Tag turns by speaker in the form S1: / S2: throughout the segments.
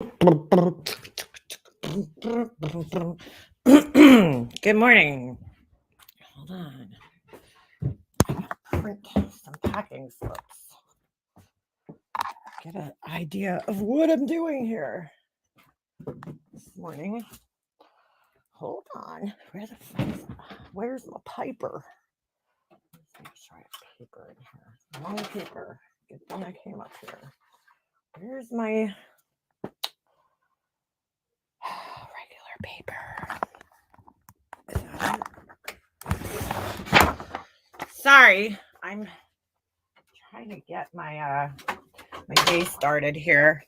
S1: Good morning. Hold on. Print some packing slips. Get an idea of what I'm doing here this morning. Hold on. Where's my paper? Let's make sure I have paper in here. Wrong paper. Good thing I came up here. Where's my regular paper? Is that it? Sorry, I'm trying to get my day started here.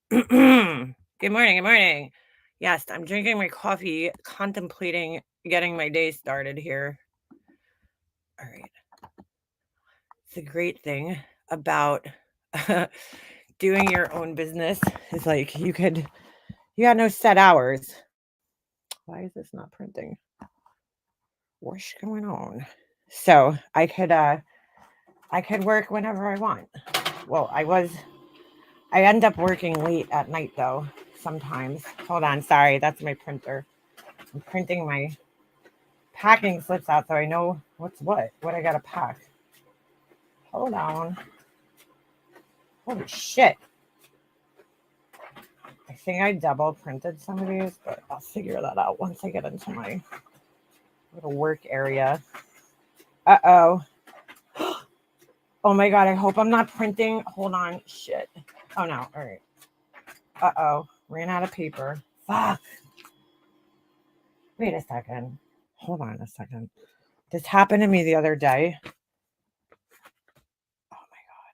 S1: Good morning. Good morning. Yes, I'm drinking my coffee, contemplating getting my day started here. All right. It's a great thing about doing your own business is like you got no set hours. Why is this not printing? What's going on? So I could work whenever I want. Well, I end up working late at night though, sometimes. Hold on, sorry, that's my printer. I'm printing my packing slips out so I know what I gotta pack. Hold on. Holy shit. I think I double printed some of these, but I'll figure that out once I get into my little work area. Uh-oh. Oh my God, I hope I'm not printing. Hold on. Shit. Oh no. All right. Uh-oh. Ran out of paper. Fuck. Wait a second. Hold on a second. This happened to me the other day. Oh my God.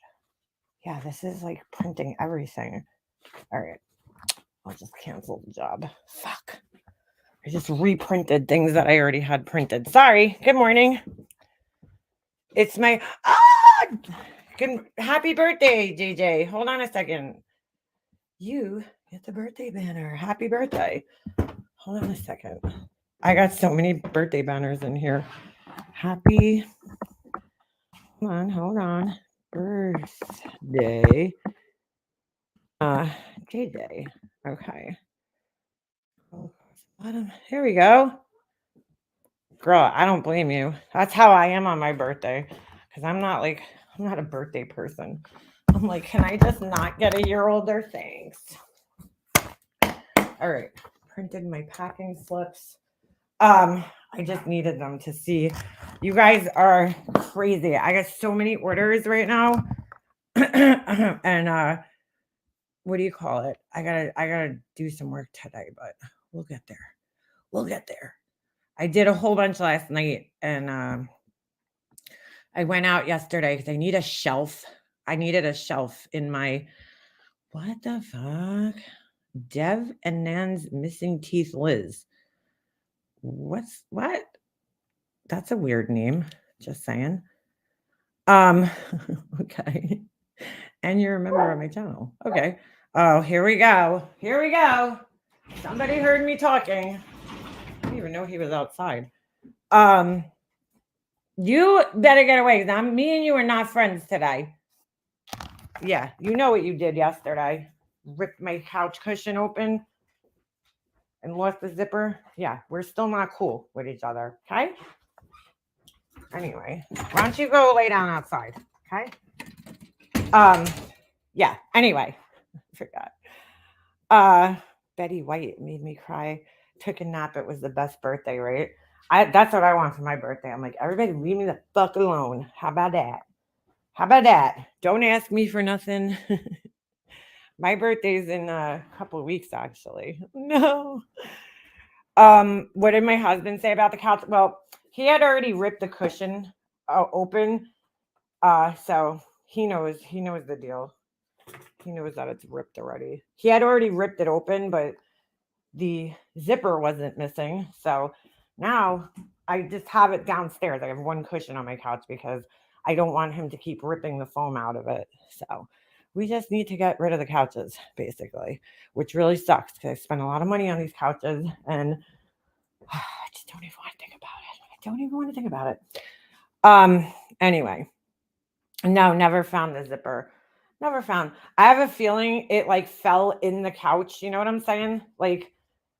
S1: Yeah, this is like printing everything. All right. I'll just cancel the job. Fuck. I just reprinted things that I already had printed. Sorry. Good morning. It's my happy birthday, JJ. Hold on a second. You get the birthday banner. Happy birthday. Hold on a second. I got so many birthday banners in here. Happy. Hold on. Birthday. JJ. Okay. Here we go. Girl, I don't blame you. That's how I am on my birthday. Because I'm not a birthday person. I'm like, can I just not get a year older? Thanks. All right. Printed my packing slips. I just needed them to see. You guys are crazy. I got so many orders right now. And what do you call it? I gotta do some work today, but we'll get there. We'll get there. I did a whole bunch last night, and I went out yesterday because I need a shelf. I needed a shelf in my what the fuck? Dev and Nan's missing teeth Liz. What? That's a weird name. Just saying. Okay. And you're a member of my channel. Okay. Oh, here we go. Here we go. Somebody heard me talking. I didn't even know he was outside. You better get away. Me and you are not friends today. Yeah, you know what you did yesterday. Ripped my couch cushion open and lost the zipper. Yeah, we're still not cool with each other. Okay. Anyway, why don't you go lay down outside? Okay. Yeah. Anyway, I forgot. Betty White made me cry. Took a nap. It was the best birthday, right? That's what I want for my birthday. I'm like, everybody leave me the fuck alone. How about that? How about that? Don't ask me for nothing. My birthday's in a couple of weeks, actually. No. What did my husband say about the couch? Well, he had already ripped the cushion open. So he knows the deal. He knows that it's ripped already. He had already ripped it open, but the zipper wasn't missing. So now I just have it downstairs. I have one cushion on my couch because I don't want him to keep ripping the foam out of it. So we just need to get rid of the couches, basically, which really sucks because I spent a lot of money on these couches and I just don't even want to think about it. I don't even want to think about it. Anyway, no, never found the zipper. Never found. I have a feeling it like fell in the couch. You know what I'm saying? Like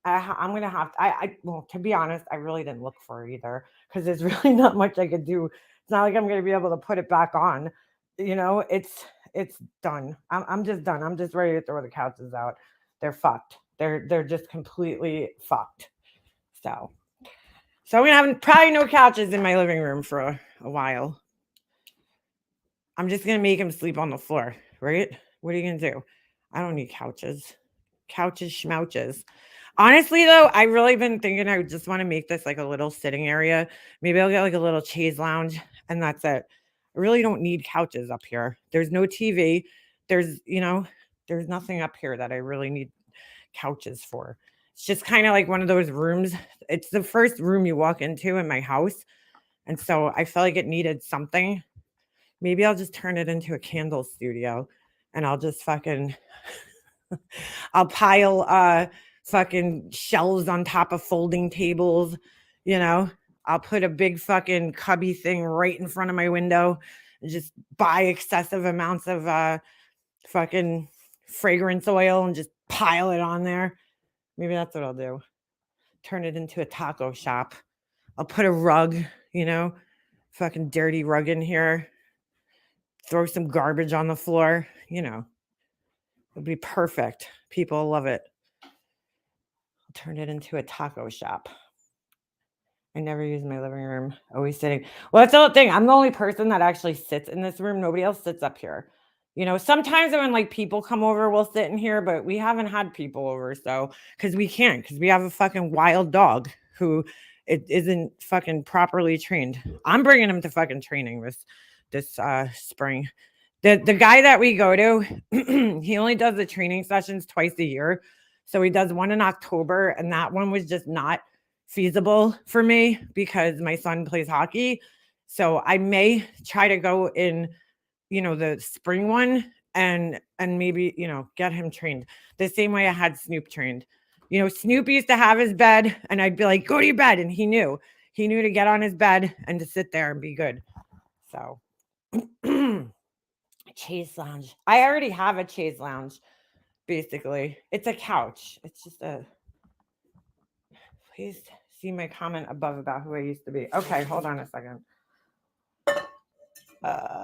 S1: I'm gonna have to. Well, to be honest, I really didn't look for it either because there's really not much I could do. It's not like I'm gonna be able to put it back on. It's done. I'm just done. I'm just ready to throw the couches out. They're fucked. They're just completely fucked. So I'm gonna have probably no couches in my living room for a while. I'm just gonna make him sleep on the floor, right? What are you gonna do? I don't need couches. Couches, schmouches. Honestly, though, I really been thinking I just want to make this like a little sitting area. Maybe I'll get like a little chaise lounge, and that's it. I really don't need couches up here. There's no TV. There's nothing up here that I really need couches for. It's just kind of like one of those rooms. It's the first room you walk into in my house. And so I felt like it needed something. Maybe I'll just turn it into a candle studio and I'll just fucking I'll pile fucking shelves on top of folding tables, you know. I'll put a big fucking cubby thing right in front of my window and just buy excessive amounts of fucking fragrance oil and just pile it on there. Maybe that's what I'll do. Turn it into a taco shop. I'll put a rug, fucking dirty rug in here. Throw some garbage on the floor, It'll be perfect. People love it. I'll turn it into a taco shop. I never use my living room. Always sitting. Well, that's the whole thing. I'm the only person that actually sits in this room. Nobody else sits up here. Sometimes when like people come over, we'll sit in here, but we haven't had people over. So, because we can't, because we have a fucking wild dog who it isn't fucking properly trained. I'm bringing him to fucking training this spring. The guy that we go to, he only does the training sessions twice a year. So he does one in October, and that one was just not feasible for me because my son plays hockey. So I may try to go in, the spring one and maybe, get him trained the same way I had Snoop trained. Snoop used to have his bed and I'd be like, go to your bed. And he knew to get on his bed and to sit there and be good. So chaise lounge. I already have a chaise lounge. Basically, it's a couch. It's just please see my comment above about who I used to be. Okay, hold on a second. Let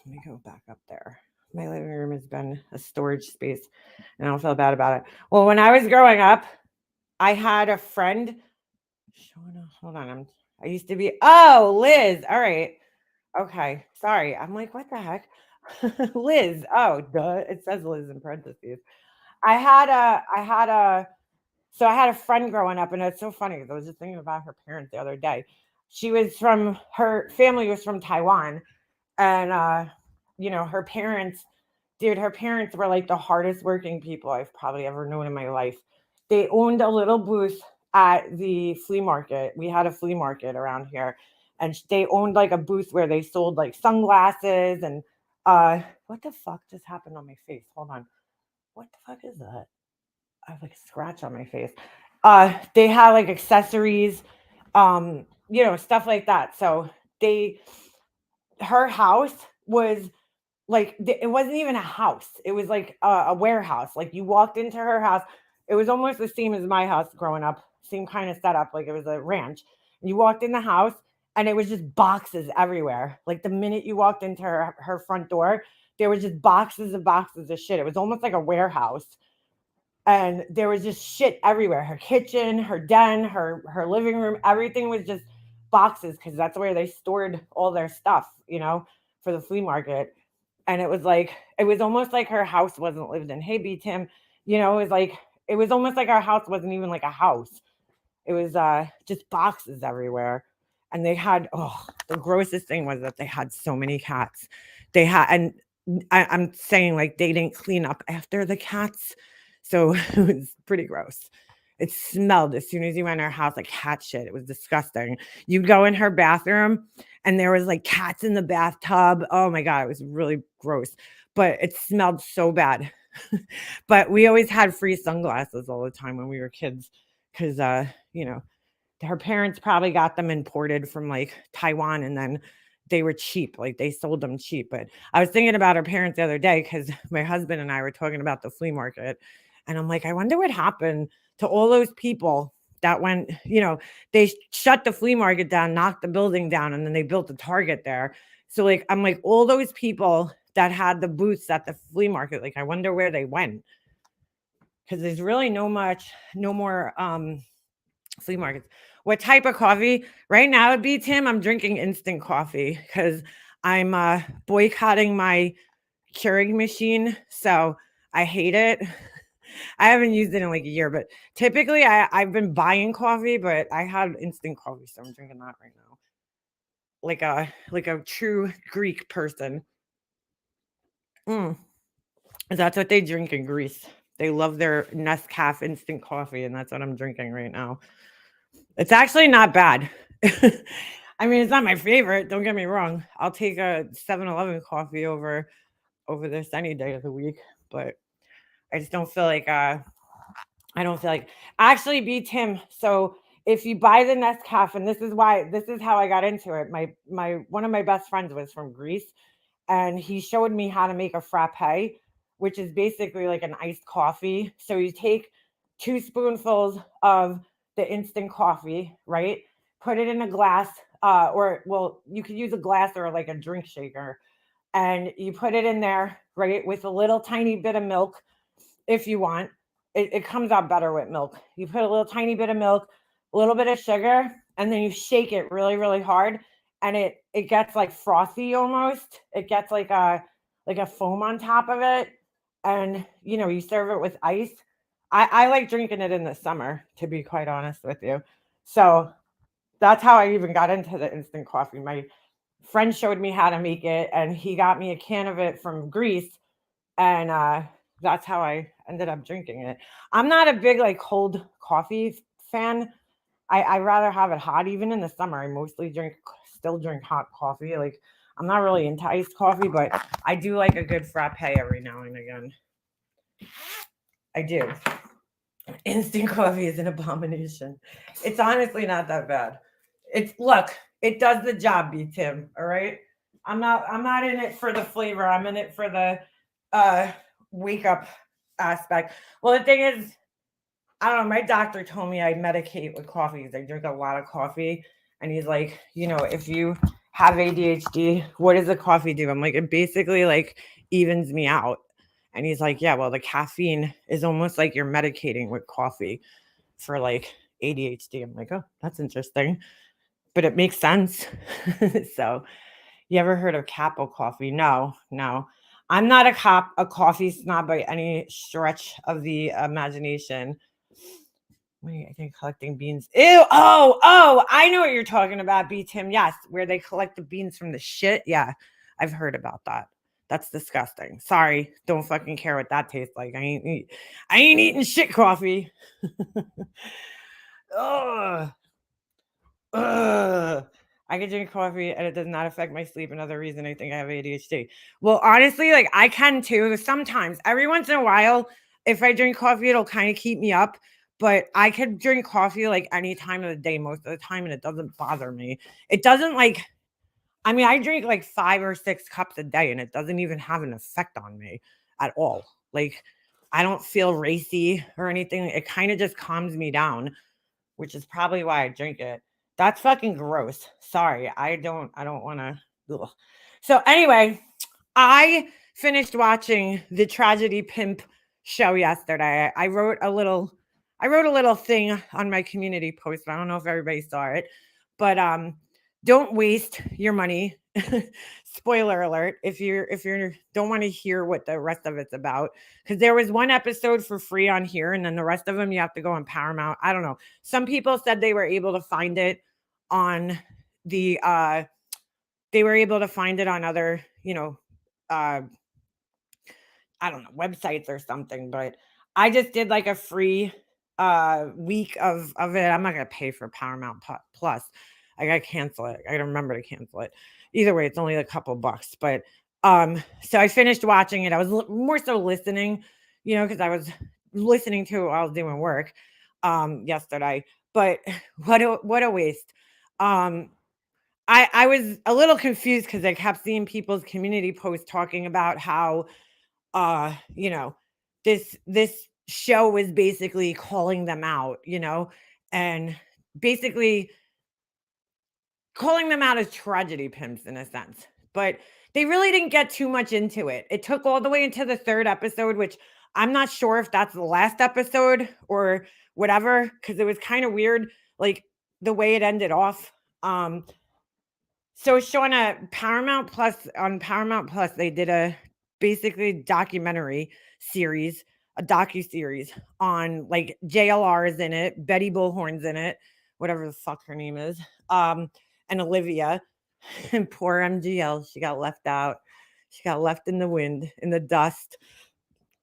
S1: me go back up there. My living room has been a storage space and I don't feel bad about it. Well, when I was growing up, I had a friend. Hold on. I used to be, Liz. All right. Okay. Sorry. I'm like, what the heck? Liz. Oh, duh. It says Liz in parentheses. I had a friend growing up, and it's so funny because I was just thinking about her parents the other day. Her family was from Taiwan, and her parents were like the hardest working people I've probably ever known in my life. They owned a little booth at the flea market. We had a flea market around here, and they owned like a booth where they sold like sunglasses and what the fuck just happened on my face? Hold on. What the fuck is that? I have like a scratch on my face. They had like accessories, stuff like that. So her house was like, it wasn't even a house. It was like a warehouse. Like you walked into her house. It was almost the same as my house growing up. Same kind of setup. Like it was a ranch. You walked in the house and it was just boxes everywhere. Like the minute you walked into her front door, there was just boxes of shit. It was almost like a warehouse. And there was just shit everywhere. Her kitchen, her den, her living room, everything was just boxes because that's where they stored all their stuff, for the flea market. And it was almost like her house wasn't lived in. Hey, B Tim, it was almost like our house wasn't even like a house. It was just boxes everywhere. And they had, the grossest thing was that they had so many cats. And I'm saying like they didn't clean up after the cats. So it was pretty gross. It smelled as soon as you went in her house like cat shit. It was disgusting. You'd go in her bathroom and there was like cats in the bathtub. Oh my God, it was really gross. But it smelled so bad. But we always had free sunglasses all the time when we were kids because, her parents probably got them imported from like Taiwan and then they were cheap, like they sold them cheap. But I was thinking about our parents the other day because my husband and I were talking about the flea market, and I'm like, I wonder what happened to all those people that went, they shut the flea market down, knocked the building down, and then they built a Target there. So like, I'm like, all those people that had the booths at the flea market, like I wonder where they went, because there's really no more flea markets. What type of coffee? Right now it'd be, Tim, I'm drinking instant coffee because I'm boycotting my Keurig machine. So I hate it. I haven't used it in like a year, but typically I've been buying coffee, but I had instant coffee, so I'm drinking that right now. Like a true Greek person. Mm. That's what they drink in Greece. They love their Nescafe instant coffee, and that's what I'm drinking right now. It's actually not bad. I mean, it's not my favorite. Don't get me wrong. I'll take a 7-Eleven coffee over this any day of the week, but I just don't feel like I don't feel like actually be Tim. So if you buy the Nescafe, and this is how I got into it. My one of my best friends was from Greece, and he showed me how to make a frappe, which is basically like an iced coffee. So you take 2 spoonfuls of the instant coffee, right? Put it in a glass, or well, you could use a glass or like a drink shaker, and you put it in there, right, with a little tiny bit of milk if you want. It comes out better with milk. You put a little tiny bit of milk, a little bit of sugar, and then you shake it really, really hard, and it gets like frothy almost. It gets like a foam on top of it, and you serve it with ice. I like drinking it in the summer, to be quite honest with you. So that's how I even got into the instant coffee. My friend showed me how to make it, and he got me a can of it from Greece, and that's how I ended up drinking it. I'm not a big like cold coffee fan. I rather have it hot. Even in the summer, I mostly still drink hot coffee. Like I'm not really into iced coffee, but I do like a good frappe every now and again. I do. Instant coffee is an abomination. It's honestly not that bad. It does the job, B Tim. All right. I'm not in it for the flavor. I'm in it for the uh wake up aspect. Well, the thing is, I don't know, my doctor told me I medicate with coffee because I drink a lot of coffee. And he's like, if you have ADHD, what does the coffee do? I'm like, it basically like evens me out. And he's like, yeah, well, the caffeine is almost like you're medicating with coffee for like ADHD. I'm like, oh, that's interesting. But it makes sense. So you ever heard of Capo coffee? No, no. I'm not a coffee snob by any stretch of the imagination. Wait, I think collecting beans. Ew. Oh, I know what you're talking about, B Tim. Yes, where they collect the beans from the shit. Yeah, I've heard about that. That's disgusting. Sorry, don't fucking care what that tastes like. I ain't eating shit coffee. Ugh. Ugh. I can drink coffee and it does not affect my sleep. Another reason I think I have ADHD. Well, honestly, like I can too. Sometimes, every once in a while, if I drink coffee, it'll kind of keep me up. But I could drink coffee like any time of the day, most of the time, and it doesn't bother me. It doesn't like, I mean, I drink like 5 or 6 cups a day and it doesn't even have an effect on me at all. Like, I don't feel racy or anything. It kind of just calms me down, which is probably why I drink it. That's fucking gross. Sorry. I don't want to. So anyway, I finished watching the Tragedy Pimp show yesterday. I wrote a little thing on my community post. I don't know if everybody saw it, but don't waste your money. Spoiler alert if you don't want to hear what the rest of it's about, because there was one episode for free on here and then the rest of them you have to go on Paramount. I don't know. Some people said they were able to find it on the they were able to find it on other, uh I don't know, websites or something, but I just did like a free week of it. I'm not gonna pay for Paramount Plus. I gotta cancel it. I gotta remember to cancel it. Either way, it's only a couple bucks. But so I finished watching it. I was more so listening, because I was listening to it while I was doing work yesterday. But what a waste. Um I was a little confused because I kept seeing people's community posts talking about how, you know, this show was basically calling them out, and basically calling them out as tragedy pimps in a sense. But they really didn't get too much into it. It took all the way into the 3rd episode, which I'm not sure if that's the last episode or whatever, because it was kind of weird, like the way it ended off. So it's showing a Paramount Plus on Paramount Plus, they did a basically documentary series, a docu-series on like JLR is in it, Betty Bullhorn's in it, whatever the fuck her name is, and Olivia, and poor MGL, she got left out. She got left in the wind, in the dust.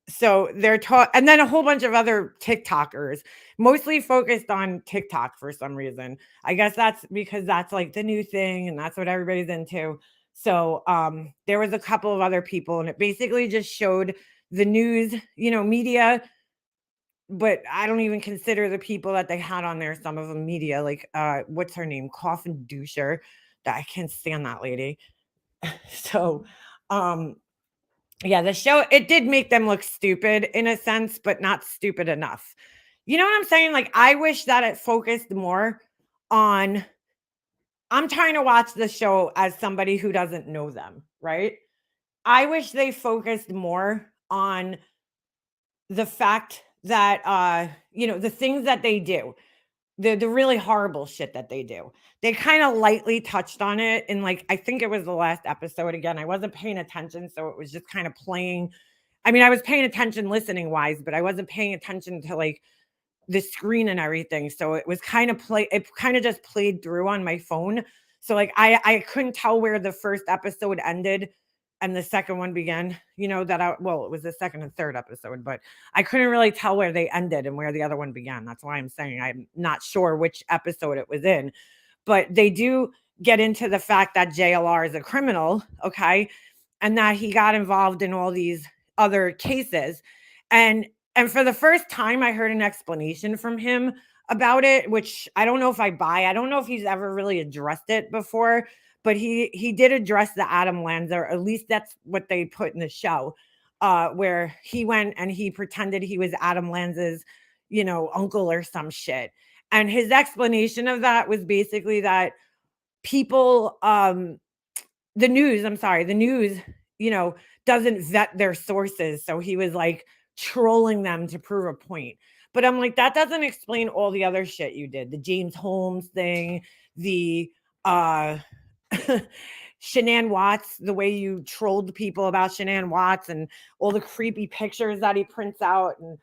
S1: So they're taught, and then a whole bunch of other TikTokers, mostly focused on TikTok for some reason. I guess that's because that's like the new thing and that's what everybody's into. So there was a couple of other people, and it basically just showed the news, media, but I don't even consider the people that they had on there, some of them media, like what's her name? Coffin Doucher. That I can't stand that lady. So um yeah, the show, it did make them look stupid in a sense, but not stupid enough. You know what I'm saying? Like, I wish that it focused more on, I'm trying to watch the show as somebody who doesn't know them, right? I wish they focused more on the fact that the things that they do, the really horrible shit that they do. They kind of lightly touched on it in, like, I think it was the last episode. Again, I wasn't paying attention, so it was just kind of playing. I mean, I was paying attention listening wise, but I wasn't paying attention to like the screen and everything. So it was kind of it kind of just played through on my phone. So like I couldn't tell where the first episode ended and the second one began. Well, it was the second and third episode, but I couldn't really tell where they ended and where the other one began. That's why I'm saying I'm not sure which episode it was in. But they do get into the fact that JLR is a criminal, okay? And that he got involved in all these other cases. And and for the first time I heard an explanation from him about it, which I don't know if I buy. I don't know if he's ever really addressed it before, but he did address the Adam Lanza, at least that's what they put in the show, where he went and he pretended he was Adam Lanza's, uncle or some shit. And his explanation of that was basically that people the news, you know, doesn't vet their sources. So he was like trolling them to prove a point. But I'm like, that doesn't explain all the other shit you did. The James Holmes thing, the uh Shanann Watts, the way you trolled people about Shanann Watts and all the creepy pictures that he prints out. And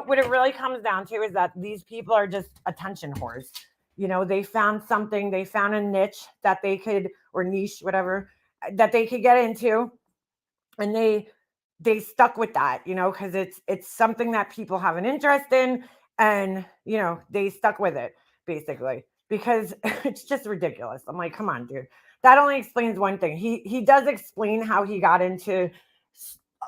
S1: what it really comes down to is that these people are just attention whores. They found something, they found a niche that they could, or niche, whatever, that they could get into, and they stuck with that, because it's something that people have an interest in, and they stuck with it basically because it's just ridiculous. I'm like, come on, dude. That only explains one thing. He does explain how he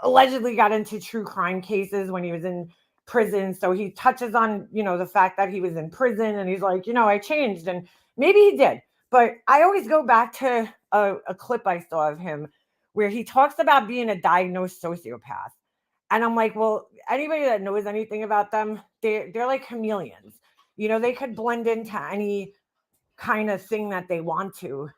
S1: allegedly got into true crime cases when he was in prison. So he touches on, the fact that he was in prison, and he's like, I changed, and maybe he did. But I always go back to a clip I saw of him where he talks about being a diagnosed sociopath. And I'm like, well, anybody that knows anything about them, they're like chameleons. They could blend into any kind of thing that they want to,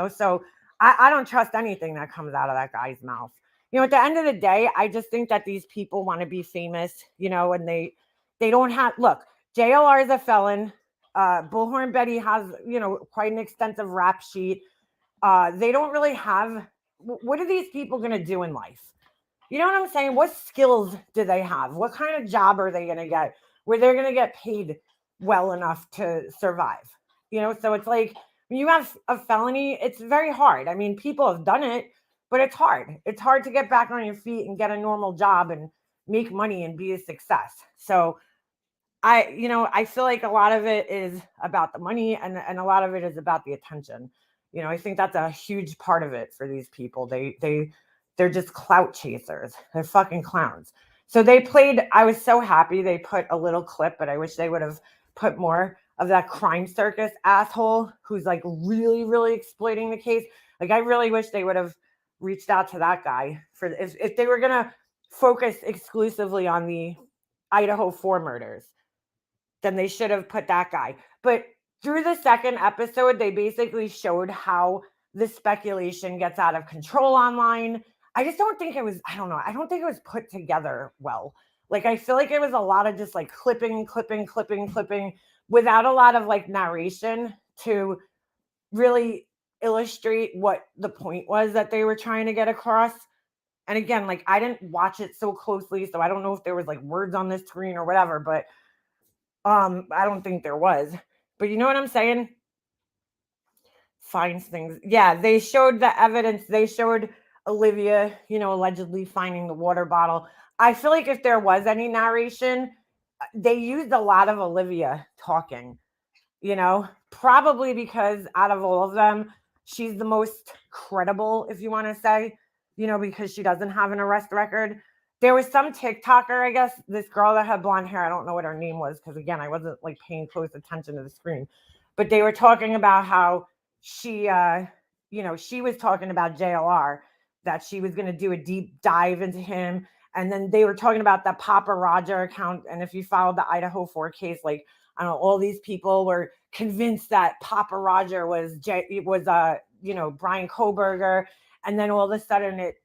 S1: So I don't trust anything that comes out of that guy's mouth. At the end of the day, I just think that these people want to be famous, and they don't have, look, JLR is a felon. Bullhorn Betty has, quite an extensive rap sheet. They don't really have, what are these people going to do in life? You know what I'm saying? What skills do they have? What kind of job are they going to get where they're going to get paid well enough to survive? So it's like when you have a felony, it's very hard. I mean, people have done it, but it's hard. It's hard to get back on your feet and get a normal job and make money and be a success. So I feel like a lot of it is about the money, and a lot of it is about the attention. I think that's a huge part of it for these people. They're just clout chasers. They're fucking clowns. So I was so happy they put a little clip, but I wish they would have put more of that crime circus asshole who's like really, really exploiting the case. Like, I really wish they would have reached out to that guy for if they were gonna focus exclusively on the Idaho 4 murders, then they should have put that guy. But through the second episode, they basically showed how the speculation gets out of control online. I just don't think it was, I don't know, I don't think it was put together well. Like, I feel like it was a lot of just like clipping without a lot of like narration to really illustrate what the point was that they were trying to get across. And again, like, I didn't watch it so closely, so I don't know if there was like words on the screen or whatever, but I don't think there was. But you know what I'm saying? Finds things. Yeah, they showed the evidence. They showed Olivia, allegedly finding the water bottle. I feel like if there was any narration, they used a lot of Olivia talking, probably because out of all of them, she's the most credible, if you want to say, because she doesn't have an arrest record. There was some TikToker, I guess, this girl that had blonde hair. I don't know what her name was because, again, I wasn't like paying close attention to the screen. But they were talking about how she was talking about JLR, that she was going to do a deep dive into him. And then they were talking about the Papa Roger account. And if you followed the Idaho 4 case, like, I don't know, all these people were convinced that Papa Roger was Brian Koberger. And then all of a sudden it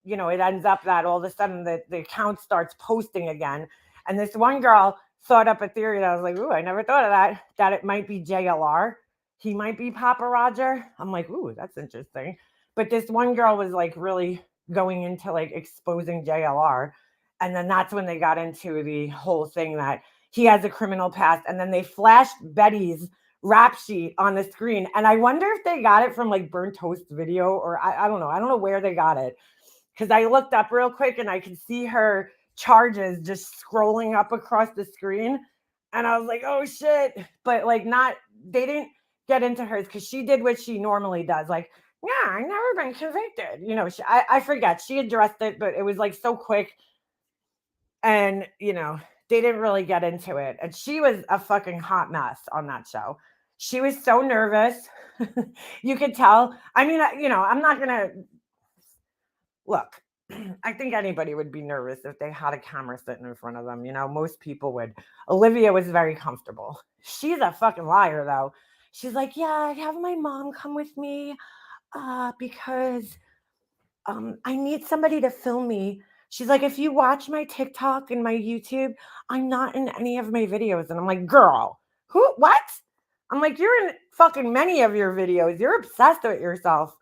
S1: ends up that all of a sudden the account starts posting again. And this one girl thought up a theory that I was like, ooh, I never thought of that it might be JLR. He might be Papa Roger. I'm like, ooh, that's interesting. But this one girl was like really going into like exposing JLR. And then that's when they got into the whole thing that he has a criminal past. And then they flashed Betty's rap sheet on the screen. And I wonder if they got it from like Burnt Toast Video, or I don't know. I don't know where they got it. Because I looked up real quick and I could see her charges just scrolling up across the screen. And I was like, oh shit. But like they didn't get into hers because she did what she normally does. Like, yeah, I've never been convicted. I forget. She addressed it, but it was like so quick. And, they didn't really get into it. And she was a fucking hot mess on that show. She was so nervous. You could tell. I mean, I'm not going to look. I think anybody would be nervous if they had a camera sitting in front of them. Most people would. Olivia was very comfortable. She's a fucking liar, though. She's like, yeah, I have my mom come with me because I need somebody to film me. She's like, if you watch my TikTok and my YouTube, I'm not in any of my videos. And I'm like, girl, what? I'm like, you're in fucking many of your videos. You're obsessed with yourself.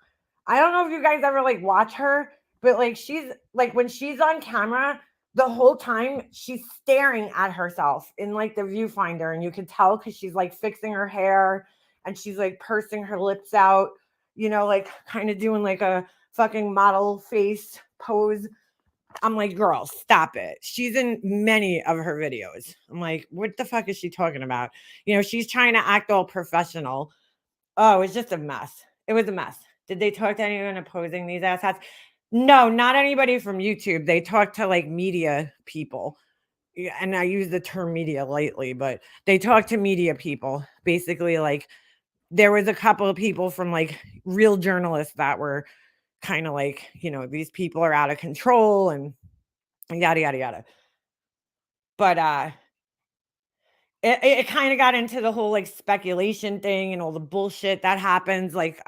S1: I don't know if you guys ever like watch her, but like she's like when she's on camera, the whole time she's staring at herself in like the viewfinder. And you can tell because she's like fixing her hair and she's like pursing her lips out, like kind of doing like a fucking model face pose. I'm like, girl, stop it. She's in many of her videos. I'm like, what the fuck is she talking about? She's trying to act all professional. Oh, it's just a mess. It was a mess. Did they talk to anyone opposing these asshats? No, not anybody from YouTube. They talked to like media people. And I use the term media lightly, but they talked to media people. Basically, like there was a couple of people from like real journalists that were kind of like, these people are out of control and yada, yada, yada. But it kind of got into the whole like speculation thing and all the bullshit that happens. Like,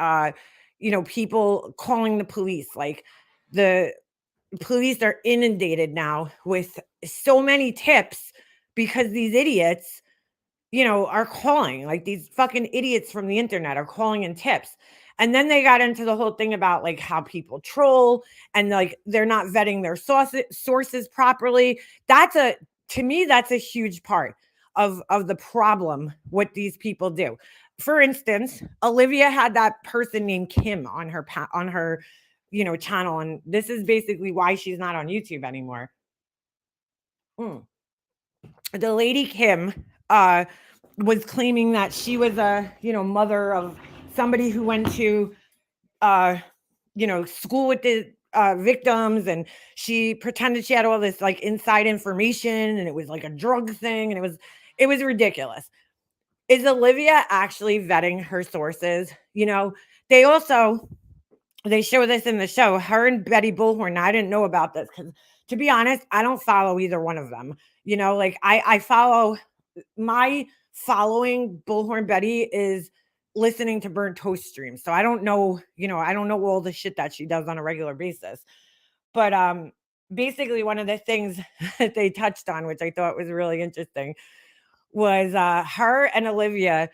S1: people calling the police, like the police are inundated now with so many tips because these idiots, are calling, like these fucking idiots from the internet are calling in tips. And then they got into the whole thing about like how people troll and like they're not vetting their sources properly. To me, that's a huge part of the problem what these people do. For instance, Olivia had that person named Kim on her channel, and this is basically why she's not on YouTube anymore. The lady Kim was claiming that she was a mother of somebody who went to school with the victims, and she pretended she had all this like inside information, and it was like a drug thing, and it was ridiculous. is Olivia actually vetting her sources? They show this in the show. Her and Betty Bullhorn. Now, I didn't know about this because, to be honest, I don't follow either one of them. Like I follow my following Bullhorn Betty is listening to Burnt Toast streams. So I don't know, I don't know all the shit that she does on a regular basis. But basically one of the things that they touched on, which I thought was really interesting, was her and Olivia.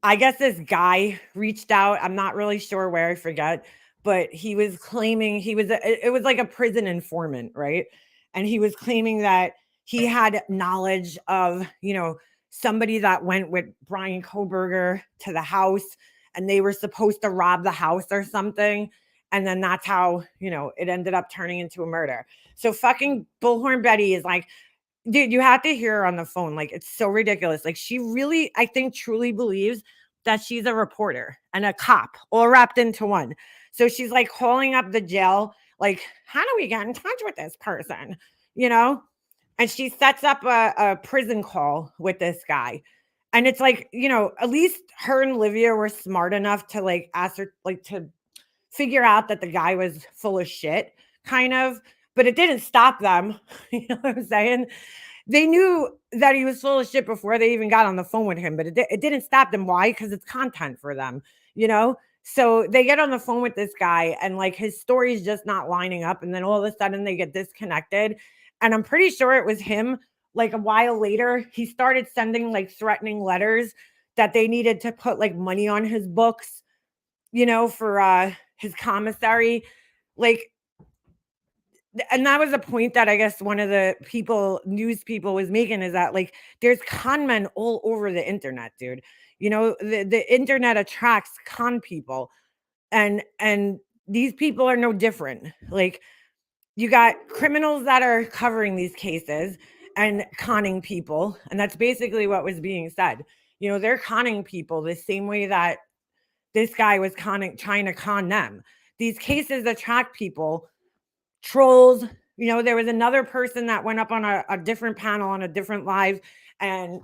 S1: I guess this guy reached out. I'm not really sure where, I forget, but he was claiming it was like a prison informant, right? And he was claiming that he had knowledge of, somebody that went with Brian Koberger to the house and they were supposed to rob the house or something. And then that's how, it ended up turning into a murder. So fucking Bullhorn Betty is like, dude, you have to hear her on the phone. Like, it's so ridiculous. Like, she really, I think, truly believes that she's a reporter and a cop all wrapped into one. So she's like calling up the jail, like, how do we get in touch with this person? You know? And she sets up a prison call with this guy. And it's like, at least her and Olivia were smart enough to like ask her, like, to figure out that the guy was full of shit, kind of. But it didn't stop them. You know what I'm saying? They knew that he was full of shit before they even got on the phone with him, but it didn't stop them. Why? Because it's content for them, you know? So they get on the phone with this guy and like his story is just not lining up. And then all of a sudden they get disconnected. And I'm pretty sure it was him. Like a while later, he started sending like threatening letters that they needed to put like money on his books, for his commissary. Like, and that was a point that I guess one of the news people was making, is that like there's con men all over the internet, dude. The internet attracts con people, and these people are no different. Like, you got criminals that are covering these cases and conning people, and that's basically what was being said. They're conning people the same way that this guy was trying to con them. These cases attract people, trolls. There was another person that went up on a different panel on a different live, and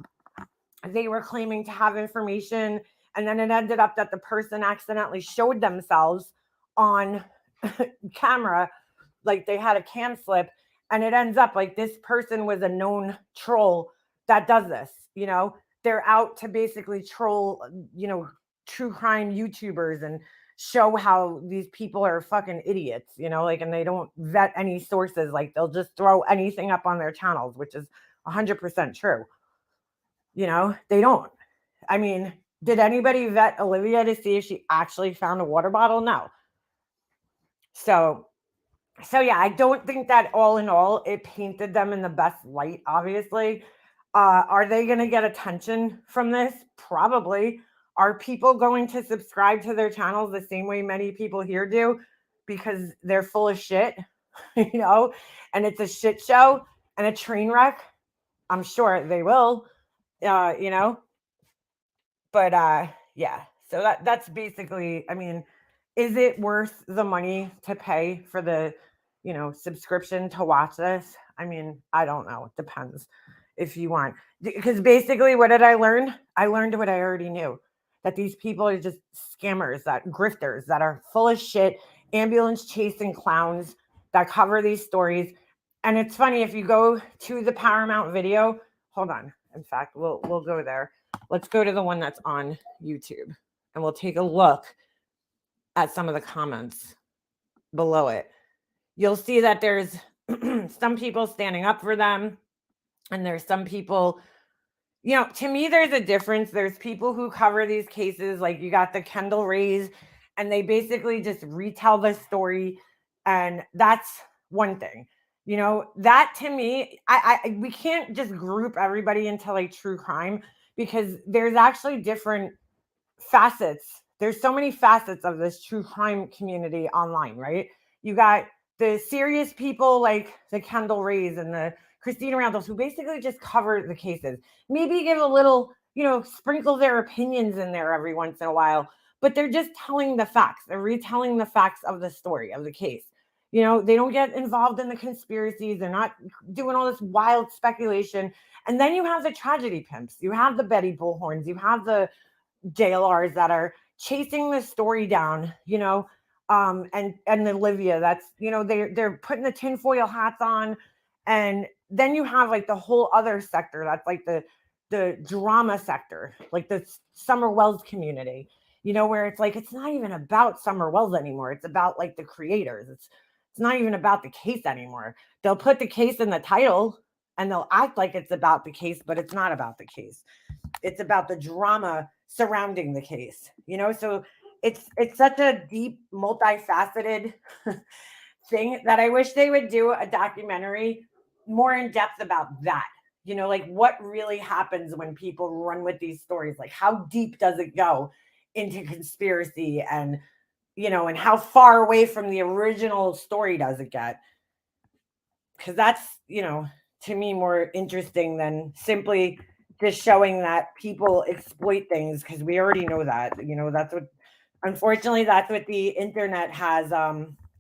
S1: they were claiming to have information, and then it ended up that the person accidentally showed themselves on camera, like they had a cam slip, and it ends up like this person was a known troll that does this. They're out to basically troll, true crime YouTubers and show how these people are fucking idiots, like, and they don't vet any sources. Like, they'll just throw anything up on their channels, which is 100% true. They don't. I mean, did anybody vet Olivia to see if she actually found a water bottle? No. So yeah, I don't think that all in all, it painted them in the best light, obviously. Are they going to get attention from this? Probably. Are people going to subscribe to their channels the same way many people here do? Because they're full of shit, and it's a shit show and a train wreck? I'm sure they will, But yeah. So that's basically, I mean, is it worth the money to pay for the, subscription to watch this? I mean, I don't know. It depends if you want. Because basically, what did I learn? I learned what I already knew, that these people are just scammers, that grifters that are full of shit, ambulance chasing clowns that cover these stories. And it's funny, if you go to the Paramount video, hold on. In fact, we'll go there. Let's go to the one that's on YouTube and we'll take a look at some of the comments below it. You'll see that there's some people standing up for them, and there's some people, to me, there's a difference. There's people who cover these cases, like you got the Kendall Rays, and they basically just retell the story, and that's one thing. That to me, we can't just group everybody into like true crime, because there's actually different facets. There's so many facets of this true crime community online, right? You got the serious people like the Kendall Rays and the Christina Randalls, who basically just cover the cases. Maybe give a little, sprinkle their opinions in there every once in a while, but they're just telling the facts. They're retelling the facts of the story of the case. You know, they don't get involved in the conspiracies. They're not doing all this wild speculation. And then you have the tragedy pimps. You have the Betty Bullhorns. You have the JLRs that are chasing the story down, and Olivia, that's, they're putting the tinfoil hats on. And then you have like the whole other sector that's like the drama sector, like the Summer Wells community, where it's like it's not even about Summer Wells anymore. It's about like the creators. It's not even about the case anymore. They'll put the case in the title and they'll act like it's about the case, but it's not about the case. It's about the drama surrounding the case, so it's such a deep, multifaceted thing that I wish they would do a documentary more in depth about that. Like what really happens when people run with these stories? Like how deep does it go into conspiracy, and and how far away from the original story does it get? Because that's, to me more interesting than simply just showing that people exploit things, because we already know that. That's what, unfortunately, that's what the internet has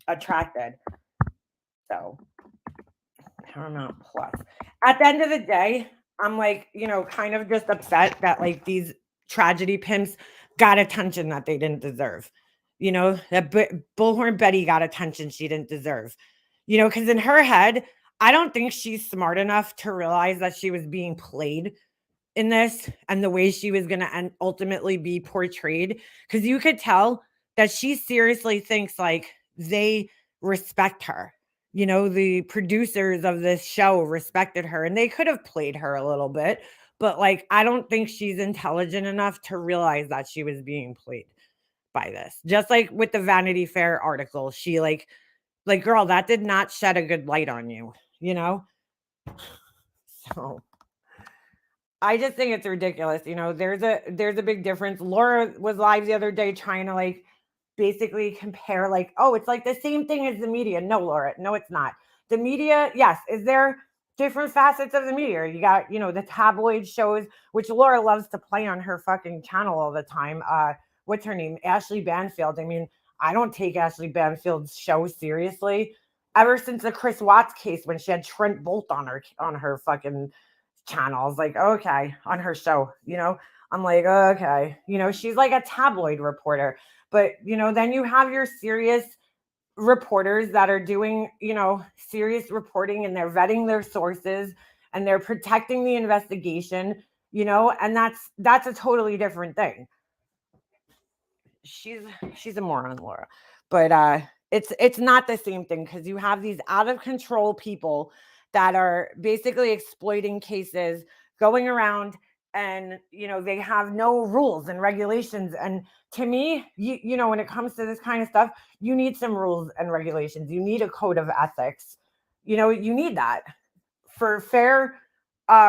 S1: attracted. So Paramount Plus. At the end of the day, I'm like, kind of just upset that like these tragedy pimps got attention that they didn't deserve. That Bullhorn Betty got attention she didn't deserve. Because in her head, I don't think she's smart enough to realize that she was being played in this and the way she was going to ultimately be portrayed. Because you could tell that she seriously thinks like they respect her. The producers of this show respected her and they could have played her a little bit. But like, I don't think she's intelligent enough to realize that she was being played by this. Just like with the Vanity Fair article, she like, girl, that did not shed a good light on you, So I just think it's ridiculous. There's a big difference. Laura was live the other day trying to like basically compare like, oh, it's like the same thing as the media. No, Laura, no, it's not. The media, yes, is there different facets of the media? You got, the tabloid shows, which Laura loves to play on her fucking channel all the time. What's her name? Ashley Banfield. I mean, I don't take Ashley Banfield's show seriously. Ever since the Chris Watts case, when she had Trent Bolt on her fucking channel, I was like, okay, on her show, I'm like, okay, she's like a tabloid reporter. But, then you have your serious reporters that are doing, serious reporting, and they're vetting their sources and they're protecting the investigation, and that's a totally different thing. She's a moron, Laura. But it's not the same thing, because you have these out of control people that are basically exploiting cases, going around, and they have no rules and regulations. And to me, when it comes to this kind of stuff, you need some rules and regulations. You need a code of ethics. You need that for fair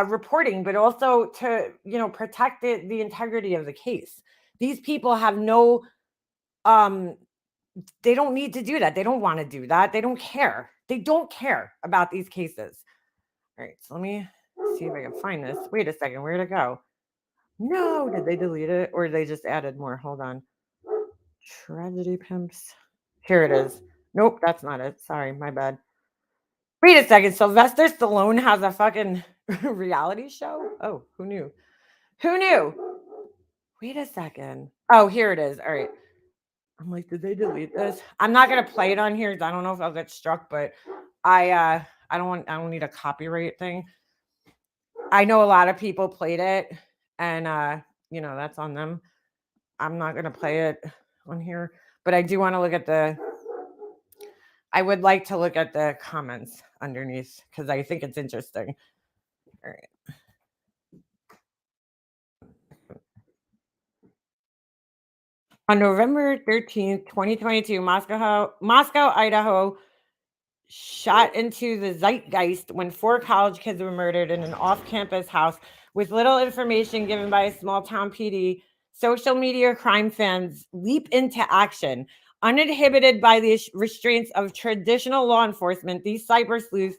S1: reporting, but also to protect the integrity of the case. These people have no they don't need to do that. They don't want to do that. They don't care. They don't care about these cases. All right, so let me see if I can find this. Wait a second, where'd it go? No, did they delete it, or they just added more? Hold on. Tragedy Pimps. Here it is. Nope, that's not it. Sorry, my bad. Wait a second. Sylvester Stallone has a fucking reality show? Oh, who knew? Who knew? Wait a second. Oh, here it is. All right. I'm like, did they delete this? I'm not gonna play it on here because I don't know if I'll get struck, but I don't need a copyright thing. I know a lot of people played it, and that's on them. I'm not gonna play it on here, but I do want to look at I would like to look at the comments underneath because I think it's interesting. All right. On November 13th, 2022, Moscow, Idaho shot into the zeitgeist when 4 college kids were murdered in an off-campus house. With little information given by a small-town PD, social media crime fans leap into action. Uninhibited by the restraints of traditional law enforcement, these cyber sleuths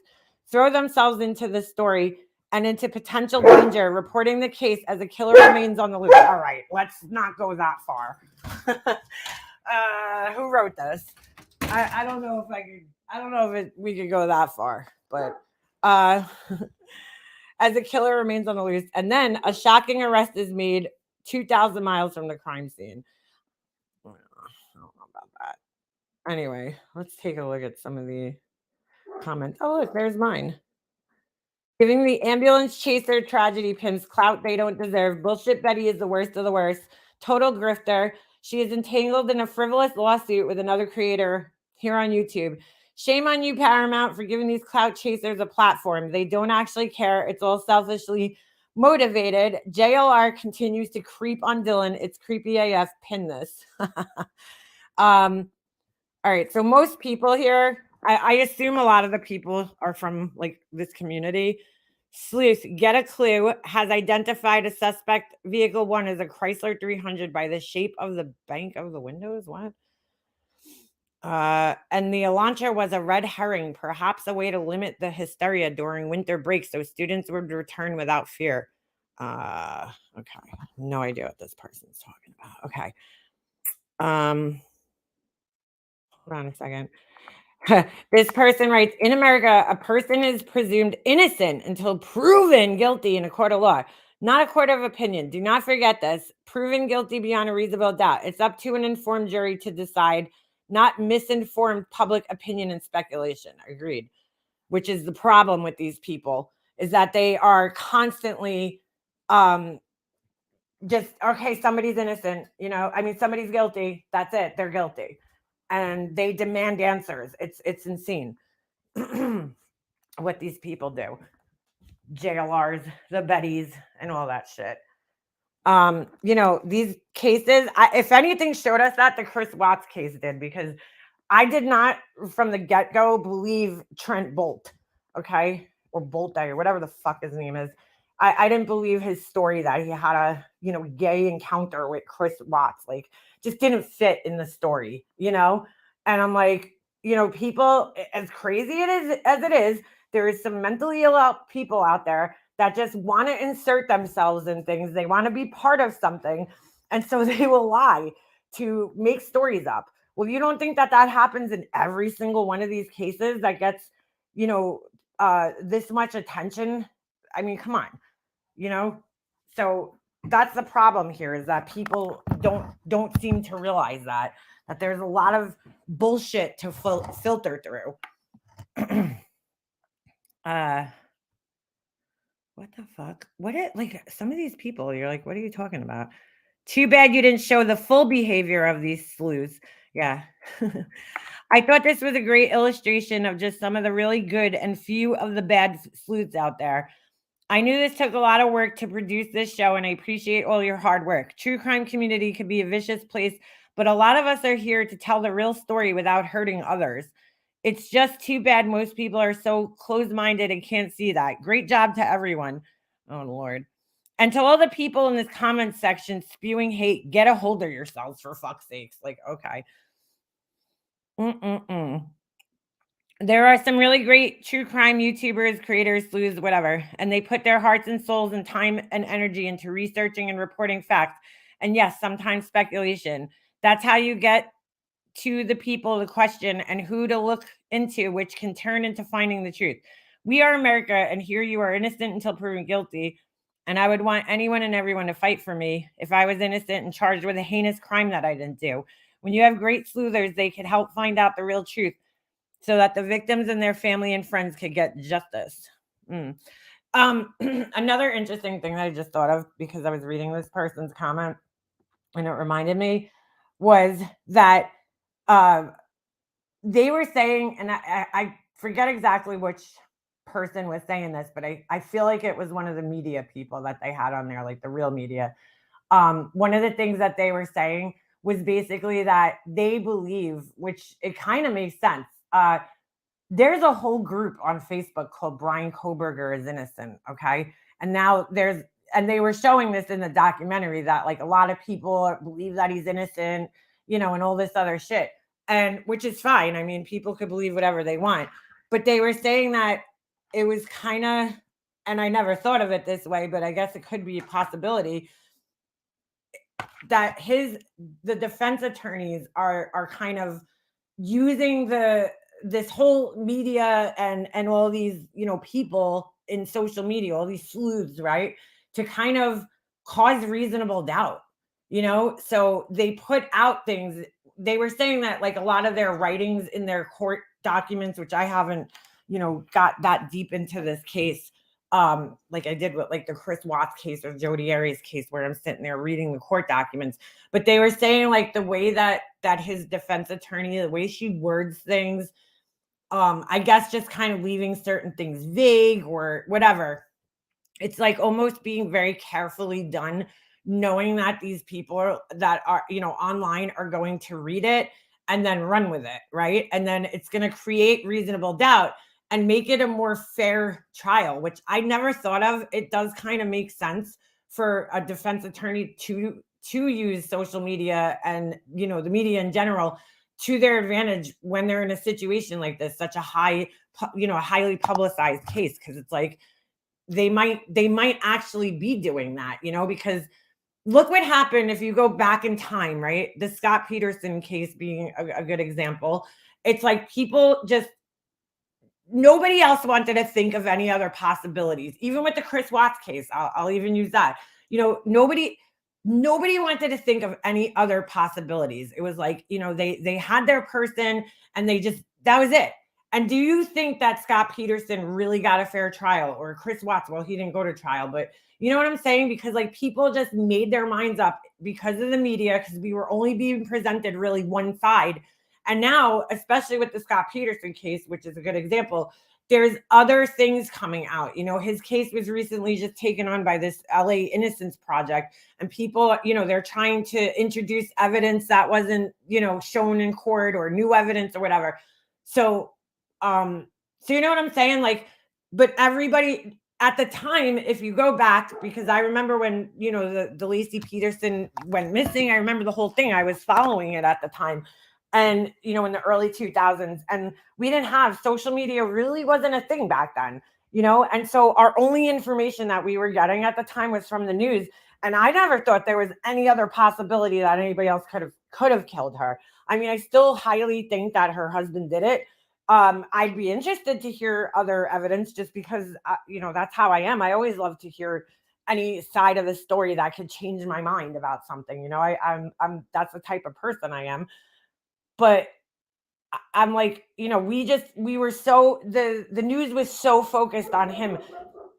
S1: throw themselves into the story and into potential danger, reporting the case as a killer remains on the loose. All right, let's not go that far. Who wrote this? I don't know if I could I don't know if we could go that far, but uh, as a killer remains on the loose, and then a shocking arrest is made 2,000 miles from the crime scene. I don't know about that. Anyway, let's take a look at some of the comments. Oh, look, there's mine. Giving the ambulance chaser tragedy pimps clout they don't deserve. Bullshit Betty is the worst of the worst. Total grifter. She is entangled in a frivolous lawsuit with another creator here on YouTube. Shame on you, Paramount, for giving these clout chasers a platform. They don't actually care. It's all selfishly motivated. JLR continues to creep on Dylan. It's creepy AF. Pin this. All right. So most people here, I assume a lot of the people are from like this community. Sleuth, get a clue, has identified a suspect. Vehicle 1 is a Chrysler 300 by the shape of the bank of the windows. What? And the Elantra was a red herring, perhaps a way to limit the hysteria during winter break so students would return without fear. Okay. No idea what this person's talking about. Okay. Hold on a second. This person writes, in America, a person is presumed innocent until proven guilty in a court of law, not a court of opinion. Do not forget this. Proven guilty beyond a reasonable doubt. It's up to an informed jury to decide, not misinformed public opinion and speculation. Agreed. Which is the problem with these people, is that they are constantly just, okay, somebody's innocent, somebody's guilty. That's it. They're guilty. And they demand answers. It's insane what these people do. JLRs, the Bettys, and all that shit. These cases, if anything showed us that, the Chris Watts case did, because I did not from the get-go believe Trent Bolt, okay? Or Bolt or whatever the fuck his name is. I didn't believe his story that he had a, gay encounter with Chris Watts. Like, just didn't fit in the story, And I'm like, people, as crazy as it is, there is some mentally ill people out there that just want to insert themselves in things. They want to be part of something. And so they will lie to make stories up. Well, you don't think that happens in every single one of these cases that gets, this much attention? I mean, come on, So that's the problem here, is that people don't seem to realize that there's a lot of bullshit to filter through. What the fuck? Some of these people, you're like, what are you talking about? Too bad you didn't show the full behavior of these sleuths. Yeah. I thought this was a great illustration of just some of the really good and few of the bad sleuths out there. I knew this took a lot of work to produce this show, and I appreciate all your hard work. True crime community could be a vicious place, but a lot of us are here to tell the real story without hurting others. It's just too bad most people are so closed-minded and can't see that. Great job to everyone. Oh, Lord. And to all the people in this comment section spewing hate, get a hold of yourselves, for fuck's sakes. Like, okay. There are some really great true crime YouTubers, creators, sleuths, whatever, and they put their hearts and souls and time and energy into researching and reporting facts. And yes, sometimes speculation. That's how you get to the people to question and who to look into, which can turn into finding the truth. We are America, and here you are innocent until proven guilty. And I would want anyone and everyone to fight for me if I was innocent and charged with a heinous crime that I didn't do. When you have great sleuthers, they can help find out the real truth so that the victims and their family and friends could get justice. Another interesting thing that I just thought of, because I was reading this person's comment and it reminded me, was that they were saying, and I forget exactly which person was saying this, but I feel like it was one of the media people that they had on there, like the real media. One of the things that they were saying was basically that they believe, which it kind of makes sense. There's a whole group on Facebook called Brian Koberger is Innocent. Okay. And now and they were showing this in the documentary that like a lot of people believe that he's innocent, and all this other shit. And which is fine. I mean, people could believe whatever they want, but they were saying that it was kind of, and I never thought of it this way, but I guess it could be a possibility that the defense attorneys are kind of using the this whole media and all these, people in social media, all these sleuths, right? To kind of cause reasonable doubt, So they put out things. They were saying that like a lot of their writings in their court documents, which I haven't, got that deep into this case, like I did with like the Chris Watts case or Jodi Arias case, where I'm sitting there reading the court documents. But they were saying like the way that his defense attorney, the way she words things, I guess just kind of leaving certain things vague or whatever. It's like almost being very carefully done, knowing that these people that are, online are going to read it and then run with it, right? And then it's going to create reasonable doubt and make it a more fair trial, which I never thought of. It does kind of make sense for a defense attorney to use social media and, the media in general to their advantage when they're in a situation like this, such a highly publicized case, because it's like they might actually be doing that, because look what happened if you go back in time, right? The Scott Peterson case being a good example. It's like people just nobody else wanted to think of any other possibilities. Even with the Chris Watts case, I'll even use that. Nobody wanted to think of any other possibilities. It was like, they had their person and that was it. And do you think that Scott Peterson really got a fair trial, or Chris Watts? Well, he didn't go to trial, but you know what I'm saying? Because like people just made their minds up because of the media, because we were only being presented really one side. And now, especially with the Scott Peterson case, which is a good example, there's other things coming out. His case was recently just taken on by this LA Innocence Project, and people, they're trying to introduce evidence that wasn't, shown in court, or new evidence or whatever. So you know what I'm saying? Like, but everybody at the time, if you go back, because I remember when, the Lacey Peterson went missing, I remember the whole thing. I was following it at the time. And, in the early 2000s, and we didn't have social media, really wasn't a thing back then, and so our only information that we were getting at the time was from the news. And I never thought there was any other possibility that anybody else could have killed her. I mean, I still highly think that her husband did it. I'd be interested to hear other evidence, just because, that's how I am. I always love to hear any side of the story that could change my mind about something. I'm that's the type of person I am. But I'm like, we were so the news was so focused on him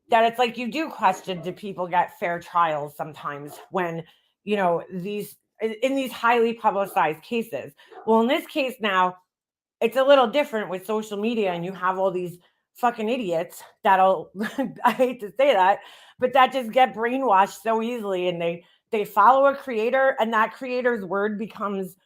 S1: that it's like you do question, do people get fair trials sometimes when, these in these highly publicized cases. Well, in this case now, it's a little different with social media, and you have all these fucking idiots that'll I hate to say that, but that just get brainwashed so easily, and they follow a creator, and that creator's word becomes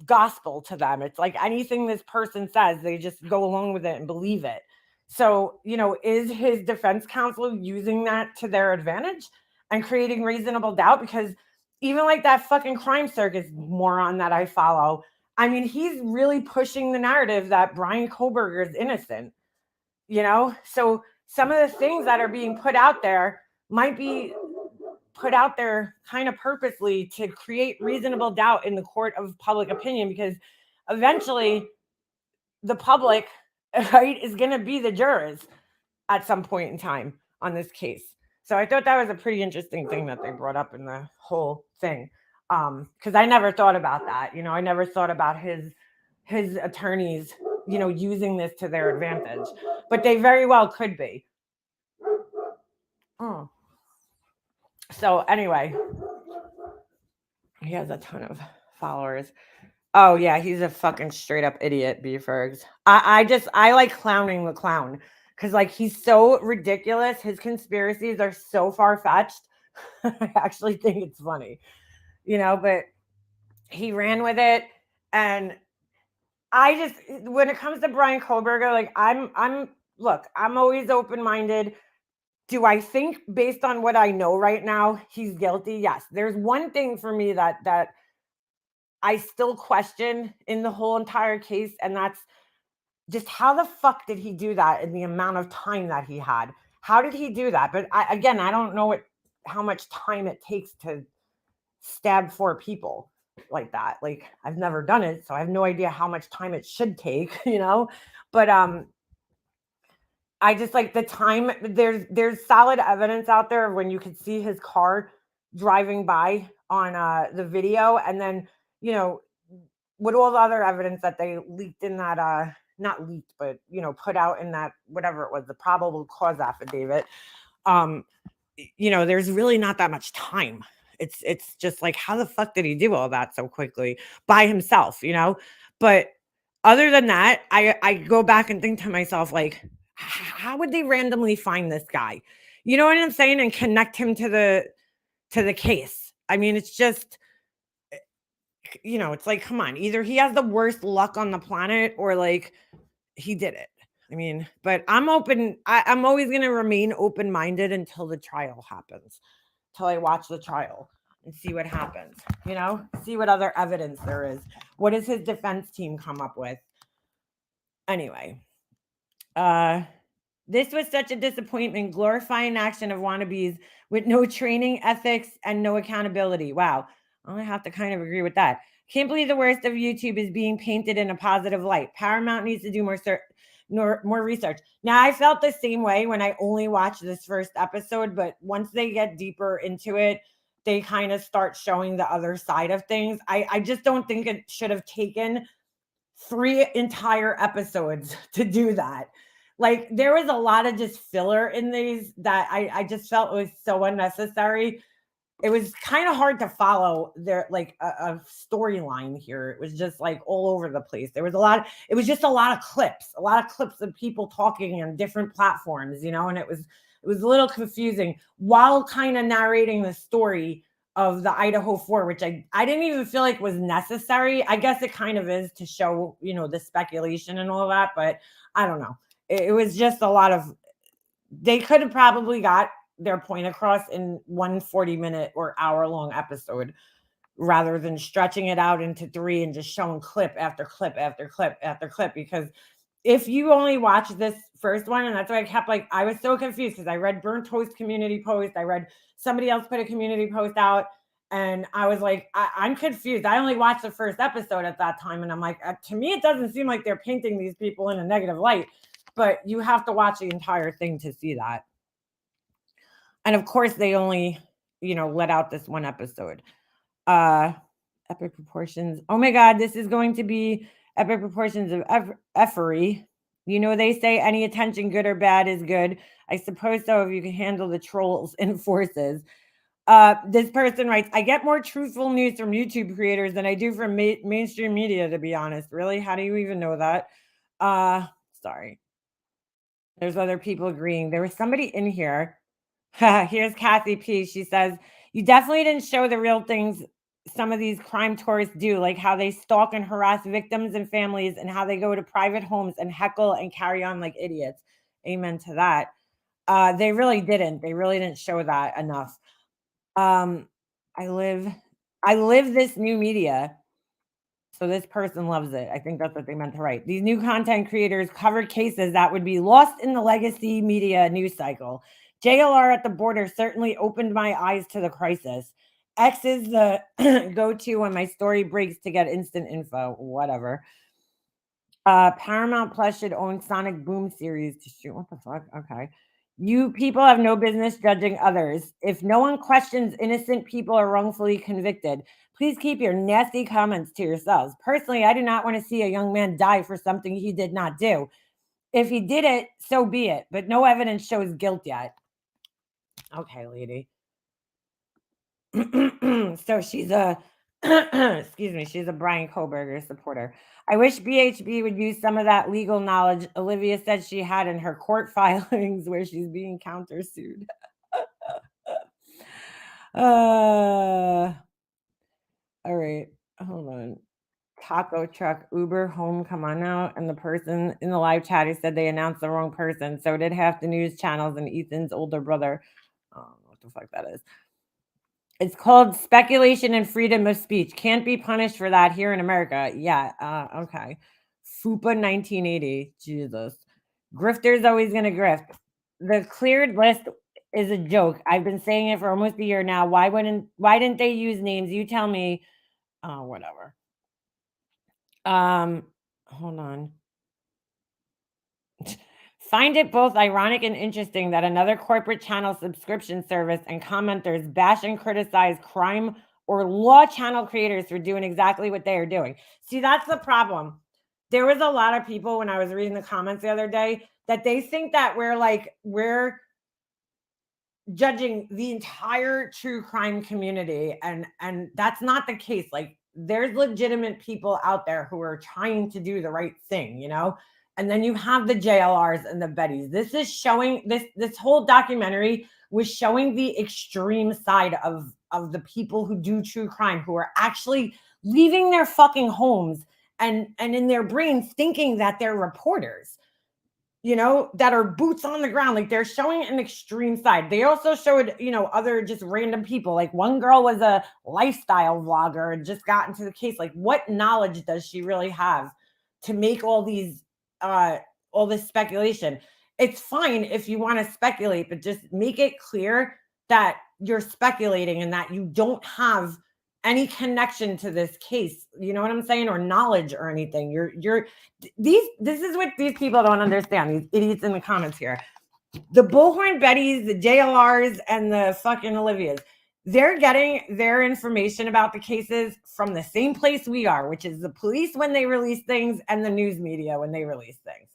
S1: gospel to them. It's like anything this person says, they just go along with it and believe it. So, is his defense counsel using that to their advantage and creating reasonable doubt? Because even like that fucking crime circus moron that I follow, I mean, he's really pushing the narrative that Brian Koberger is innocent, So some of the things that are being put out there might be put out there kind of purposely to create reasonable doubt in the court of public opinion, because eventually the public, right, is going to be the jurors at some point in time on this case. So I thought that was a pretty interesting thing that they brought up in the whole thing, because I never thought about that. I never thought about his attorneys, using this to their advantage, but they very well could be. So anyway, he has a ton of followers. Oh yeah, he's a fucking straight up idiot, B Fergs. I like clowning the clown, because like he's so ridiculous. His conspiracies are so far fetched. I actually think it's funny, but he ran with it. And I just, when it comes to Brian Koberger, like I'm always open minded. Do I think, based on what I know right now, he's guilty? Yes. There's one thing for me that I still question in the whole entire case, and that's just how the fuck did he do that in the amount of time that he had? How did he do that? But I don't know how much time it takes to stab 4 people. like that. Like I've never done it, so I have no idea how much time it should take, But I just like the time. There's solid evidence out there when you could see his car driving by on the video, and then you know with all the other evidence that they leaked in that not leaked, but put out in that whatever it was, the probable cause affidavit. Um, there's really not that much time. It's just like how the fuck did he do all that so quickly by himself? But other than that, I go back and think to myself like how would they randomly find this guy? You know what I'm saying? And connect him to the case. I mean, it's just it's like come on, either he has the worst luck on the planet or like he did it. I mean, but I'm open. I'm always going to remain open minded until the trial happens, till I watch the trial and see what happens, see what other evidence there is. What does his defense team come up with? Anyway, this was such a disappointment, glorifying action of wannabes with no training, ethics, and no accountability. Wow. I have to kind of agree with that. Can't believe the worst of YouTube is being painted in a positive light. Paramount needs to do more research. Now, I felt the same way when I only watched this first episode, but once they get deeper into it, they kind of start showing the other side of things. I just don't think it should have taken 3 entire episodes to do that. Like there was a lot of just filler in these that I just felt was so unnecessary. It was kind of hard to follow their like a storyline here. It was just like all over the place. It was just a lot of clips of people talking on different platforms, and it was a little confusing while kind of narrating the story of the Idaho 4, which I didn't even feel like was necessary. I guess it kind of is to show, the speculation and all that, but I don't know. It was just a lot of, they could have probably got their point across in 1 40-minute or hour-long episode rather than stretching it out into 3 and just showing clip after clip after clip after clip. Because if you only watch this first one, and that's why I kept like, I was so confused because I read Burnt Toast community post. I read somebody else put a community post out, and I was like, I'm confused. I only watched the first episode at that time, and I'm like, to me, it doesn't seem like they're painting these people in a negative light, but you have to watch the entire thing to see that. And of course, they only, let out this one episode. Epic proportions. Oh my God, this is going to be epic proportions of effery. They say any attention, good or bad, is good. I suppose so if you can handle the trolls and forces. This person writes, I get more truthful news from YouTube creators than I do from mainstream media, to be honest. Really? How do you even know that? Sorry. There's other people agreeing. There was somebody in here. Here's Kathy P. She says, you definitely didn't show the real things some of these crime tourists do, like how they stalk and harass victims and families and how they go to private homes and heckle and carry on like idiots. Amen to that. They really didn't. They really didn't show that enough. I live this new media. So this person loves it. I think that's what they meant to write. These new content creators cover cases that would be lost in the legacy media news cycle. JLR at the border certainly opened my eyes to the crisis. X is the go-to when my story breaks to get instant info. Whatever. Paramount Plus should own Sonic Boom series to shoot. What the fuck? Okay. You people have no business judging others. If no one questions innocent people are wrongfully convicted, please keep your nasty comments to yourselves. Personally, I do not want to see a young man die for something he did not do. If he did it, so be it, but no evidence shows guilt yet. Okay, lady. So she's a excuse me, she's a Brian Koberger supporter. I wish BHB would use some of that legal knowledge Olivia said she had in her court filings where she's being countersued. All right, hold on. Taco truck, Uber, home, come on now. And the person in the live chat who said they announced the wrong person. So did half the news channels and Ethan's older brother. I don't know what the fuck that is. It's called speculation and freedom of speech. Can't be punished for that here in America. Yeah. Okay. FUPA 1980. Jesus. Grifter's always going to grift. The cleared list is a joke. I've been saying it for almost a year now. Why didn't they use names? You tell me. Oh, whatever. Hold on. Find it both ironic and interesting that another corporate channel subscription service and commenters bash and criticize crime or law channel creators for doing exactly what they are doing. See, that's the problem. There was a lot of people when I was reading the comments the other day that they think that we're judging the entire true crime community, and that's not the case. Like, there's legitimate people out there who are trying to do the right thing, and then you have the JLRs and the Bettys. This is showing this whole documentary was showing the extreme side of the people who do true crime, who are actually leaving their fucking homes and in their brains thinking that they're reporters, that are boots on the ground. Like, they're showing an extreme side. They also showed, other just random people. Like, one girl was a lifestyle vlogger and just got into the case. Like, what knowledge does she really have to make all this speculation? It's fine if you want to speculate, but just make it clear that you're speculating and that you don't have any connection to this case, you know what I'm saying, or knowledge or anything. This is what these people don't understand, these idiots in the comments here. The Bullhorn Bettys, the JLRs, and the fucking Olivias, they're getting their information about the cases from the same place we are, which is the police when they release things and the news media when they release things.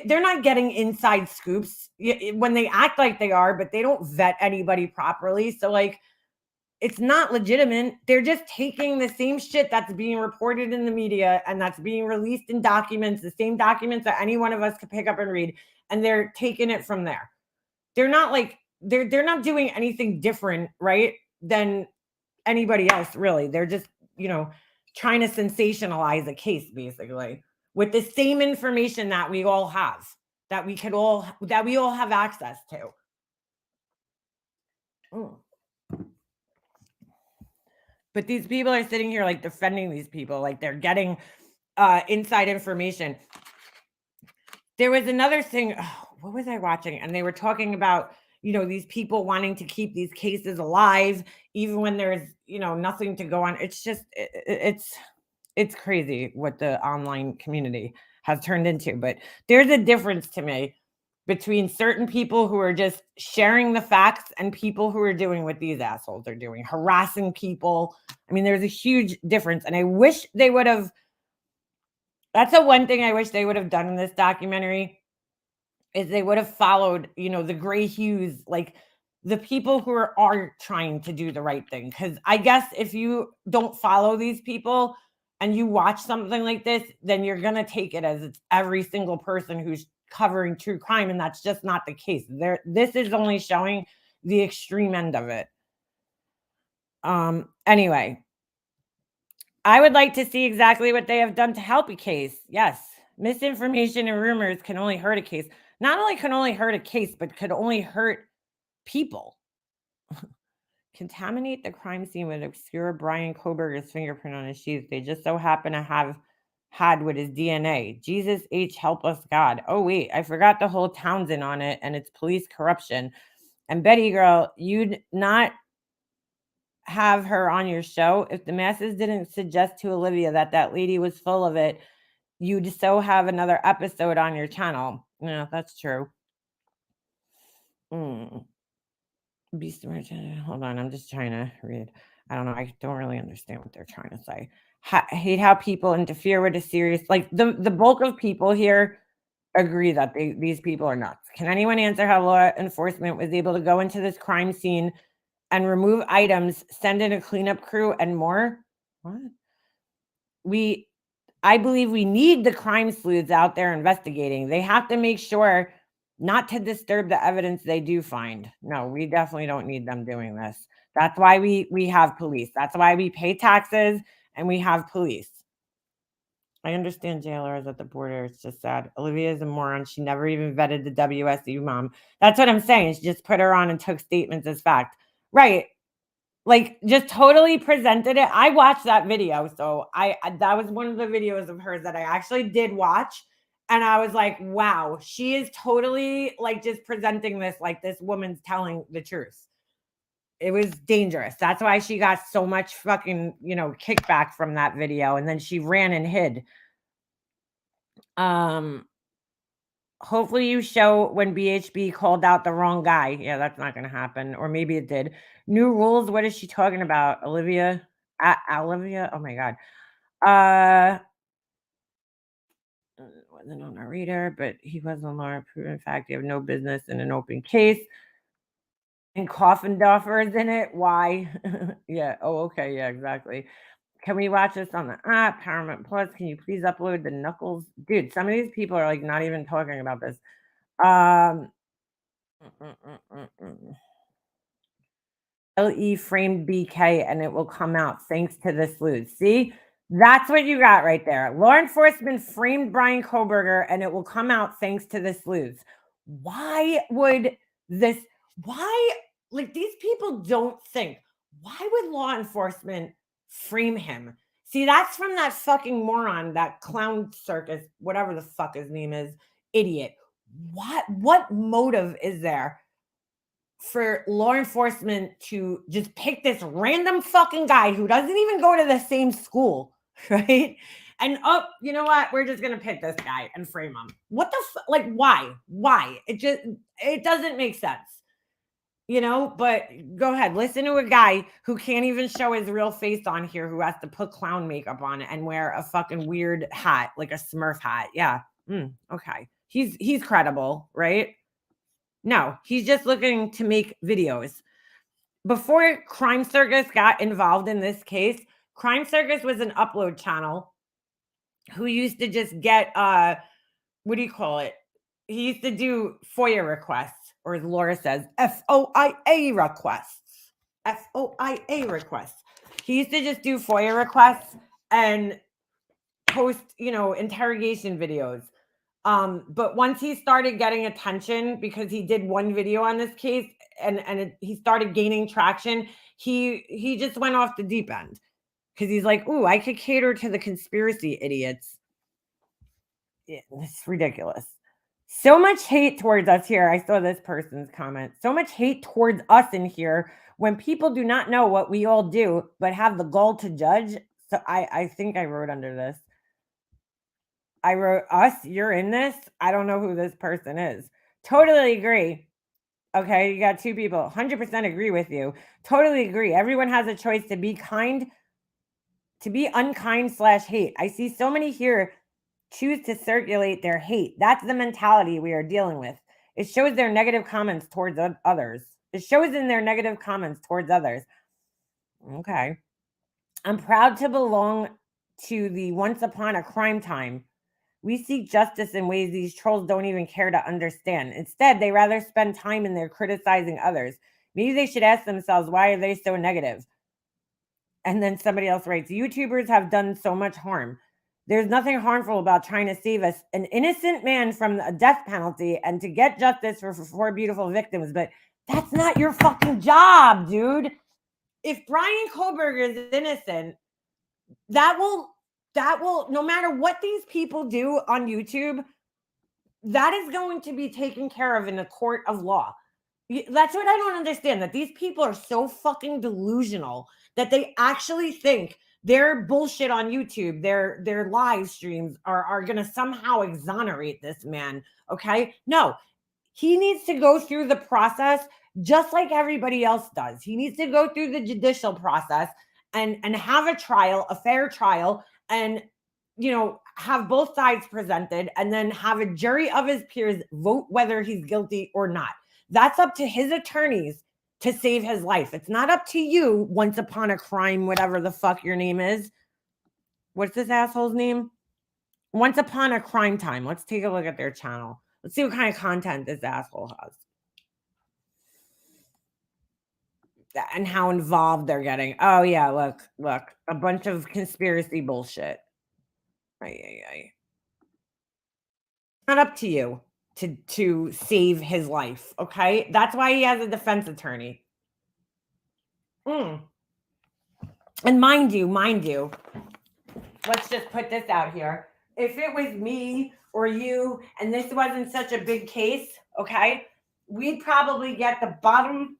S1: They're not getting inside scoops when they act like they are, but they don't vet anybody properly. So, like, it's not legitimate. They're just taking the same shit that's being reported in the media and that's being released in documents, the same documents that any one of us could pick up and read, and they're taking it from there. They're not like they're not doing anything different, right, than anybody else, really. They're just, trying to sensationalize a case, basically, with the same information that we all have, that we all have access to. Mm. But these people are sitting here like defending these people, like they're getting inside information. There was another thing. What was I watching? And they were talking about, these people wanting to keep these cases alive, even when there's, nothing to go on. It's just, it's crazy what the online community has turned into. But there's a difference to me between certain people who are just sharing the facts and people who are doing what these assholes are doing, harassing people. I mean, there's a huge difference. And I wish they would have, that's the one thing I wish they would have done in this documentary, is they would have followed, the gray hues, like the people who are trying to do the right thing. Because I guess if you don't follow these people and you watch something like this, then you're going to take it as it's every single person who's covering true crime, and that's just not the case. This is only showing the extreme end of it. Anyway, I would like to see exactly what they have done to help a case. Yes, misinformation and rumors can only hurt a case. Not only can only hurt a case, but could only hurt people. Contaminate the crime scene with obscure Brian Koberger's fingerprint on his shoes. They just so happen to have had with his DNA. Jesus H, help us God. Oh wait, I forgot the whole Townsend on it, and it's police corruption. And Betty girl, you'd not have her on your show if the masses didn't suggest to Olivia that lady was full of it. You'd so have another episode on your channel. Yeah, that's true. Be smart. Hold on, I'm just trying to read. I don't know. I don't really understand what they're trying to say. Hate how people interfere with a serious, like the bulk of people here agree that these people are nuts. Can anyone answer how law enforcement was able to go into this crime scene and remove items, send in a cleanup crew, and more? What? I believe we need the crime sleuths out there investigating. They have to make sure not to disturb the evidence they do find. No, we definitely don't need them doing this. That's why we have police. That's why we pay taxes and we have police. I understand jailers at the border. It's just sad. Olivia is a moron. She never even vetted the WSU mom. That's what I'm saying. She just put her on and took statements as fact. Right. Like, just totally presented it. I watched that video. So that was one of the videos of hers that I actually did watch. And I was like, wow, she is totally like just presenting this like this woman's telling the truth. It was dangerous. That's why she got so much fucking, kickback from that video. And then she ran and hid. Hopefully you show when BHB called out the wrong guy. Yeah, that's not going to happen. Or maybe it did. New rules. What is she talking about? Olivia? Olivia? Oh my God. Wasn't on a reader, but he was on Laura. Proven fact, you have no business in an open case. And Coffin Duffer is in it. Why? Yeah. Oh, okay. Yeah, exactly. Can we watch this on the app? Paramount Plus. Can you please upload the Knuckles? Dude, some of these people are like not even talking about this. LE framed BK and it will come out thanks to this sleuth. See? That's what you got right there. Law enforcement framed Brian Koberger and it will come out thanks to this sleuth. Why would this? Why? Like, these people don't think. Why would law enforcement frame him? See, that's from that fucking moron, that clown circus, whatever the fuck his name is, idiot. What motive is there for law enforcement to just pick this random fucking guy who doesn't even go to the same school, right? And you know what? We're just gonna pick this guy and frame him. What the like? Why? Why? It doesn't make sense, But go ahead, listen to a guy who can't even show his real face on here, who has to put clown makeup on and wear a fucking weird hat, like a Smurf hat. Yeah. Okay. He's credible, right? No, he's just looking to make videos. Before Crime Circus got involved in this case, Crime Circus was an upload channel who used to just get, what do you call it? He used to do FOIA requests, or as Laura says, FOIA requests. FOIA requests. He used to just do FOIA requests and post, interrogation videos. But once he started getting attention because he did one video on this case and he started gaining traction, he just went off the deep end because he's like, ooh, I could cater to the conspiracy idiots. It's ridiculous. So much hate towards us here. I saw this person's comment. So much hate towards us in here when people do not know what we all do, but have the gall to judge. So I think I wrote under this. I wrote us, you're in this. I don't know who this person is. Totally agree. Okay, you got two people. 100% agree with you. Totally agree. Everyone has a choice to be kind, to be unkind / hate. I see so many here choose to circulate their hate. That's the mentality we are dealing with. It shows their negative comments towards others. It shows in their negative comments towards others. Okay. I'm proud to belong to the once upon a crime time. We seek justice in ways these trolls don't even care to understand. Instead, they rather spend time in there criticizing others. Maybe they should ask themselves, why are they so negative? And then somebody else writes, YouTubers have done so much harm. There's nothing harmful about trying to save an innocent man from a death penalty and to get justice for 4 beautiful victims. But that's not your fucking job, dude. If Brian Koberger is innocent, that will, no matter what these people do on YouTube, that is going to be taken care of in a court of law. That's what I don't understand, that these people are so fucking delusional that they actually think their bullshit on YouTube, their live streams are going to somehow exonerate this man. Okay? No, he needs to go through the process just like everybody else does. He needs to go through the judicial process and have a trial, a fair trial, and have both sides presented, and then have a jury of his peers vote whether he's guilty or not. That's up to his attorneys to save his life. It's not up to you, once upon a crime, whatever the fuck your name is. What's this asshole's name? Once upon a crime time. Let's take a look at their channel. Let's see what kind of content this asshole has. And how involved they're getting. Oh, yeah, look. A bunch of conspiracy bullshit. It's not up to you to save his life, okay? That's why he has a defense attorney. And mind you, let's just put this out here. If it was me or you and this wasn't such a big case, okay, we'd probably get the bottom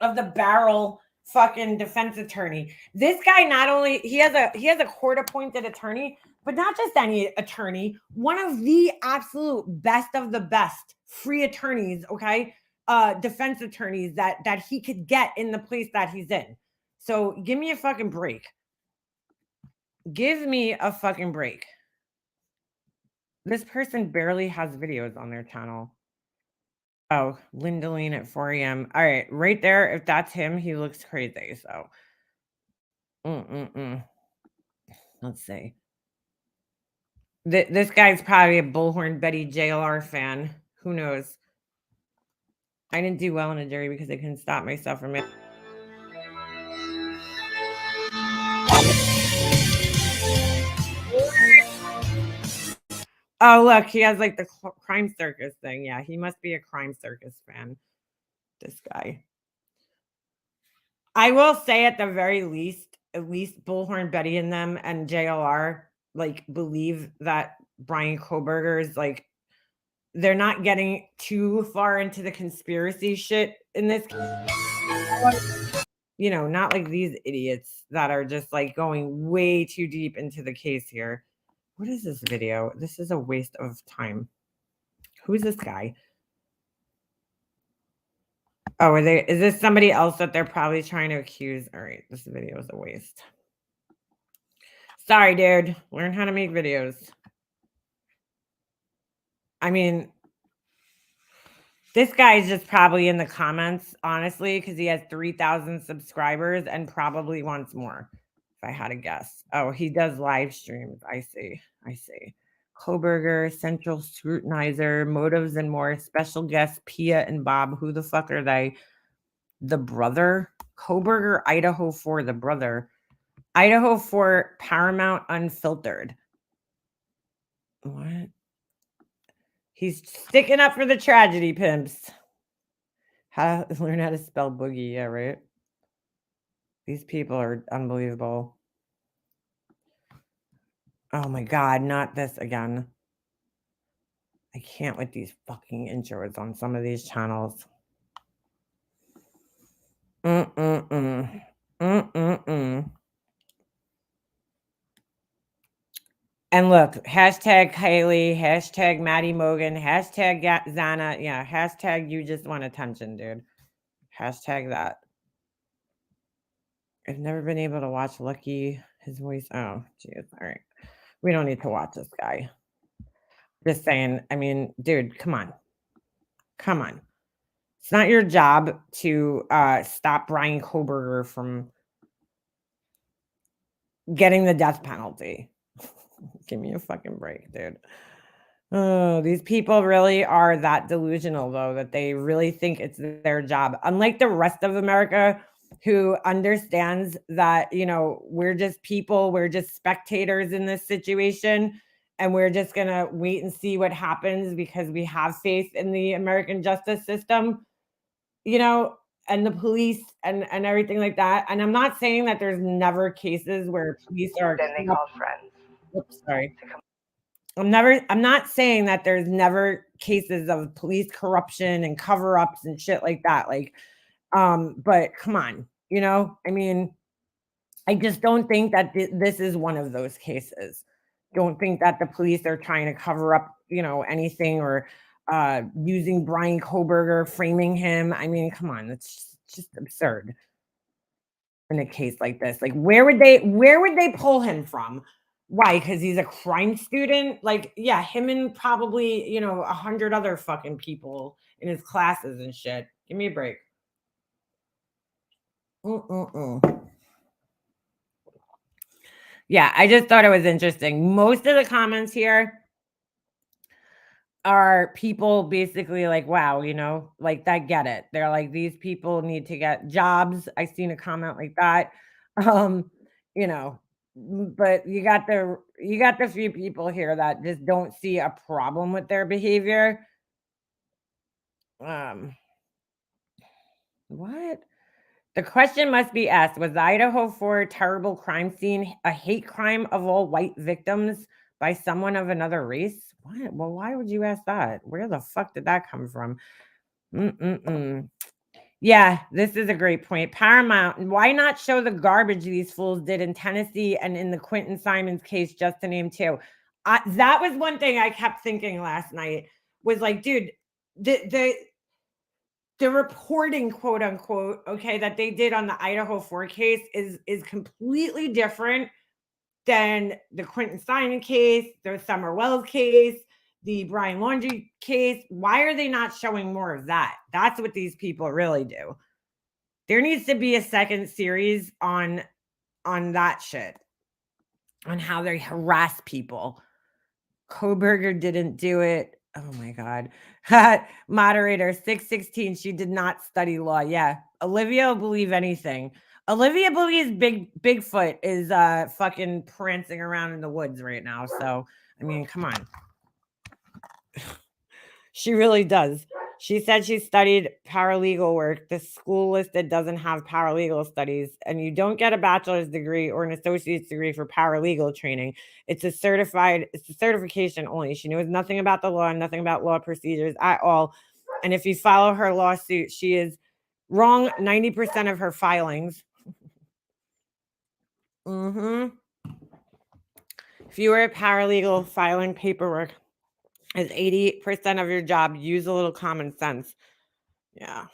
S1: of the barrel fucking defense attorney. This guy not only he has a court appointed attorney, but not just any attorney, one of the absolute best of the best free attorneys, okay? Defense attorneys that he could get in the place that he's in. So give me a fucking break. Give me a fucking break. This person barely has videos on their channel. Oh, Lindaline at 4 a.m. All right, right there. If that's him, he looks crazy. So, let's see. This guy's probably a Bullhorn Betty JLR fan. Who knows? I didn't do well in a jury because I couldn't stop myself from it. Oh, look, he has like the crime circus thing. Yeah, he must be a crime circus fan. This guy. I will say at the very least, at least Bullhorn Betty and them and JLR like believe that Brian Koberger is like they're not getting too far into the conspiracy shit in this not like these idiots that are just like going way too deep into the case here. What is this video? This is a waste of time. Who's this guy? Oh, is this somebody else that they're probably trying to accuse? All right, this video is a waste. Sorry, dude. Learn how to make videos. I mean, this guy's just probably in the comments, honestly, because he has 3,000 subscribers and probably wants more, if I had to guess. Oh, he does live streams. I see. Koberger, Central Scrutinizer, Motives and More, special guests, Pia and Bob. Who the fuck are they? The brother? Koberger, Idaho 4, the brother. Idaho 4, Paramount Unfiltered. What? He's sticking up for the Tragedy Pimps. Learn how to spell boogie. Yeah, right? These people are unbelievable. Oh my God, not this again. I can't with these fucking intros on some of these channels. And look, hashtag Kylie, hashtag Maddie Mogan, hashtag Zana. Yeah, hashtag you just want attention, dude. Hashtag that. I've never been able to watch Lucky, his voice. Oh, geez. All right. We don't need to watch this guy. Just saying. I mean, dude, come on. Come on. It's not your job to stop Brian Koberger from getting the death penalty. Give me a fucking break, dude. Oh, these people really are that delusional, though, that they really think it's their job. Unlike the rest of America, who understands that, we're just people, we're just spectators in this situation, and we're just going to wait and see what happens because we have faith in the American justice system, and the police and everything like that. And I'm not saying that there's never cases where police are
S2: Then they called friends.
S1: Oops, sorry. I'm not saying that there's never cases of police corruption and cover-ups and shit like that. Like, but come on, I mean, I just don't think that this is one of those cases. Don't think that the police are trying to cover up, anything or using Brian Koberger, framing him. I mean, come on, it's just absurd in a case like this. Like, where would they pull him from? Why? Because he's a crime student? Like, yeah, him and probably, 100 other fucking people in his classes and shit. Give me a break. Yeah, I just thought it was interesting. Most of the comments here are people basically like, wow, like that get it. They're like, these people need to get jobs. I seen a comment like that. You know, but you got the few people here that just don't see a problem with their behavior. What? The question must be asked, was Idaho 4 terrible crime scene a hate crime of all white victims by someone of another race? What? Well, why would you ask that? Where the fuck did that come from? Yeah, this is a great point. Paramount, why not show the garbage these fools did in Tennessee and in the Quentin Simons case, just to name two? That was one thing I kept thinking last night was like, dude, the reporting, quote unquote, okay, that they did on the Idaho 4 case is completely different than the Quentin Simon case, the Summer Wells case, the Brian Laundrie case. Why are they not showing more of that? That's what these people really do. There needs to be a second series on that shit, on how they harass people. Koberger didn't do it. Oh my god. Moderator 616, she did not study law. Yeah. Olivia will believe anything. Olivia believes Bigfoot is fucking prancing around in the woods right now. So, I mean, come on. She really does. She said she studied paralegal work. The school listed doesn't have paralegal studies, and you don't get a bachelor's degree or an associate's degree for paralegal training. It's a certification only. She knows nothing about the law, nothing about law procedures at all. And if you follow her lawsuit, she is wrong 90% of her filings. If you were a paralegal, filing paperwork is 80% of your job. Use a little common sense. Yeah.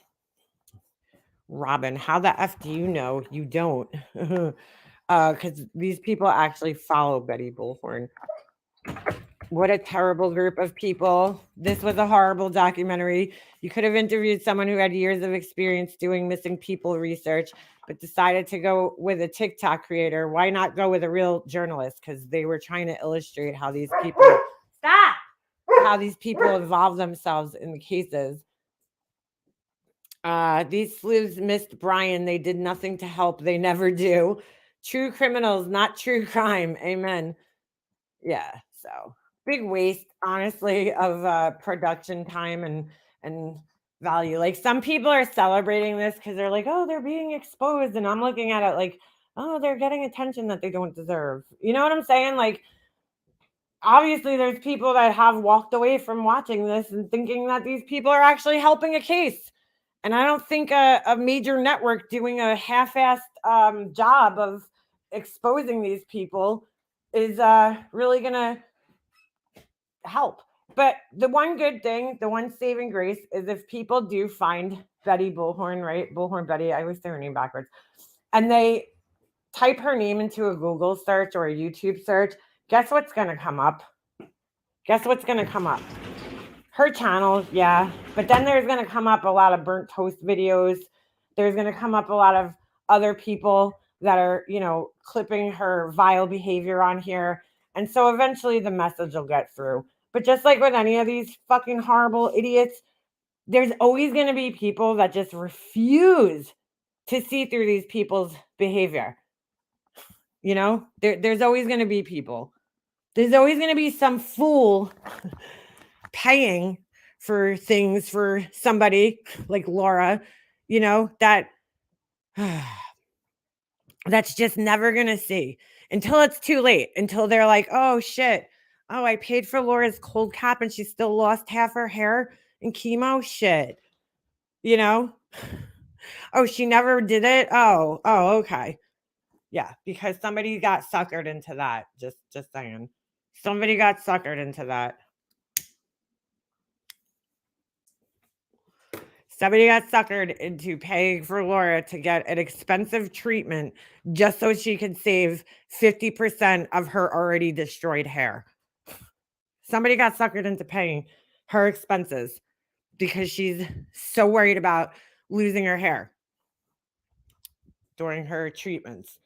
S1: Robin, how the F do you know? You don't. Because these people actually follow Betty Bullhorn. What a terrible group of people. This was a horrible documentary. You could have interviewed someone who had years of experience doing missing people research, but decided to go with a TikTok creator. Why not go with a real journalist? Because they were trying to illustrate how these people how these people involve themselves in the cases. These sleuths missed Brian. They did nothing to help. They never do. True criminals, not true crime. Amen. Yeah. So big waste, honestly, of production time and value. Like, some people are celebrating this because they're like, oh, they're being exposed. And I'm looking at it like, oh, they're getting attention that they don't deserve. You know what I'm saying? Like, obviously there's people that have walked away from watching this and thinking that these people are actually helping a case. And I don't think a major network doing a half-assed job of exposing these people is really going to help. But the one good thing, the one saving grace, is if people do find Betty Bullhorn, right? Bullhorn Betty, I always say her name backwards, and they type her name into a Google search or a YouTube search, guess what's going to come up? Guess what's going to come up? Her channel, yeah. But then there's going to come up a lot of burnt toast videos. There's going to come up a lot of other people that are, clipping her vile behavior on here. And so eventually the message will get through. But just like with any of these fucking horrible idiots, there's always going to be people that just refuse to see through these people's behavior. There's always going to be people. There's always going to be some fool paying for things for somebody like Laura, that that's just never going to see until it's too late, until they're like, oh shit. Oh, I paid for Laura's cold cap and she still lost half her hair in chemo. Shit. Oh, she never did it. Oh, okay. Yeah, because somebody got suckered into that. Just saying. Somebody got suckered into that. Somebody got suckered into paying for Laura to get an expensive treatment just so she could save 50% of her already destroyed hair. Somebody got suckered into paying her expenses because she's so worried about losing her hair during her treatments.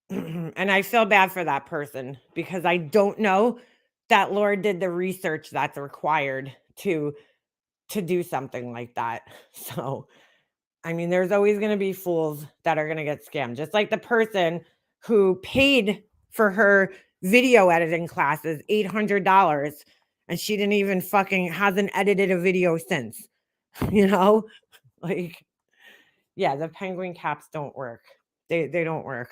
S1: And I feel bad for that person because I don't know that Laura did the research that's required to do something like that. So, I mean, there's always going to be fools that are going to get scammed. Just like the person who paid for her video editing classes $800 and she didn't even hasn't edited a video since. Like, yeah, the penguin caps don't work. They don't work.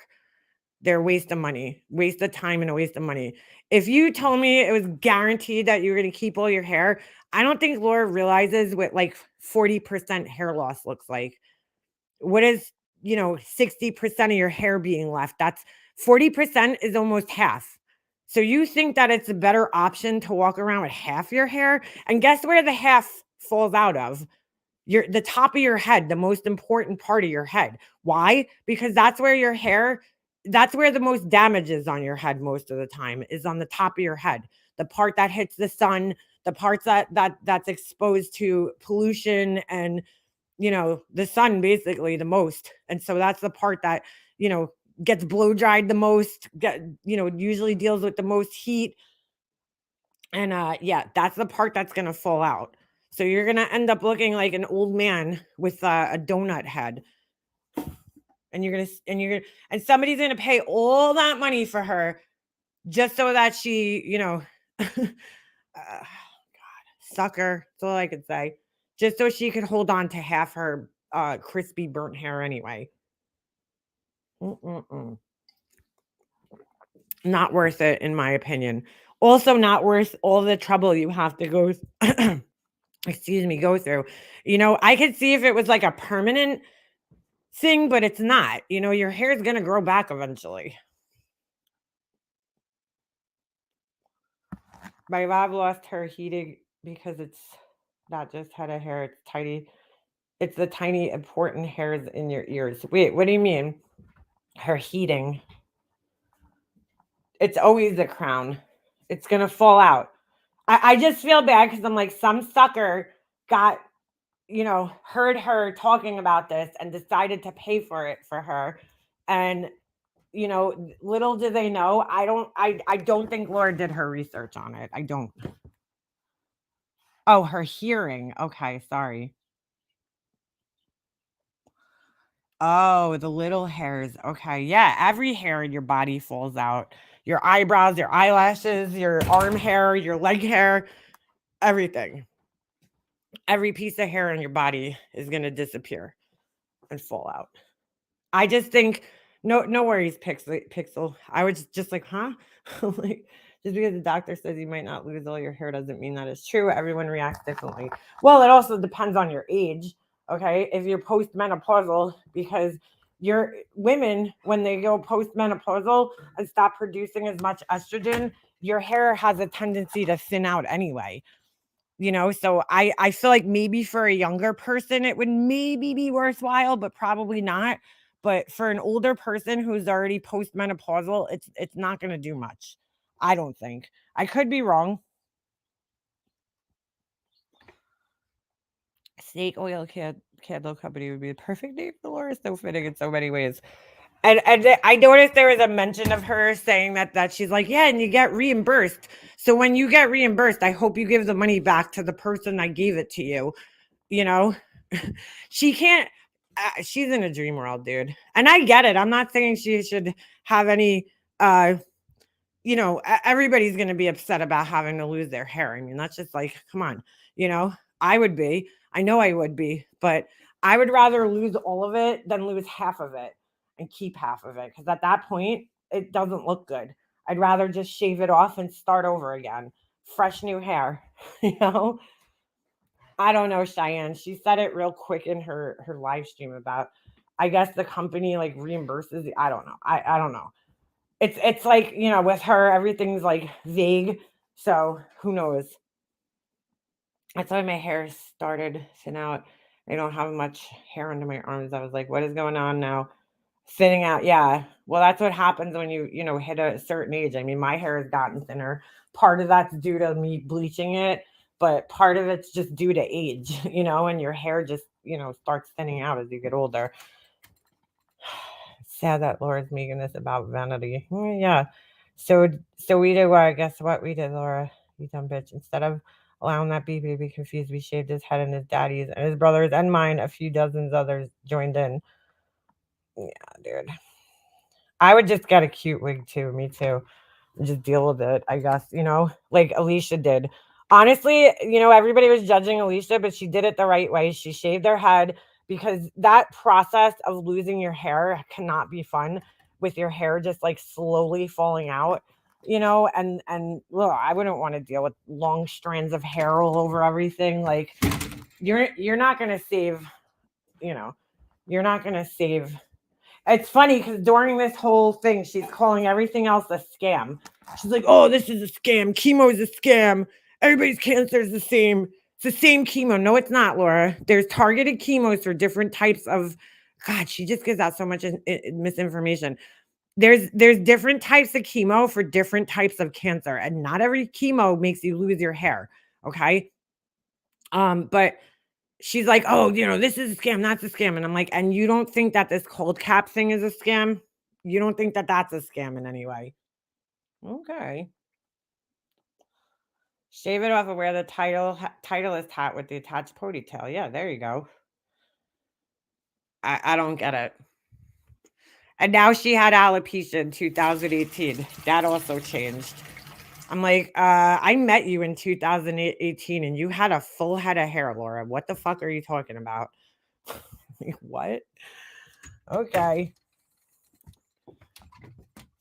S1: They're a waste of money, waste of time, and a waste of money. If you told me it was guaranteed that you were going to keep all your hair, I don't think Laura realizes what like 40% hair loss looks like. What is, 60% of your hair being left? That's 40% is almost half. So you think that it's a better option to walk around with half your hair? And guess where the half falls out of? The top of your head, the most important part of your head. Why? Because that's where the most damage is on your head most of the time, is on the top of your head. The part that hits the sun, the parts that's exposed to pollution and the sun basically the most. And so that's the part that, gets blow dried the most, usually deals with the most heat. And yeah, that's the part that's gonna fall out. So you're gonna end up looking like an old man with a donut head. And somebody's gonna pay all that money for her just so that she, sucker. That's all I could say. Just so she could hold on to half her crispy burnt hair anyway. Mm-mm-mm. Not worth it, in my opinion. Also, not worth all the trouble you have to go go through. I could see if it was like a permanent thing, but it's not. Your hair is gonna grow back eventually. My mom lost her heating because it's not just head of hair, it's tiny. It's the tiny important hairs in your ears. Wait, what do you mean? Her heating. It's always the crown. It's gonna fall out. I just feel bad because I'm like, some sucker got, heard her talking about this and decided to pay for it for her. And, little do they know, I don't think Laura did her research on it. I don't. Oh, her hearing. Okay, sorry. Oh, the little hairs. Okay. Yeah, every hair in your body falls out. Your eyebrows, your eyelashes, your arm hair, your leg hair, everything. Every piece of hair on your body is going to disappear and fall out. I just think no worries, Pixel. I was just like, huh? Like, just because the doctor says you might not lose all your hair doesn't mean that is true. Everyone reacts differently. Well, it also depends on your age. Okay, if you're postmenopausal, because your women, when they go postmenopausal and stop producing as much estrogen, your hair has a tendency to thin out anyway. So I feel like maybe for a younger person it would maybe be worthwhile, but probably not. But for an older person who's already postmenopausal, it's not going to do much. I don't think. I could be wrong. Snake oil candle company would be the perfect name for Laura. So fitting in so many ways. And I noticed there was a mention of her saying that she's like, yeah, and you get reimbursed. So when you get reimbursed, I hope you give the money back to the person that gave it to you. She can't. She's in a dream world, dude. And I get it. I'm not saying she should have any. Everybody's going to be upset about having to lose their hair. I mean, that's just like, come on. I would be. I know I would be, but I would rather lose all of it than lose half of it and keep half of it, because at that point, it doesn't look good. I'd rather just shave it off and start over again. Fresh new hair, I don't know, Cheyenne. She said it real quick in her live stream about, I guess the company like reimburses. I don't know. I don't know. It's like, with her, everything's like vague. So who knows? That's why my hair started thin out. I don't have much hair under my arms. I was like, what is going on now? Thinning out. Yeah. Well, that's what happens when you hit a certain age. I mean, my hair has gotten thinner. Part of that's due to me bleaching it, but part of it's just due to age, and your hair just, starts thinning out as you get older. Sad that Laura's making this about vanity. Yeah. So we did what? Guess what we did, Laura? You dumb bitch. Instead of allowing that baby to be confused, we shaved his head, and his daddy's and his brother's and mine. A few dozens others joined in. Yeah, dude. I would just get a cute wig too. Me too. Just deal with it, I guess, like Alicia did. Honestly, everybody was judging Alicia, but she did it the right way. She shaved her head, because that process of losing your hair cannot be fun with your hair just like slowly falling out, and well, I wouldn't want to deal with long strands of hair all over everything. Like, you're not going to save, you know, you're not going to save. It's funny because during this whole thing, she's calling everything else a scam. She's like, oh, this is a scam. Chemo is a scam. Everybody's cancer is the same. It's the same chemo. No, it's not, Laura. There's targeted chemos for different types of, God, she just gives out so much misinformation. There's different types of chemo for different types of cancer, and not every chemo makes you lose your hair. Okay. But she's like, "Oh, this is a scam, that's a scam." And I'm like, "And you don't think that this cold cap thing is a scam? You don't think that that's a scam in any way?" Okay. Shave it off and wear the Titleist hat with the attached ponytail. Yeah, there you go. I don't get it. And now she had alopecia in 2018. That also changed. I'm like, I met you in 2018 and you had a full head of hair, Laura. What the fuck are you talking about? Like, what? Okay.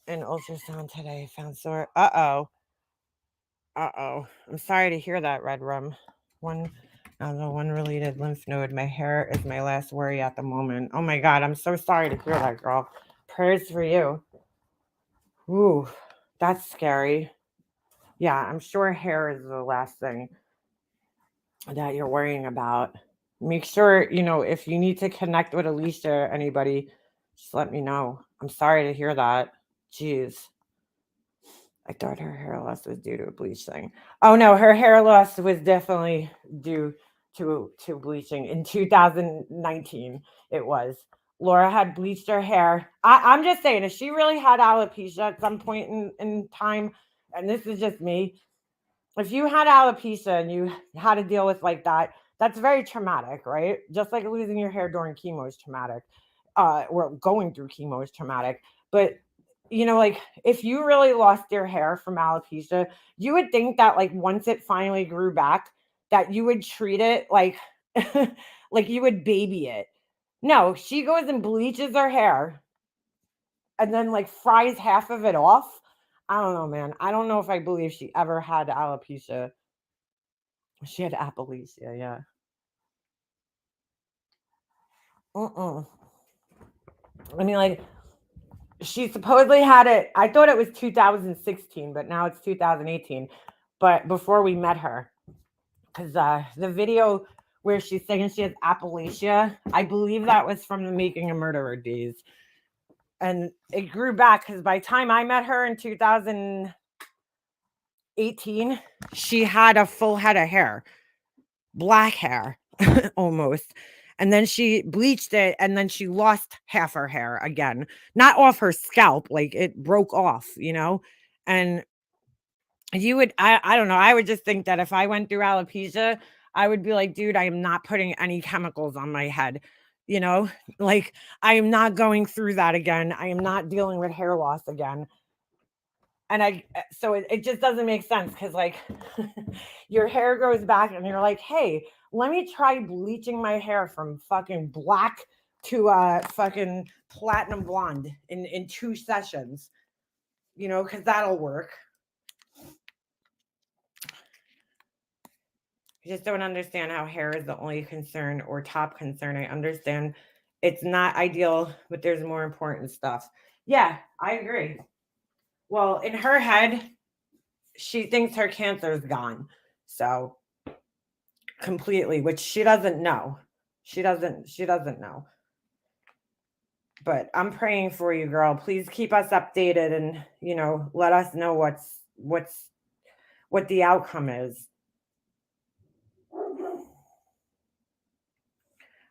S1: An ultrasound today found sore. Uh-oh. Uh-oh. I'm sorry to hear that, Red Rum. One related lymph node. My hair is my last worry at the moment. Oh my God, I'm so sorry to hear that, girl. Prayers for you. Ooh, that's scary. Yeah, I'm sure hair is the last thing that you're worrying about. Make sure, if you need to connect with Alicia or anybody, just let me know. I'm sorry to hear that. Jeez. I thought her hair loss was due to a bleach thing. Oh no, her hair loss was definitely due to bleaching in 2019. It was. Laura had bleached her hair. I'm just saying, if she really had alopecia at some point in time, and this is just me, if you had alopecia and you had to deal with like that, that's very traumatic, right? Just like losing your hair during chemo is traumatic, or going through chemo is traumatic. But like if you really lost your hair from alopecia, you would think that like once it finally grew back, that you would treat it like like you would baby it. No, she goes and bleaches her hair and then like fries half of it off. I don't know, man. I don't know if I believe she ever had alopecia. She had apalacia, yeah. Mm-mm. I mean, like, she supposedly had it. I thought it was 2016, but now it's 2018. But before we met her, because the video where she's saying she has apalacia, I believe that was from the Making a Murderer days. And it grew back because by the time I met her in 2018, she had a full head of hair, black hair almost. And then she bleached it and then she lost half her hair again. Not off her scalp, like it broke off, And I don't know, I would just think that if I went through alopecia, I would be like, dude, I am not putting any chemicals on my head. You know, like I am not going through that again. I am not dealing with hair loss again. And so it just doesn't make sense because like your hair grows back and you're like, hey, let me try bleaching my hair from fucking black to fucking platinum blonde in 2 sessions, because that'll work. I just don't understand how hair is the only concern or top concern. I understand it's not ideal, but there's more important stuff. Yeah, I agree. Well, in her head, she thinks her cancer is gone. So completely, which she doesn't know. She doesn't know. But I'm praying for you, girl. Please keep us updated and, let us know what the outcome is.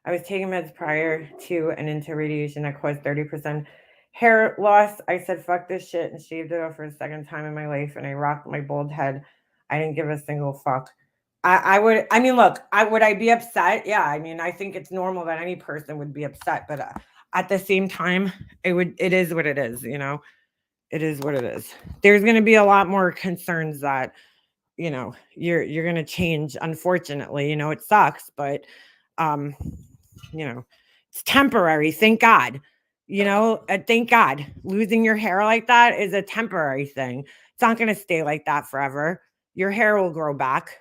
S1: I was taking meds prior to and into radiation that caused 30% hair loss. I said, fuck this shit and shaved it off for the second time in my life. And I rocked my bald head. I didn't give a single fuck. Would I be upset? Yeah. I mean, I think it's normal that any person would be upset, but at the same time, it is what it is, it is what it is. There's going to be a lot more concerns that, you're going to change. Unfortunately, it sucks, but, it's temporary. Thank God, thank God losing your hair like that is a temporary thing. It's not going to stay like that forever. Your hair will grow back,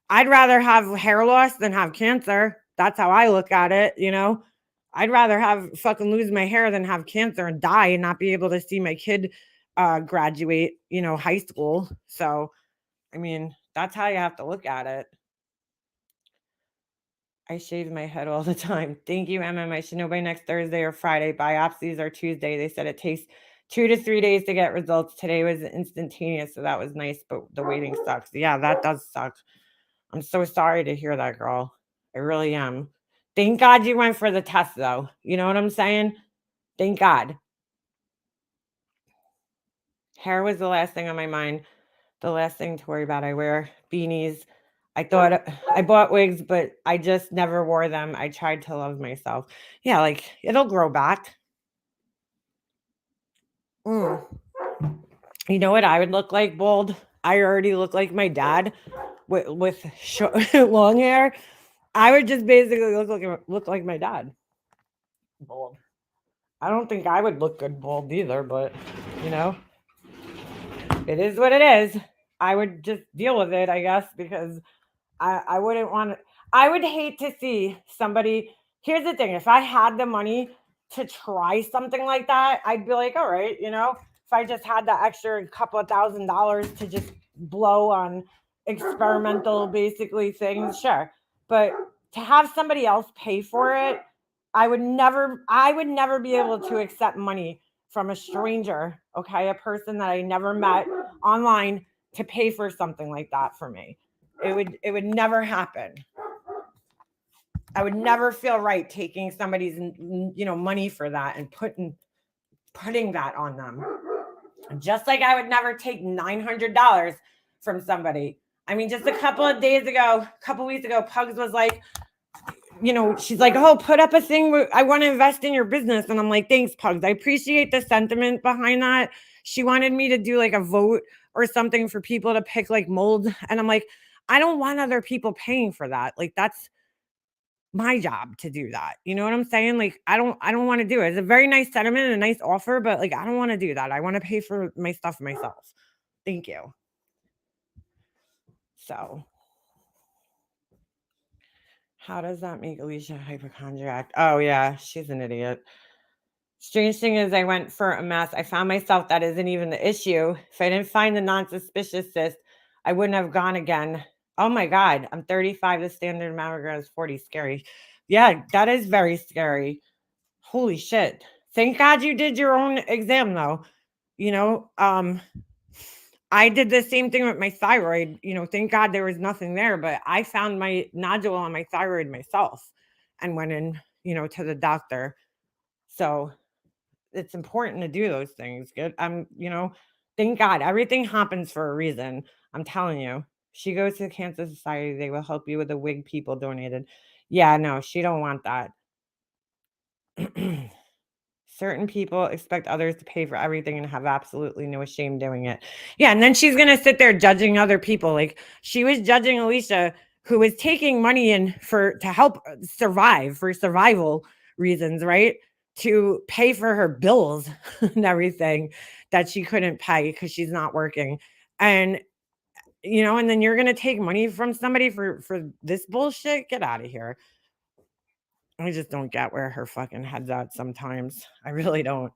S1: I'd rather have hair loss than have cancer. That's how I look at it, you know? I'd rather have fucking lose my hair than have cancer and die and not be able to see my kid graduate, high school. So, I mean, that's how you have to look at it. I shave my head all the time. Thank you, MM. I should know by next Thursday or Friday. Biopsies are Tuesday. They said it takes 2 to 3 days to get results. Today was instantaneous, so that was nice, but the waiting sucks. Yeah, that does suck. I'm so sorry to hear that, girl. I really am. Thank God you went for the test, though. You know what I'm saying? Thank God. Hair was the last thing on my mind. The last thing to worry about. I wear beanies. I thought I bought wigs, but I just never wore them. I tried to love myself. Yeah, like it'll grow back. Mm. You know what I would look like bald? I already look like my dad with short, long hair. I would just basically look like my dad. Bald. I don't think I would look good bald either, but you know, it is what it is. I would just deal with it, I guess, because I wouldn't want to. I would hate to see somebody. Here's the thing: if I had the money to try something like that, I'd be like, all right, if I just had that extra couple of $1,000s to just blow on experimental, basically things, sure. But to have somebody else pay for it, I would never be able to accept money from a stranger, okay, a person that I never met online to pay for something like that for me. It would never happen. I would never feel right taking somebody's money for that and putting that on them. Just like I would never take $900 from somebody. I mean, just a couple weeks ago, Pugs was like, she's like, oh, put up a thing. I want to invest in your business. And I'm like, thanks, Pugs. I appreciate the sentiment behind that. She wanted me to do like a vote or something for people to pick like mold. And I'm like, I don't want other people paying for that. Like, that's my job to do that. You know what I'm saying? Like, I don't want to do it. It's a very nice sentiment and a nice offer, but like, I don't want to do that. I want to pay for my stuff myself. Thank you. So, how does that make Alicia hypochondriac? Oh, yeah, she's an idiot. Strange thing is, I went for a mass. I found myself that isn't even the issue. If I didn't find the non-suspicious cyst, I wouldn't have gone again. Oh my God, I'm 35. The standard mammogram is 40. Scary. Yeah, that is very scary. Holy shit. Thank God you did your own exam though. You know, um, I did the same thing with my thyroid. Thank God there was nothing there, but I found my nodule on my thyroid myself and went in, to the doctor. So it's important to do those things. Good. Thank God everything happens for a reason. I'm telling you. She goes to the Cancer Society. They will help you with the wig people donated. Yeah, no, she don't want that. Certain people expect others to pay for everything and have absolutely no shame doing it. Yeah, and then she's gonna sit there judging other people. Like she was judging Alicia, who was taking money in to help survive for survival reasons, right? To pay for her bills and everything that she couldn't pay because she's not working. And and then you're gonna take money from somebody for this bullshit. Get out of here. I just don't get where her fucking head's at sometimes. I really don't.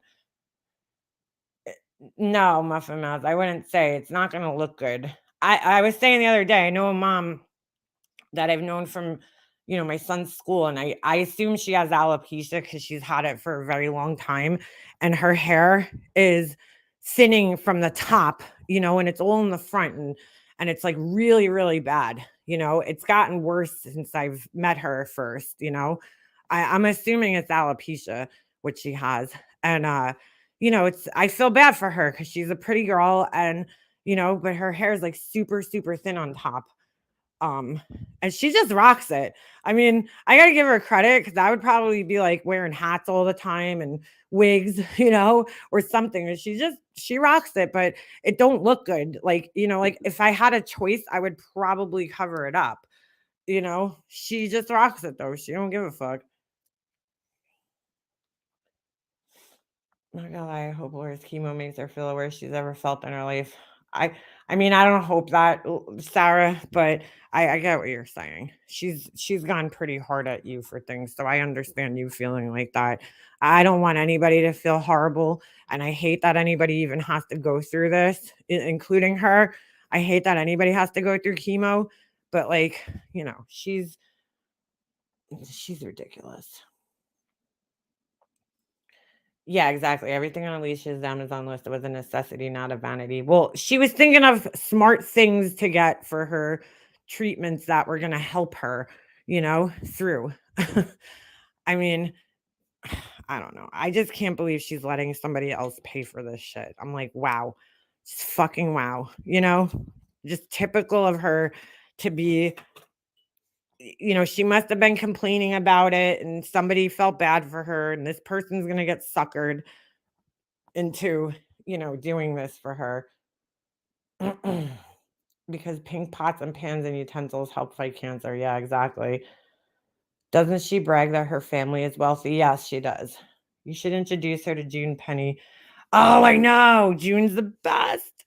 S1: No, muffin mouth. I wouldn't say it's not gonna look good. I was saying the other day, I know a mom that I've known from, my son's school, and I assume she has alopecia because she's had it for a very long time, and her hair is thinning from the top, and it's all in the front, and it's like really, really bad. It's gotten worse since I've met her first. I'm assuming it's alopecia, which she has, and it's I feel bad for her because she's a pretty girl, and but her hair is like super, super thin on top. Um, and she just rocks it. I mean, I gotta give her credit because I would probably be like wearing hats all the time and wigs, or something. And she rocks it, but it don't look good. Like, like if I had a choice, I would probably cover it up. She just rocks it though. She don't give a fuck. Not gonna lie, I hope Laura's chemo makes her feel the worst she's ever felt in her life. I I mean, I don't hope that, Sarah, but I get what you're saying. She's gone pretty hard at you for things, so I understand you feeling like that. I don't want anybody to feel horrible, and I hate that anybody even has to go through this, including her. I hate that anybody has to go through chemo, but like, she's ridiculous. Yeah, exactly. Everything on Alicia's Amazon list was a necessity, not a vanity. Well, she was thinking of smart things to get for her treatments that were going to help her, through. I mean, I don't know. I just can't believe she's letting somebody else pay for this shit. I'm like, wow. Just fucking wow. Just typical of her to be, she must have been complaining about it and somebody felt bad for her and this person's going to get suckered into, doing this for her. Because pink pots and pans and utensils help fight cancer. Yeah, exactly. Doesn't she brag that her family is wealthy? Yes, she does. You should introduce her to June Penny. Oh, I know. June's the best.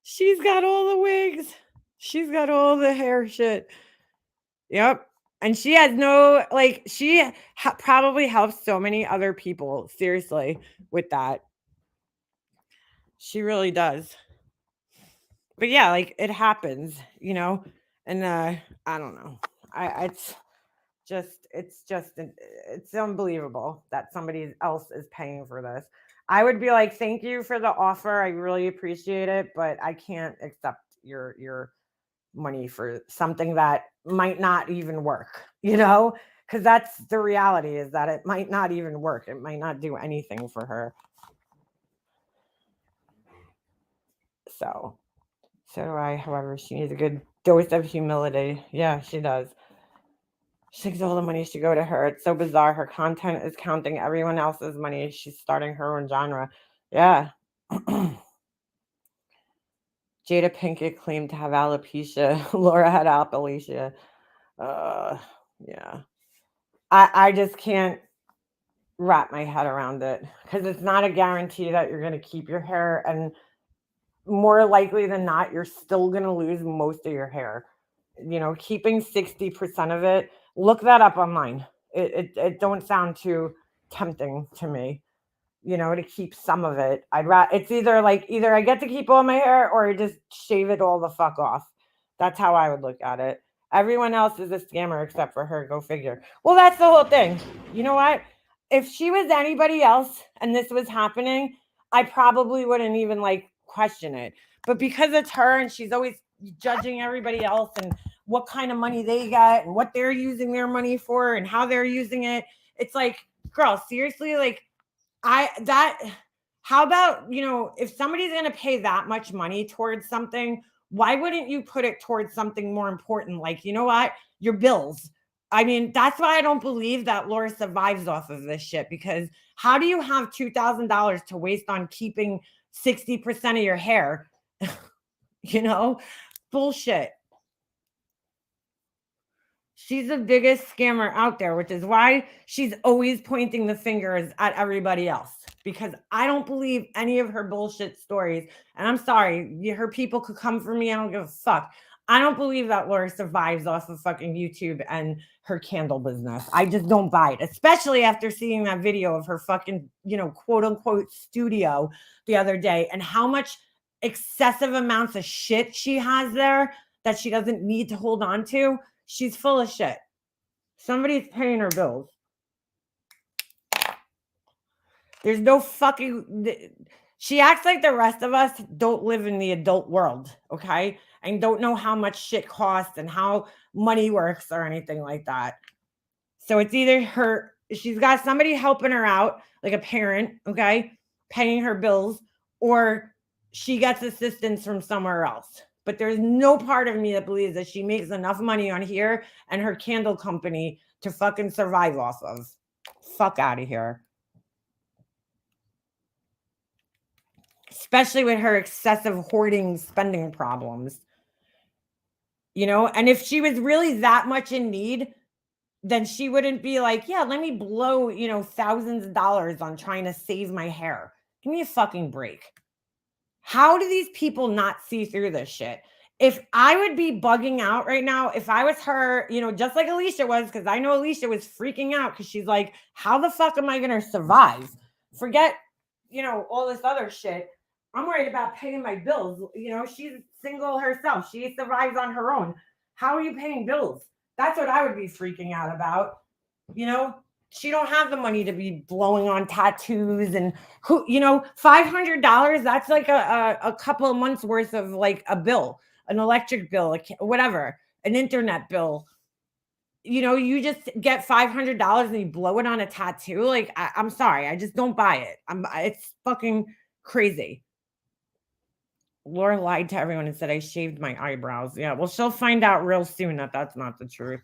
S1: She's got all the wigs. She's got all the hair shit. Yep. And she has no, like, she probably helps so many other people, seriously, with that. She really does. But yeah, like it happens, and I don't know. It's it's unbelievable that somebody else is paying for this. I would be like, thank you for the offer. I really appreciate it, but I can't accept your money for something that might not even work, because that's the reality is that it might not even work. It might not do anything for her. So do I. However, she needs a good dose of humility. Yeah, she does. She thinks all the money should go to her. It's so bizarre. Her content is counting everyone else's money. She's starting her own genre. Yeah. Jada Pinkett claimed to have alopecia. Laura had alopecia. Uh, yeah. I just can't wrap my head around it because it's not a guarantee that you're going to keep your hair. And more likely than not, you're still going to lose most of your hair. Keeping 60% of it, look that up online. It don't sound too tempting to me, to keep some of it. It's either I get to keep all my hair or I just shave it all the fuck off. That's how I would look at it. Everyone else is a scammer except for her. Go figure. Well, that's the whole thing. You know what? If she was anybody else and this was happening, I probably wouldn't even question it. But because it's her and she's always judging everybody else and what kind of money they got and what they're using their money for and how they're using it, it's like, girl, seriously, how about, if somebody's going to pay that much money towards something, why wouldn't you put it towards something more important? Like, you know what? Your bills. I mean, that's why I don't believe that Laura survives off of this shit, because how do you have $2,000 to waste on keeping 60% of your hair? Bullshit. She's the biggest scammer out there, which is why she's always pointing the fingers at everybody else, because I don't believe any of her bullshit stories. And I'm sorry, her people could come for me. I don't give a fuck. I don't believe that Laura survives off of fucking YouTube and her candle business. I just don't buy it, especially after seeing that video of her fucking, quote unquote studio the other day and how much excessive amounts of shit she has there that she doesn't need to hold on to. She's full of shit. Somebody's paying her bills. There's no fucking. She acts like the rest of us don't live in the adult world, okay? And don't know how much shit costs and how money works or anything like that. So it's either she's got somebody helping her out, like a parent, okay, paying her bills, or she gets assistance from somewhere else. But there's no part of me that believes that she makes enough money on here and her candle company to fucking survive off of. Fuck out of here. Especially with her excessive hoarding spending problems. And if she was really that much in need, then she wouldn't be like, yeah, let me blow, thousands of dollars on trying to save my hair. Give me a fucking break. How do these people not see through this shit? If I would be bugging out right now, if I was her, just like Alicia was, because I know Alicia was freaking out because she's like, how the fuck am I going to survive? Forget, all this other shit. I'm worried about paying my bills. She's single herself. She survives on her own. How are you paying bills? That's what I would be freaking out about. She don't have the money to be blowing on tattoos and $500. That's like a couple of months worth of like a bill, an electric bill, whatever, an internet bill. You just get $500 and you blow it on a tattoo. Like I'm sorry, I just don't buy it. It's fucking crazy. Laura lied to everyone and said I shaved my eyebrows. Yeah, well, she'll find out real soon that that's not the truth.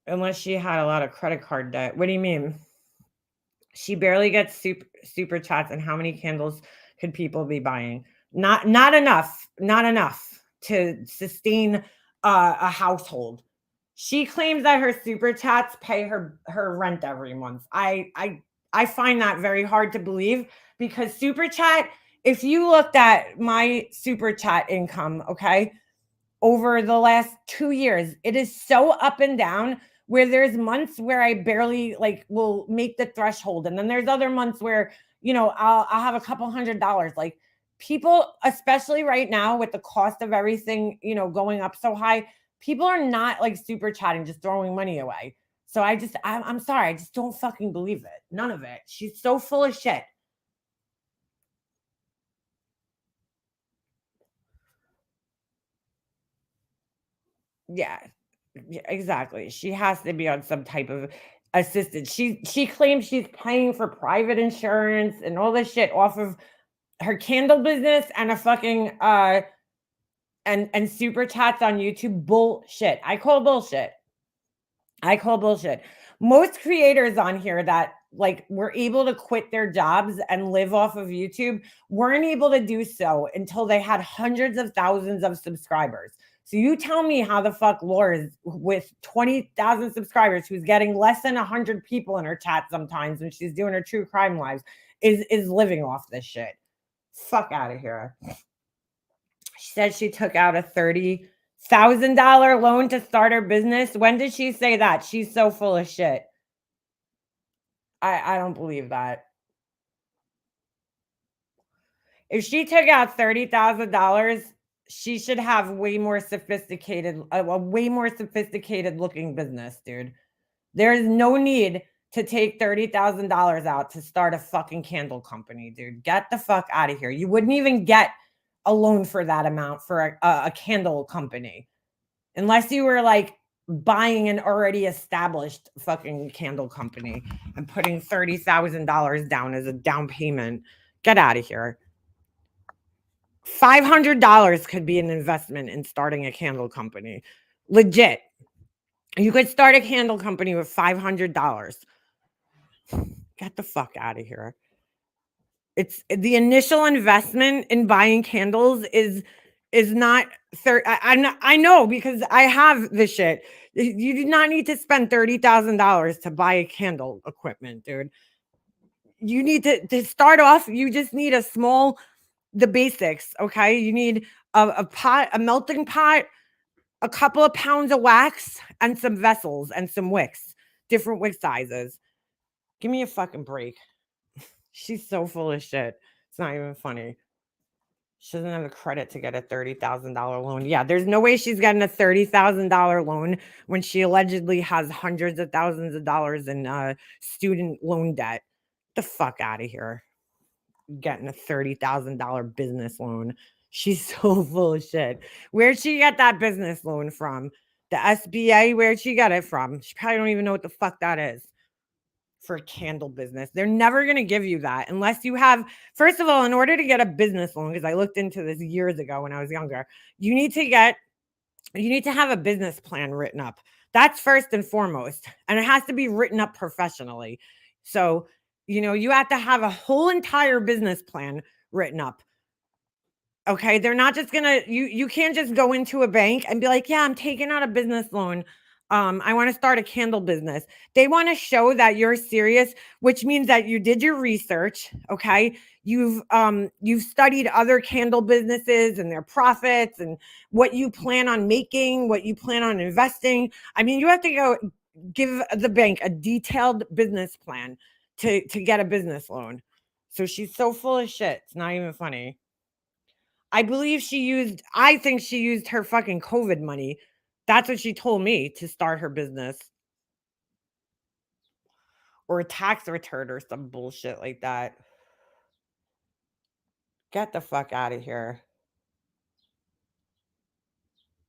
S1: Unless she had a lot of credit card debt. What do you mean? She barely gets super chats. And how many candles could people be buying? Not enough. Not enough to sustain a household. She claims that her super chats pay her rent every month. I find that very hard to believe because super chat, if you looked at my super chat income, okay, over the last 2 years, it is so up and down where there's months where I barely will make the threshold. And then there's other months where, I'll have a couple $100. Like people, especially right now with the cost of everything, going up so high, people are not like super chatting, just throwing money away. So I'm sorry. I just don't fucking believe it. None of it. She's so full of shit. Yeah. Yeah, exactly. She has to be on some type of assistance. She claims she's paying for private insurance and all this shit off of her candle business and a fucking and super chats on YouTube. Bullshit. I call bullshit. Most creators on here that were able to quit their jobs and live off of YouTube weren't able to do so until they had hundreds of thousands of subscribers. So you tell me how the fuck Laura's with 20,000 subscribers, who's getting less than 100 people in her chat sometimes when she's doing her true crime lives, is living off this shit. Fuck out of here. She said she took out a $30,000 loan to start her business. When did she say that? She's so full of shit. I don't believe that. If she took out $30,000, she should have way more sophisticated, a way more sophisticated looking business, dude. There is no need to take $30,000 out to start a fucking candle company, dude. Get the fuck out of here. You wouldn't even get a loan for that amount for a candle company unless you were buying an already established fucking candle company and putting $30,000 down as a down payment. Get out of here. $500 could be an investment in starting a candle company. Legit. You could start a candle company with $500. Get the fuck out of here. It's the initial investment in buying candles is not I know because I have the shit. You do not need to spend $30,000 to buy a candle equipment, dude. You need to start off. You just need the basics. Okay, you need a pot, a melting pot, a couple of pounds of wax, and some vessels and some wicks, different wick sizes. Give me a fucking break. She's so full of shit. It's not even funny. She doesn't have the credit to get a $30,000 loan. Yeah, there's no way she's getting a $30,000 loan when she allegedly has hundreds of thousands of dollars in student loan debt. The fuck out of here. Getting a $30,000 business loan. She's so full of shit. Where'd she get that business loan from? The SBA? Where'd she get it from? She probably don't even know what the fuck that is. For a candle business. They're never going to give you that unless you have, first of all, in order to get a business loan, because I looked into this years ago when I was younger, you need to have a business plan written up. That's first and foremost. And it has to be written up professionally. So, you have to have a whole entire business plan written up. Okay. They're not just going to, you can't just go into a bank and be like, yeah, I'm taking out a business loan. I want to start a candle business. They want to show that you're serious, which means that you did your research, okay? You've studied other candle businesses and their profits and what you plan on making, what you plan on investing. I mean, you have to go give the bank a detailed business plan to get a business loan. So she's so full of shit. It's not even funny. I think she used her fucking COVID money. That's what she told me to start her business or a tax return or some bullshit like that. Get the fuck out of here.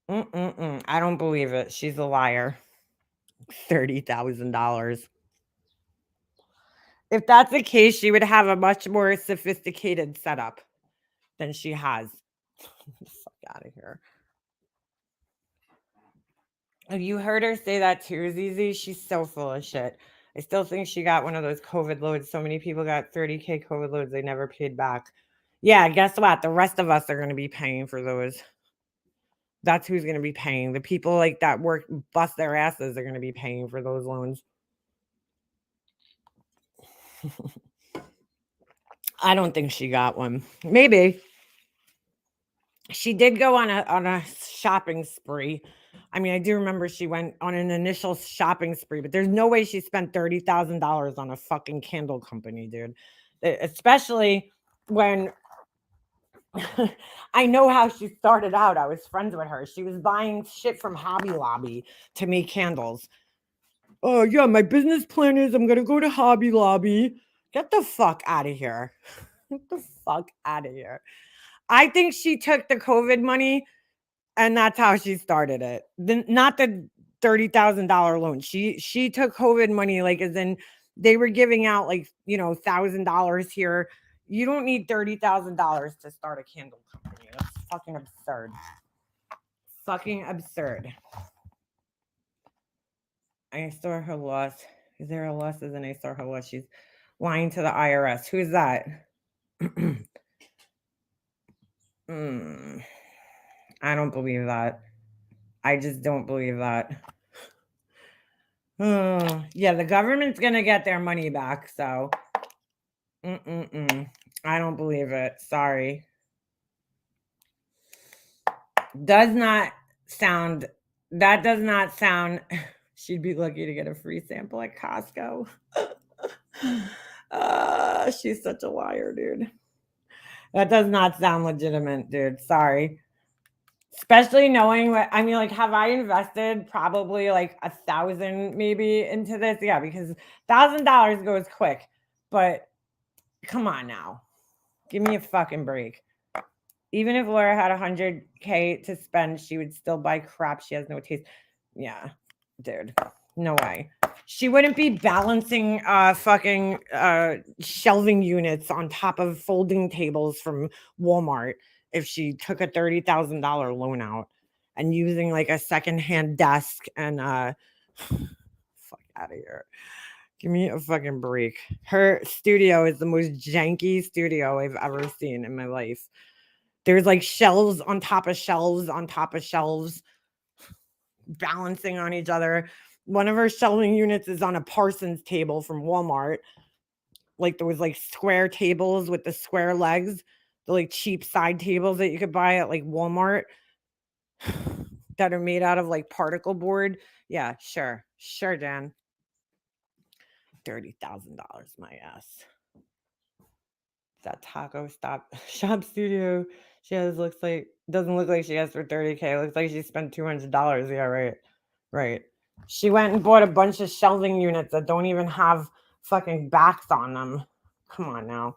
S1: I don't believe it. She's a liar. $30,000. If that's the case, she would have a much more sophisticated setup than she has. Get the fuck out of here. Have you heard her say that too, Zizi? She's so full of shit. I still think she got one of those COVID loads. So many people got 30K COVID loads they never paid back. Yeah, guess what? The rest of us are going to be paying for those. That's who's going to be paying. The people like that work, bust their asses, are going to be paying for those loans. I don't think she got one. Maybe. She did go on a shopping spree. I mean, I do remember she went on an initial shopping spree, but there's no way she spent $30,000 on a fucking candle company, dude. Especially when I know how she started out. I was friends with her. She was buying shit from Hobby Lobby to make candles. Oh, yeah, my business plan is I'm going to go to Hobby Lobby. Get the fuck out of here. Get the fuck out of here. I think she took the COVID money and that's how she started it. Not the $30,000 loan. She took COVID money, like as in they were giving out like, $1,000 here. You don't need $30,000 to start a candle company. That's fucking absurd. Fucking absurd. I saw her loss. Is there a loss? As in I saw her loss. She's lying to the IRS. Who's that? I don't believe that. I just don't believe that. Yeah, the government's gonna get their money back, so I don't believe it. Sorry. Does not sound she'd be lucky to get a free sample at Costco. She's such a liar, dude. That does not sound legitimate, dude. Sorry. Especially knowing what I mean, like, have I invested probably like 1,000 maybe into this? Yeah, because $1,000 goes quick. But come on now. Give me a fucking break. Even if Laura had 100K to spend, she would still buy crap. She has no taste. Yeah, dude. No way. She wouldn't be balancing fucking shelving units on top of folding tables from Walmart if she took a $30,000 loan out and using like a secondhand desk and fuck out of here. Give me a fucking break. Her studio is the most janky studio I've ever seen in my life. There's like shelves on top of shelves on top of shelves balancing on each other. One of her shelving units is on a Parsons table from Walmart. Like those like square tables with the square legs, the like cheap side tables that you could buy at like Walmart that are made out of like particle board. Yeah, sure. Sure, Dan. $30,000, my ass. That taco shop studio she has doesn't look like she has for 30K. Looks like she spent $200. Yeah, right. She went and bought a bunch of shelving units that don't even have fucking backs on them. Come on now.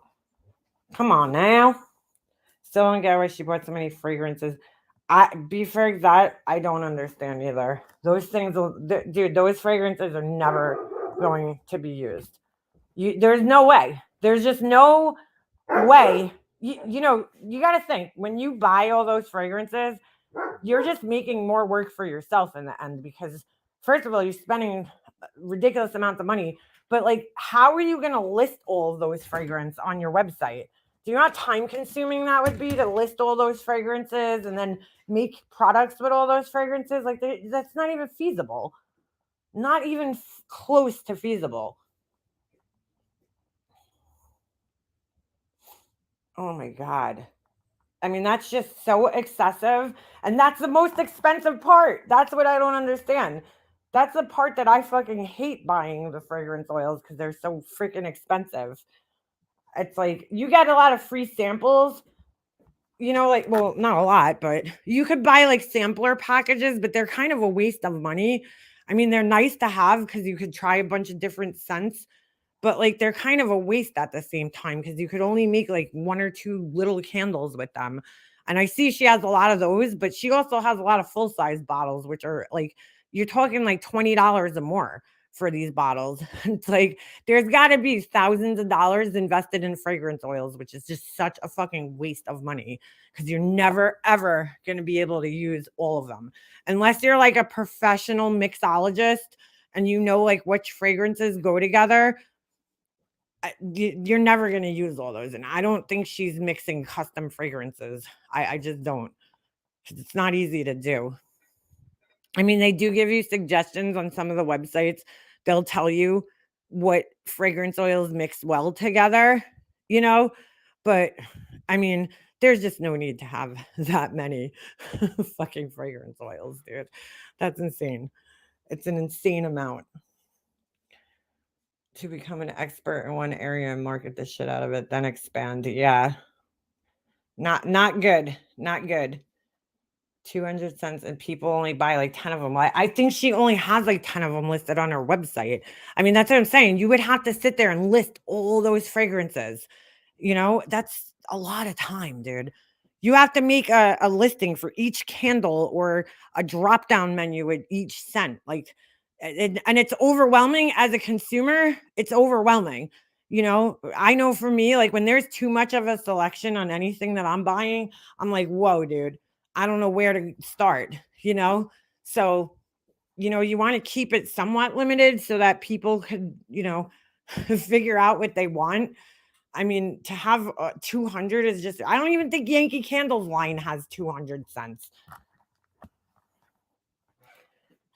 S1: Still don't get why she bought so many fragrances. Be fair, that I don't understand either. Those things, dude, those fragrances are never going to be used. There's no way. There's just no way. You got to think when you buy all those fragrances, you're just making more work for yourself in the end because first of all, you're spending ridiculous amounts of money. But like, how are you going to list all of those fragrances on your website? Do you know how time consuming that would be to list all those fragrances and then make products with all those fragrances? Like, that's not even feasible. Not even close to feasible. Oh my God. I mean, that's just so excessive. And that's the most expensive part. That's what I don't understand. That's the part that I fucking hate buying the fragrance oils because they're so freaking expensive. It's like you get a lot of free samples, like, well, not a lot, but you could buy like sampler packages, but they're kind of a waste of money. I mean, they're nice to have because you could try a bunch of different scents, but like they're kind of a waste at the same time because you could only make like one or two little candles with them. And I see she has a lot of those, but she also has a lot of full size bottles, which are like you're talking like $20 or more for these bottles. It's like there's got to be thousands of dollars invested in fragrance oils, which is just such a fucking waste of money because you're never ever going to be able to use all of them unless you're like a professional mixologist and you know like which fragrances go together. You're never going to use all those. And I don't think she's mixing custom fragrances. I just don't. 'Cause it's not easy to do. I mean, they do give you suggestions on some of the websites. They'll tell you what fragrance oils mix well together, you know, but I mean, there's just no need to have that many fucking fragrance oils, dude. That's insane. It's an insane amount to become an expert in one area and market the shit out of it, then expand. Yeah. Not good. Not good. 200 cents and people only buy like 10 of them. I think she only has like 10 of them listed on her website. I mean, that's what I'm saying. You would have to sit there and list all those fragrances. That's a lot of time, dude. You have to make a listing for each candle or a drop down menu with each scent. Like, and it's overwhelming as a consumer. It's overwhelming. I know for me, like when there's too much of a selection on anything that I'm buying, I'm like, whoa, dude, I don't know where to start, So, you want to keep it somewhat limited so that people could, figure out what they want. I mean, to have 200 is just, I don't even think Yankee Candle's line has 200 cents.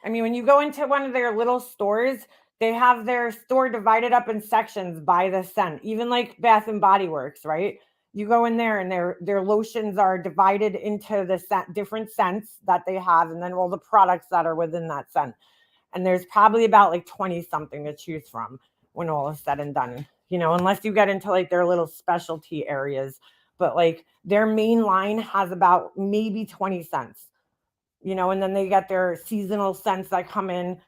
S1: I mean, when you go into one of their little stores, they have their store divided up in sections by the scent, even like Bath and Body Works, right? You go in there and their lotions are divided into the different scents that they have, and then all the products that are within that scent. And there's probably about like 20 something to choose from when all is said and done, unless you get into like their little specialty areas. But like their main line has about maybe 20 cents, and then they get their seasonal scents that come in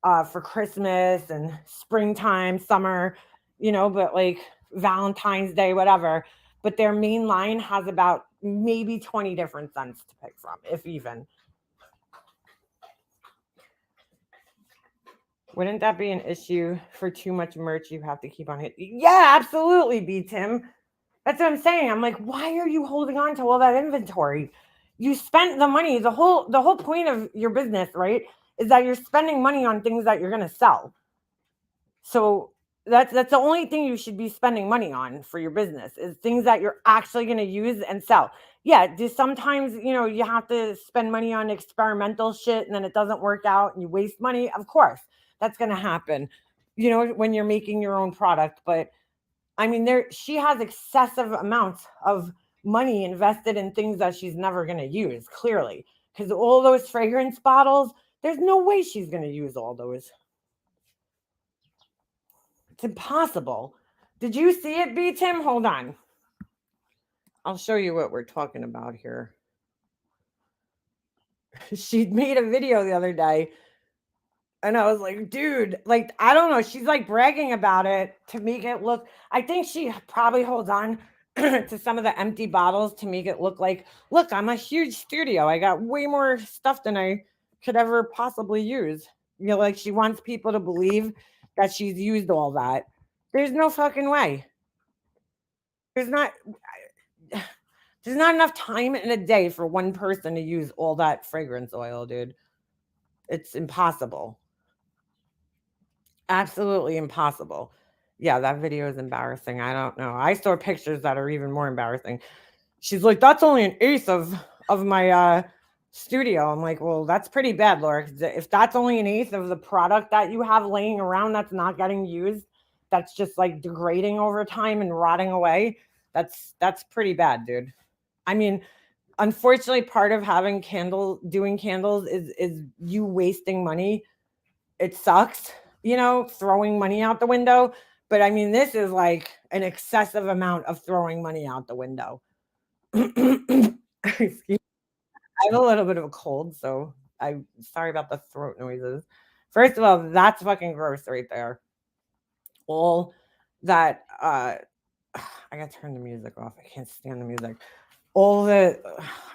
S1: for Christmas and springtime, summer, but like Valentine's Day, whatever. But their main line has about maybe 20 different scents to pick from, if even. Wouldn't that be an issue for too much merch you have to keep on it? Yeah, absolutely, B Tim. That's what I'm saying. I'm like, why are you holding on to all that inventory? You spent the money. The whole point of your business, right, is that you're spending money on things that you're going to sell. So that's the only thing you should be spending money on for your business is things that you're actually going to use and sell. Yeah, sometimes you have to spend money on experimental shit and then it doesn't work out and you waste money. Of course, that's going to happen. When you're making your own product, but I mean, she has excessive amounts of money invested in things that she's never going to use, clearly, because all those fragrance bottles, there's no way she's going to use all those. It's impossible. Did you see it, B Tim? Hold on. I'll show you what we're talking about here. She made a video the other day and I was like, dude, like, I don't know. She's like bragging about it to make it look, I think she probably holds on to some of the empty bottles to make it look like, look, I'm a huge studio. I got way more stuff than I could ever possibly use. Like she wants people to believe that she's used all that. There's no fucking way. There's not there's not enough time in a day for one person to use all that fragrance oil, dude. It's impossible. Absolutely impossible. Yeah, that video is embarrassing. I don't know. I saw pictures that are even more embarrassing. She's like, that's only an eighth of my studio. I'm like, well, that's pretty bad, Laura. 'Cause if that's only an eighth of the product that you have laying around that's not getting used, that's just like degrading over time and rotting away. That's pretty bad, dude. I mean, unfortunately, part of having doing candles is you wasting money. It sucks, throwing money out the window. But I mean, this is like an excessive amount of throwing money out the window. Excuse, I have a little bit of a cold, so I'm sorry about the throat noises. First of all, that's fucking gross right there. All that I gotta turn the music off. I can't stand the music. All the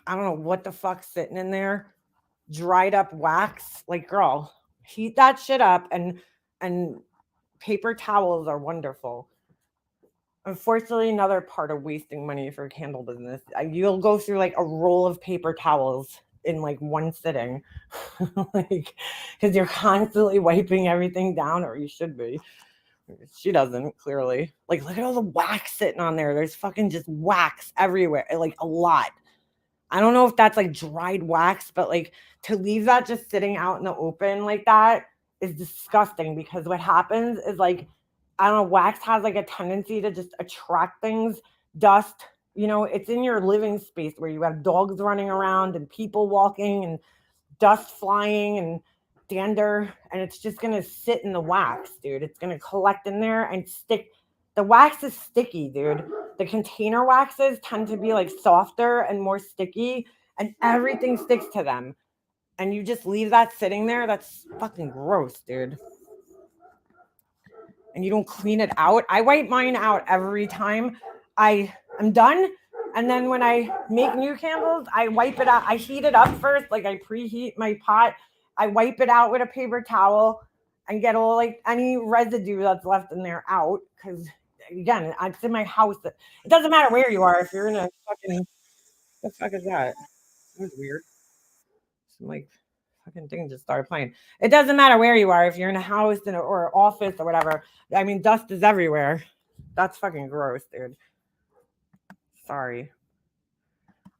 S1: I don't know what the fuck's sitting in there. Dried up wax. Like, girl, heat that shit up, and paper towels are wonderful. Unfortunately, another part of wasting money for candle business, you'll go through like a roll of paper towels in like one sitting, like because you're constantly wiping everything down, or you should be. She doesn't, clearly. Like, look at all the wax sitting on there. There's fucking just wax everywhere, like a lot. I don't know if that's like dried wax, but like to leave that just sitting out in the open like that is disgusting, because what happens is, like, I don't know, wax has like a tendency to just attract things, dust. It's in your living space where you have dogs running around and people walking and dust flying and dander, and it's just gonna sit in the wax, dude. It's gonna collect in there and stick. The wax is sticky, dude. The container waxes tend to be like softer and more sticky, and everything sticks to them. And you just leave that sitting there. That's fucking gross, dude. And you don't clean it out. I wipe mine out every time I am done. And then when I make new candles, I wipe it out. I heat it up first. Like, I preheat my pot. I wipe it out with a paper towel and get all like any residue that's left in there out. Because again, it's in my house. It doesn't matter where you are. If you're in a fucking, what the fuck is that? That was weird. Some like fucking thing just started playing. It doesn't matter where you are. If you're in a house or office or whatever. I mean, dust is everywhere. That's fucking gross, dude. Sorry.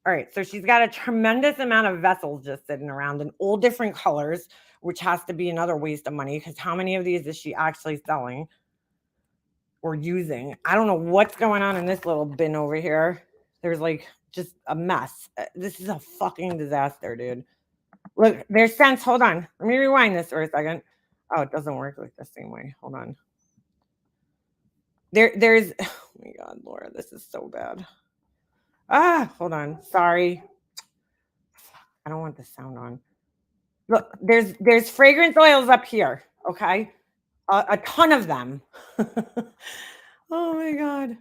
S1: All right, so she's got a tremendous amount of vessels just sitting around in all different colors, which has to be another waste of money, because how many of these is she actually selling or using? I don't know what's going on in this little bin over here. There's like just a mess. This is a fucking disaster, dude. Look, there's scents. Hold on. Let me rewind this for a second. Oh, it doesn't work like the same way. Hold on. There's oh my god, Laura, this is so bad. Hold on. Sorry. I don't want the sound on. Look, there's fragrance oils up here, okay? A ton of them. Oh my god.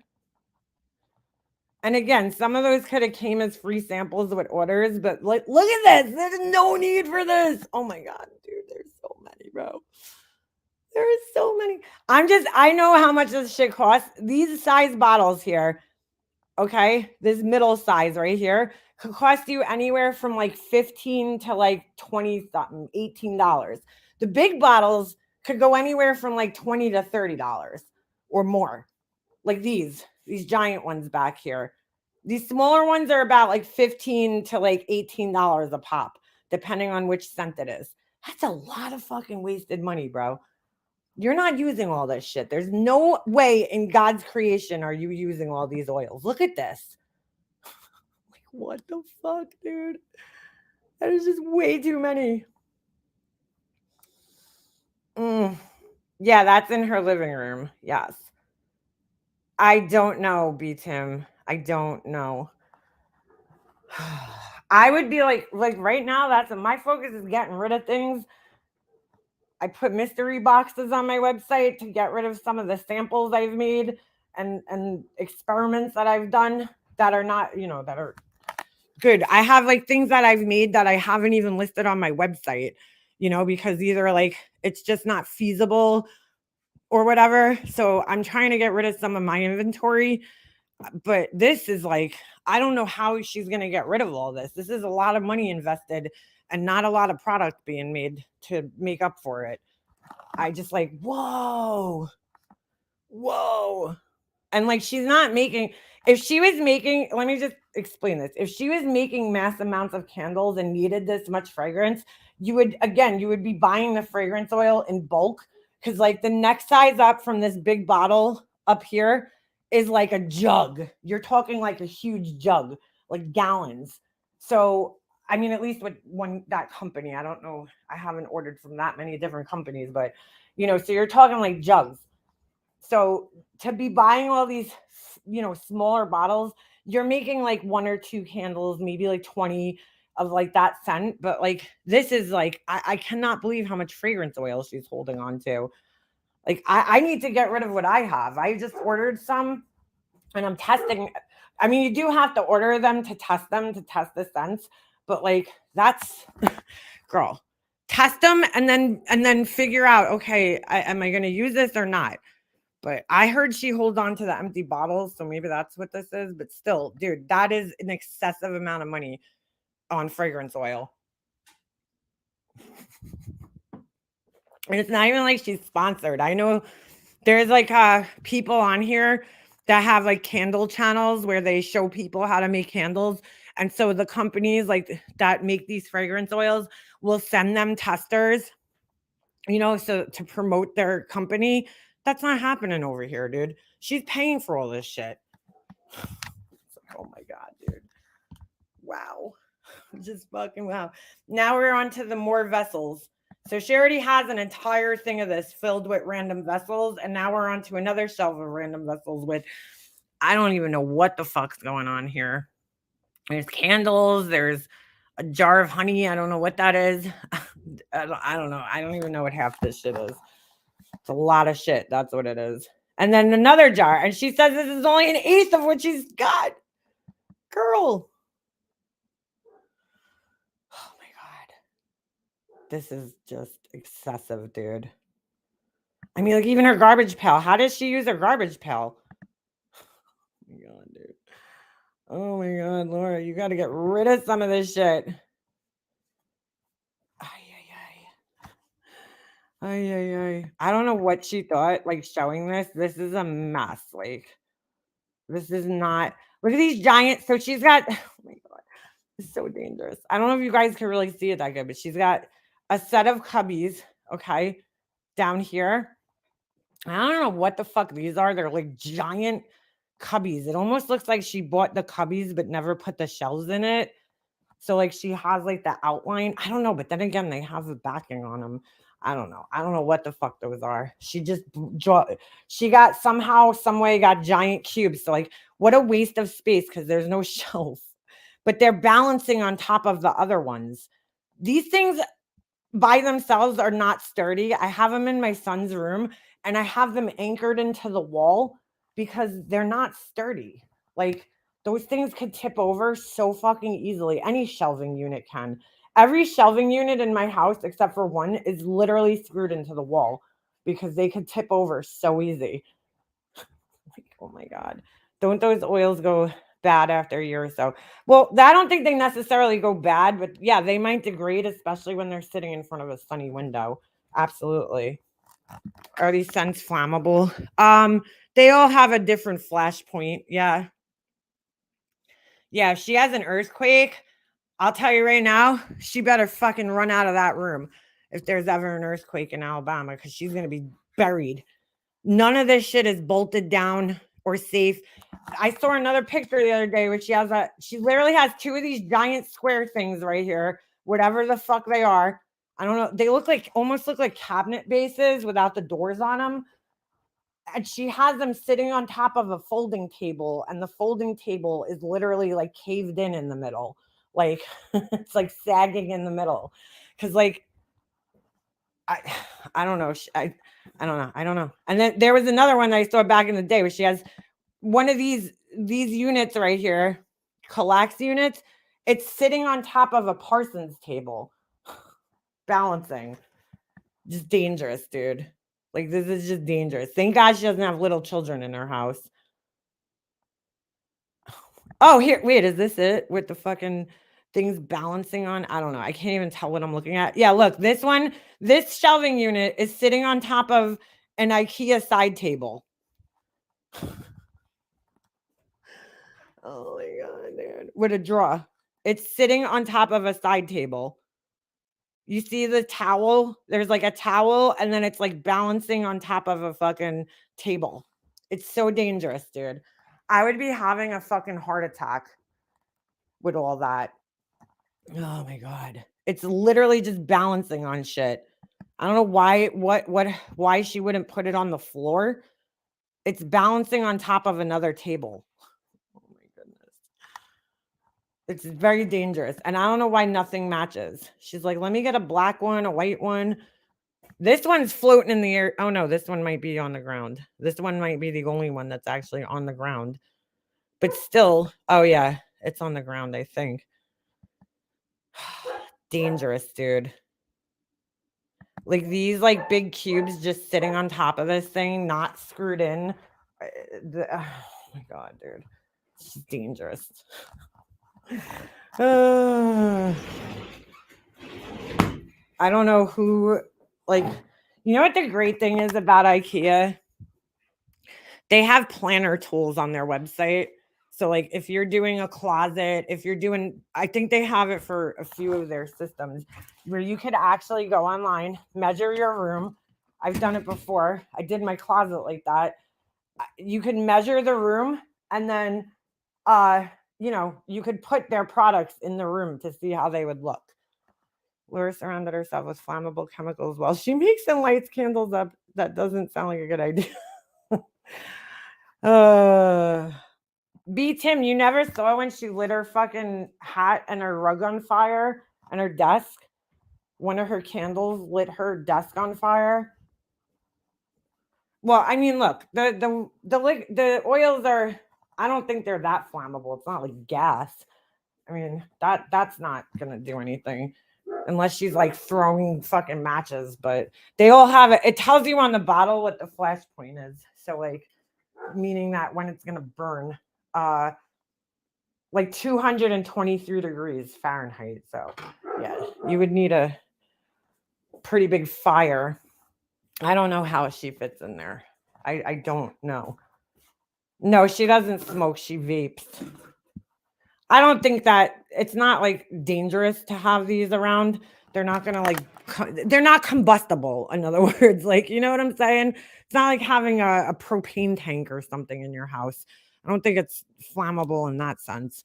S1: And again, some of those could have came as free samples with orders, but like, look at this. There's no need for this. Oh my god, dude, there's so many, bro. There is so many. I know how much this shit costs. These size bottles here, okay? This middle size right here could cost you anywhere from like 15 to like 20 something, $18. The big bottles could go anywhere from like 20 to $30 or more. Like these giant ones back here. These smaller ones are about like 15 to like $18 a pop, depending on which scent it is. That's a lot of fucking wasted money, bro. You're not using all this shit. There's no way in God's creation are you using all these oils. Look at this. Like, what the fuck, dude? That is just way too many. Yeah, that's in her living room. Yes. I don't know, B Tim. I don't know. I would be like right now, that's my focus is getting rid of things. I put mystery boxes on my website to get rid of some of the samples I've made and experiments that I've done that are not, that are good. I have like things that I've made that I haven't even listed on my website, because either like it's just not feasible or whatever. So I'm trying to get rid of some of my inventory. But this is like, I don't know how she's going to get rid of all this. This is a lot of money invested and not a lot of product being made to make up for it. I just like, whoa. And like, she's not making, If she was making, let me just explain this. If she was making mass amounts of candles and needed this much fragrance, you would be buying the fragrance oil in bulk. Because, like, the next size up from this big bottle up here is like a jug. You're talking like a huge jug, like gallons. So, I mean, at least with that company, I don't know. I haven't ordered from that many different companies, but so you're talking like jugs. So to be buying all these, smaller bottles, you're making like one or two candles, maybe like 20 of like that scent. But like this is like, I cannot believe how much fragrance oil she's holding on to. Like I need to get rid of what I have. I just ordered some and I'm testing. I mean, you do have to order them to test the scents, but like that's girl, test them and then figure out, okay, am I going to use this or not? But I heard she holds on to the empty bottles, so maybe that's what this is. But still, dude, that is an excessive amount of money on fragrance oil. And it's not even like she's sponsored. I know there's like people on here that have like candle channels where they show people how to make candles. And so the companies like that make these fragrance oils will send them testers, so to promote their company. That's not happening over here, dude. She's paying for all this shit. Oh my God, dude. Wow. Just fucking wow. Now we're on to the more vessels. So she already has an entire thing of this filled with random vessels. And now we're on to another shelf of random vessels with, I don't even know what the fuck's going on here. There's candles. There's a jar of honey. I don't know what that is. I don't know. I don't even know what half this shit is. It's a lot of shit. That's what it is. And then another jar. And she says this is only an eighth of what she's got. Girl. Oh my God. This is just excessive, dude. I mean, like even her garbage pail. How does she use her garbage pail? Oh my God, dude. Oh my God, Laura, you got to get rid of some of this shit. I don't know what she thought, like showing this. This is a mess. Like, this is not. Look at these giant. So she's got. Oh my God. It's so dangerous. I don't know if you guys can really see it that good, but she's got a set of cubbies, okay, down here. I don't know what the fuck these are. They're like giant cubbies. It almost looks like she bought the cubbies but never put the shelves in it. So like she has like the outline. I don't know, but then again, they have the backing on them. I don't know. I don't know what the fuck those are. She just she got somehow, some way got giant cubes. So like what a waste of space because there's no shelf. But they're balancing on top of the other ones. These things by themselves are not sturdy. I have them in my son's room and I have them anchored into the wall because they're not sturdy. Like those things could tip over so fucking easily. Any shelving unit can. Every shelving unit in my house, except for one, is literally screwed into the wall because they could tip over so easy. Like, oh my God. Don't those oils go bad after a year or so? Well, I don't think they necessarily go bad, but yeah, they might degrade, especially when they're sitting in front of a sunny window. Absolutely. Are these scents flammable? They all have a different flash point. Yeah. Yeah, if she has an earthquake, I'll tell you right now, she better fucking run out of that room if there's ever an earthquake in Alabama because she's going to be buried. None of this shit is bolted down or safe. I saw another picture the other day where she literally has two of these giant square things right here, whatever the fuck they are. I don't know. They almost look like cabinet bases without the doors on them. And she has them sitting on top of a folding table, and the folding table is literally like caved in the middle. Like it's like sagging in the middle. Cause like I don't know. I don't know. And then there was another one that I saw back in the day where she has one of these units right here, collapse units. It's sitting on top of a Parsons table, balancing. Just dangerous, dude. Like this is just dangerous. Thank God she doesn't have little children in her house. Oh, here, wait, is this it with the fucking things balancing on? I don't know. I can't even tell what I'm looking at. Yeah, look, this shelving unit is sitting on top of an IKEA side table. Oh my god, dude. With a drawer. It's sitting on top of a side table. You see the towel? There's like a towel, and then it's like balancing on top of a fucking table. It's so dangerous, dude. I would be having a fucking heart attack with all that. Oh my god. It's literally just balancing on shit. I don't know why she wouldn't put it on the floor. It's balancing on top of another table. Oh my goodness. It's very dangerous. And I don't know why nothing matches. She's like, let me get a black one, a white one. This one's floating in the air. Oh no, this one might be on the ground. This one might be the only one that's actually on the ground. But still, oh yeah, it's on the ground, I think. Dangerous, dude. Like these like big cubes just sitting on top of this thing, not screwed in. Oh my god, dude. It's dangerous. I don't know who, like, you know what the great thing is about IKEA? They have planner tools on their website. So, like, if you're doing a closet, if you're doing, I think they have it for a few of their systems where you could actually go online, measure your room. I've done it before. I did my closet like that. You can measure the room, and then, you could put their products in the room to see how they would look. Laura surrounded herself with flammable chemicals while she makes and lights candles up. That doesn't sound like a good idea. B. Tim, you never saw when she lit her fucking hat and her rug on fire and her desk? One of her candles lit her desk on fire. Well, I mean, look, the oils are, I don't think they're that flammable. It's not like gas. I mean, that's not gonna do anything unless she's like throwing fucking matches, but they all have it. It tells you on the bottle what the flash point is. So like, meaning that when it's gonna burn, like 223 degrees Fahrenheit. So yeah, you would need a pretty big fire. I don't know how she fits in there. I don't know. No, she doesn't smoke. She vapes. I don't think that it's not like dangerous to have these around. They're not gonna like they're not combustible. In other words, like, you know what I'm saying? It's not like having a propane tank or something in your house. I don't think it's flammable in that sense,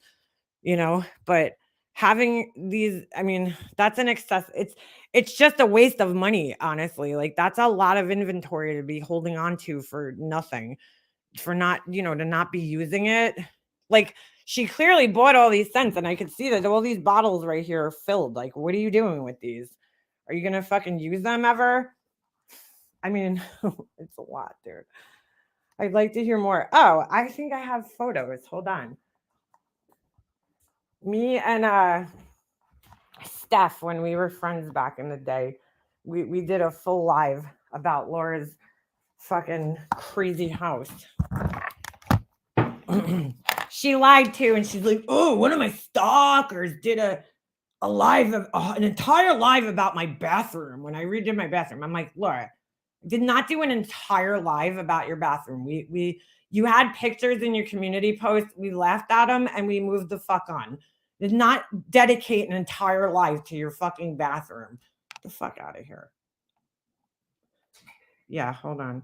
S1: but having these, I mean, that's an excess. It's just a waste of money, honestly. Like that's a lot of inventory to be holding on to for nothing, for not, to not be using it. Like she clearly bought all these scents, and I could see that all these bottles right here are filled. Like, what are you doing with these? Are you gonna fucking use them ever? I mean, it's a lot, dude. I'd like to hear more. Oh, I think I have photos. Hold on. Me and Steph, when we were friends back in the day, we did a full live about Laura's fucking crazy house. She lied too, and she's like, "Oh, one of my stalkers did an entire live about my bathroom when I redid my bathroom." I'm like, Laura, I did not do an entire live about your bathroom. You had pictures in your community post. We laughed at them and we moved the fuck on. Did not dedicate an entire live to your fucking bathroom. Get the fuck out of here. Yeah, hold on.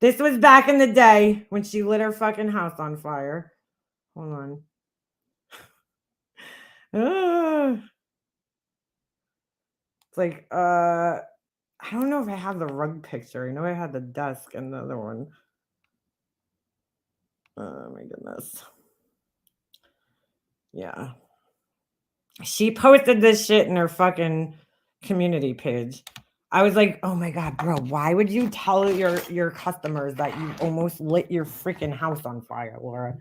S1: This was back in the day when she lit her fucking house on fire. Hold on. It's like, I don't know if I have the rug picture. I know I had the desk and the other one. Oh my goodness. Yeah. She posted this shit in her fucking community page. I was like, oh my God, bro, why would you tell your customers that you almost lit your freaking house on fire, Laura?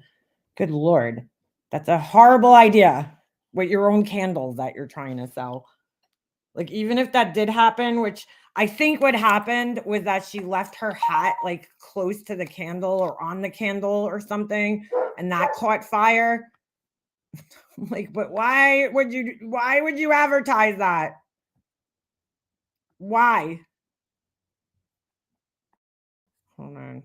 S1: Good Lord. That's a horrible idea with your own candles that you're trying to sell. Like, even if that did happen, which I think what happened was that she left her hat like close to the candle or on the candle or something, and that caught fire. Like, but why would you advertise that? Why? Hold on.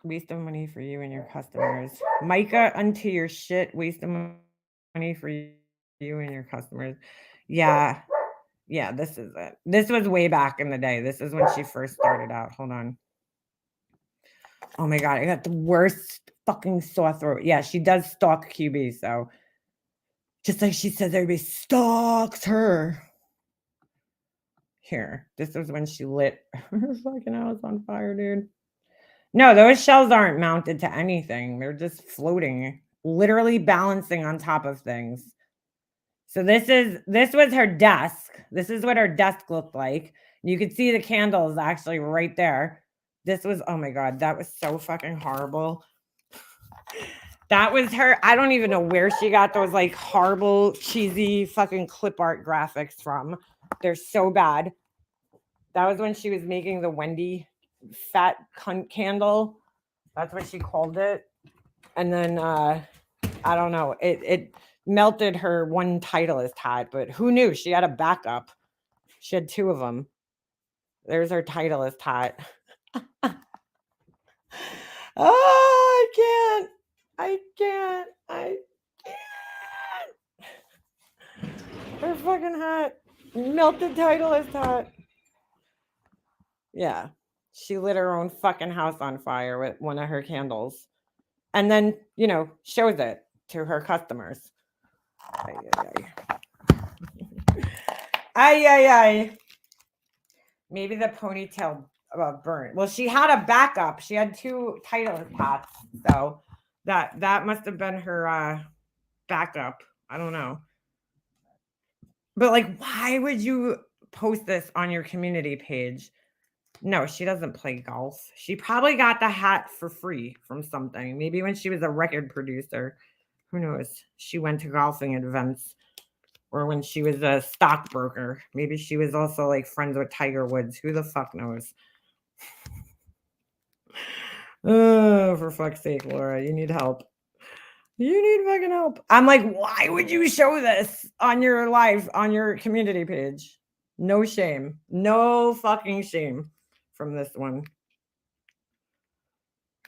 S1: Waste of money for you and your customers. Micah, unto your shit. Waste of money for you and your customers. Yeah. Yeah, this is it. This was way back in the day. This is when she first started out. Hold on. Oh my God. I got the worst fucking sore throat. Yeah, she does stalk QB. So just like she says, everybody stalks her. Here. This was when she lit her fucking house on fire, dude. No, those shells aren't mounted to anything. They're just floating, literally balancing on top of things. So this was her desk. This is what her desk looked like. You could see the candles actually right there. This was, oh my God, that was so fucking horrible. That was her. I don't even know where she got those like horrible, cheesy fucking clip art graphics from. They're so bad. That was when she was making the Wendy fat cunt candle. That's what she called it. And then I don't know. It melted her one Titleist hat, but who knew? She had a backup. She had two of them. There's her Titleist hat. Oh, I can't. Her fucking hat. Melted Titleist hat. Yeah. She lit her own fucking house on fire with one of her candles. And then, shows it to her customers. Ay. Maybe the ponytail burnt. Well, she had a backup. She had two Titleist hats. So that must have been her backup. I don't know. But like, why would you post this on your community page? No, she doesn't play golf. She probably got the hat for free from something. Maybe when she was a record producer. Who knows? She went to golfing events. Or when she was a stockbroker. Maybe she was also like friends with Tiger Woods. Who the fuck knows? Oh, for fuck's sake, Laura. You need help. You need fucking help. I'm like, why would you show this on your live, on your community page? No shame. No fucking shame from this one.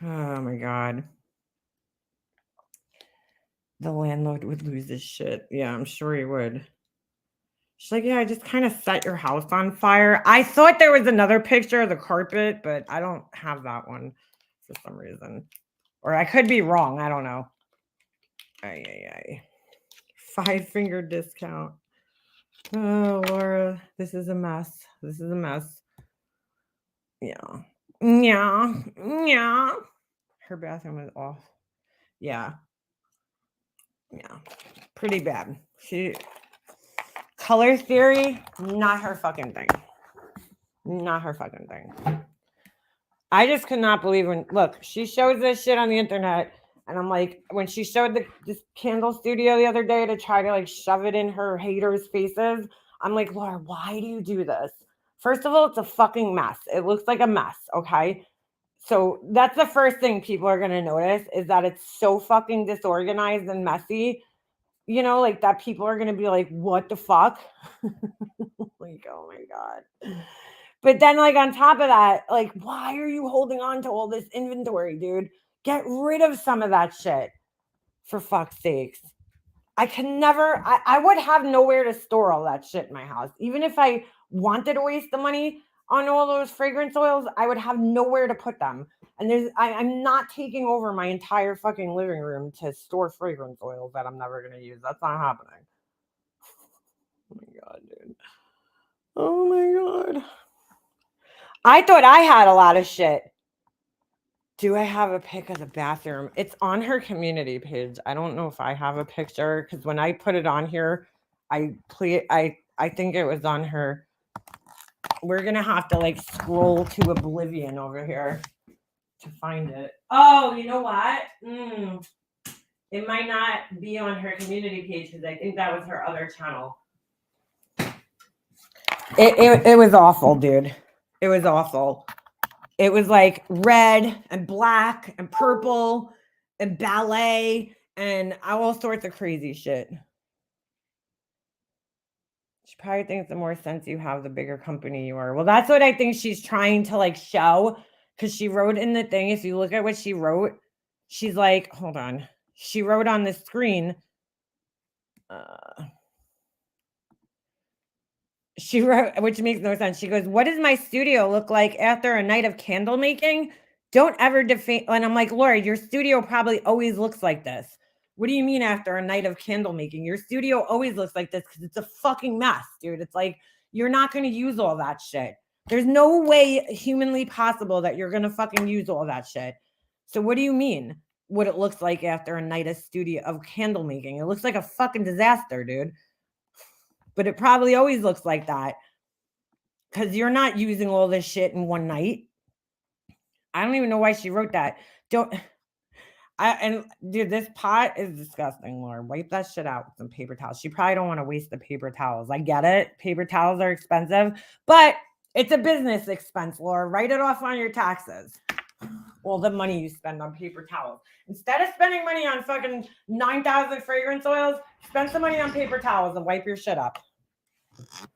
S1: Oh my God. The landlord would lose his shit. Yeah, I'm sure he would. She's like, yeah, I just kind of set your house on fire. I thought there was another picture of the carpet, but I don't have that one for some reason. Or I could be wrong. I don't know. Ay. 5-finger discount. Oh, Laura, this is a mess. Yeah. Her bathroom is off. Yeah. Pretty bad. Color theory, not her fucking thing. I just could not believe look, she shows this shit on the internet. And I'm like, when she showed this candle studio the other day to try to like shove it in her haters' faces, I'm like, Laura, why do you do this? First of all, it's a fucking mess. It looks like a mess, okay? So that's the first thing people are going to notice is that it's so fucking disorganized and messy, like that people are going to be like, what the fuck? Like, oh my God. But then like on top of that, like, why are you holding on to all this inventory, dude? Get rid of some of that shit, for fuck's sakes. I would have nowhere to store all that shit in my house. Even if I wanted to waste the money on all those fragrance oils, I would have nowhere to put them. And I'm not taking over my entire fucking living room to store fragrance oils that I'm never going to use. That's not happening. Oh my God, dude. Oh my God. I thought I had a lot of shit. Do I have a pic of the bathroom? It's on her community page. I don't know if I have a picture because when I put it on here, I think it was on her. We're gonna have to like scroll to oblivion over here to find it. Oh, you know what? It might not be on her community page because I think that was her other channel. It was awful, dude. It was awful. It was like red and black and purple and ballet and all sorts of crazy shit. She probably thinks the more sense you have, the bigger company you are. Well, that's what I think she's trying to like show Because she wrote in the thing, if you look at what she wrote, she's like, hold on. She wrote on the screen, she wrote, which makes no sense. She goes, what does my studio look like after a night of candle making? Don't ever defame. And I'm like, Laura, your studio probably always looks like this. What do you mean after a night of candle making? Your studio always looks like this because it's a fucking mess, dude. It's like, you're not going to use all that shit. There's no way humanly possible that you're going to fucking use all that shit. So what do you mean? What it looks like after a night of candle making? It looks like a fucking disaster, dude. But it probably always looks like that because you're not using all this shit in one night. I don't even know why she wrote that. Dude, this pot is disgusting, Laura. Wipe that shit out with some paper towels. She probably don't want to waste the paper towels. I get it. Paper towels are expensive, but it's a business expense, Laura. Write it off on your taxes. All the money you spend on paper towels. Instead of spending money on fucking 9,000 fragrance oils, spend some money on paper towels and wipe your shit up.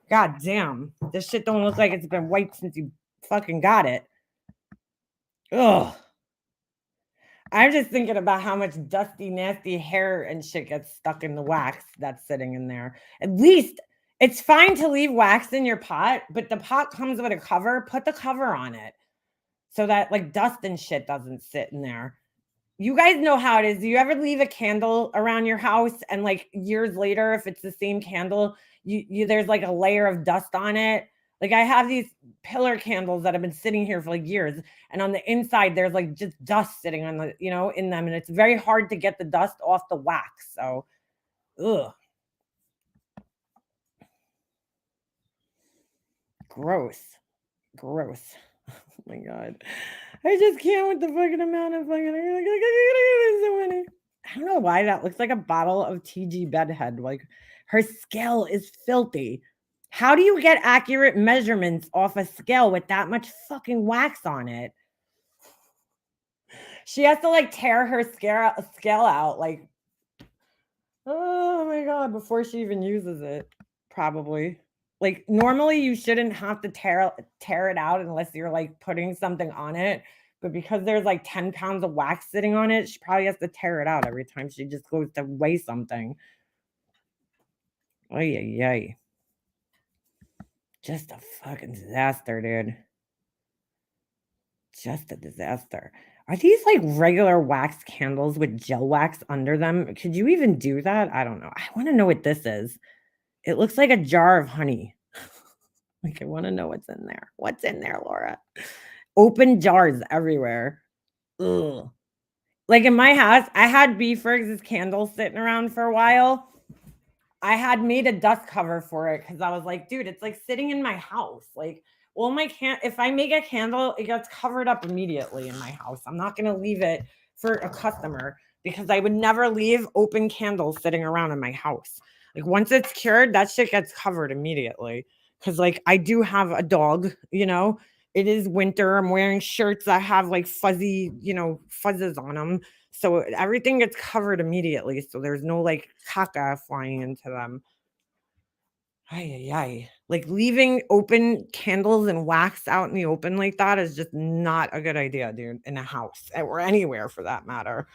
S1: God damn. This shit don't look like it's been wiped since you fucking got it. Ugh. I'm just thinking about how much dusty, nasty hair and shit gets stuck in the wax that's sitting in there. At least it's fine to leave wax in your pot, but the pot comes with a cover. Put the cover on it so that like dust and shit doesn't sit in there. You guys know how it is. Do you ever leave a candle around your house and like years later, if it's the same candle, you there's like a layer of dust on it? Like I have these pillar candles that have been sitting here for like years, and on the inside there's like just dust sitting on the, in them, and it's very hard to get the dust off the wax. So, ugh, gross. Oh my god, I just can't with the fucking amount of fucking. So many. I don't know why that looks like a bottle of TG Bedhead. Like her scale is filthy. How do you get accurate measurements off a scale with that much fucking wax on it? She has to like tear her scale out, like, oh my god, before she even uses it, probably. Like normally you shouldn't have to tear it out unless you're like putting something on it. But because there's like 10 pounds of wax sitting on it, she probably has to tear it out every time she just goes to weigh something. Oh yeah. Just a fucking disaster, dude. Just a disaster. Are these like regular wax candles with gel wax under them? Could you even do that? I don't know. I want to know what this is. It looks like a jar of honey. Like I want to know what's in there. What's in there, Laura? Open jars everywhere. Ugh. Like in my house, I had B. Ferg's candles sitting around for a while. I had made a dust cover for it because I was like, dude, it's like sitting in my house. Like, well, if I make a candle, it gets covered up immediately in my house. I'm not gonna leave it for a customer because I would never leave open candles sitting around in my house. Like once it's cured, that shit gets covered immediately. Cause like I do have a dog, it is winter. I'm wearing shirts that have like fuzzy, fuzzes on them. So everything gets covered immediately. So there's no like caca flying into them. Ay. Like leaving open candles and wax out in the open like that is just not a good idea, dude, in a house or anywhere for that matter.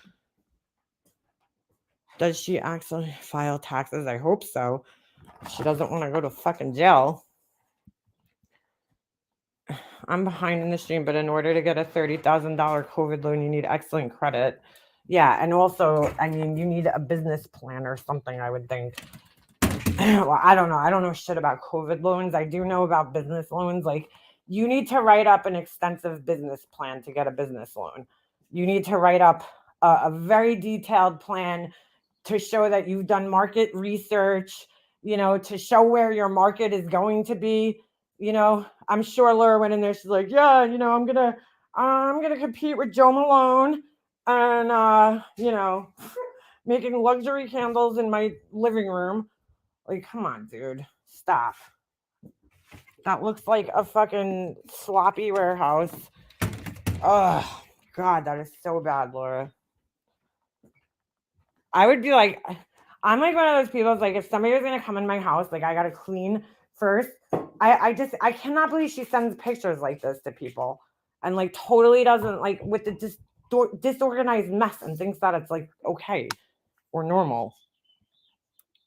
S1: Does she actually file taxes? I hope so. She doesn't want to go to fucking jail. I'm behind in the stream, but in order to get a $30,000 COVID loan, you need excellent credit. Yeah, and also, I mean, you need a business plan or something, I would think. Well, I don't know. I don't know shit about COVID loans. I do know about business loans. Like, you need to write up an extensive business plan to get a business loan. You need to write up a very detailed plan to show that you've done market research, to show where your market is going to be. I'm sure Laura went in there. She's like, yeah, I'm gonna compete with Joe Malone and making luxury candles in my living room. Like, come on, dude, stop. That looks like a fucking sloppy warehouse. Oh god, that is so bad, Laura. I would be like, I'm like one of those people. It's like if somebody was gonna come in my house, like I gotta clean first. I cannot believe she sends pictures like this to people. and like totally doesn't like with the disorganized mess and thinks that it's like okay or normal.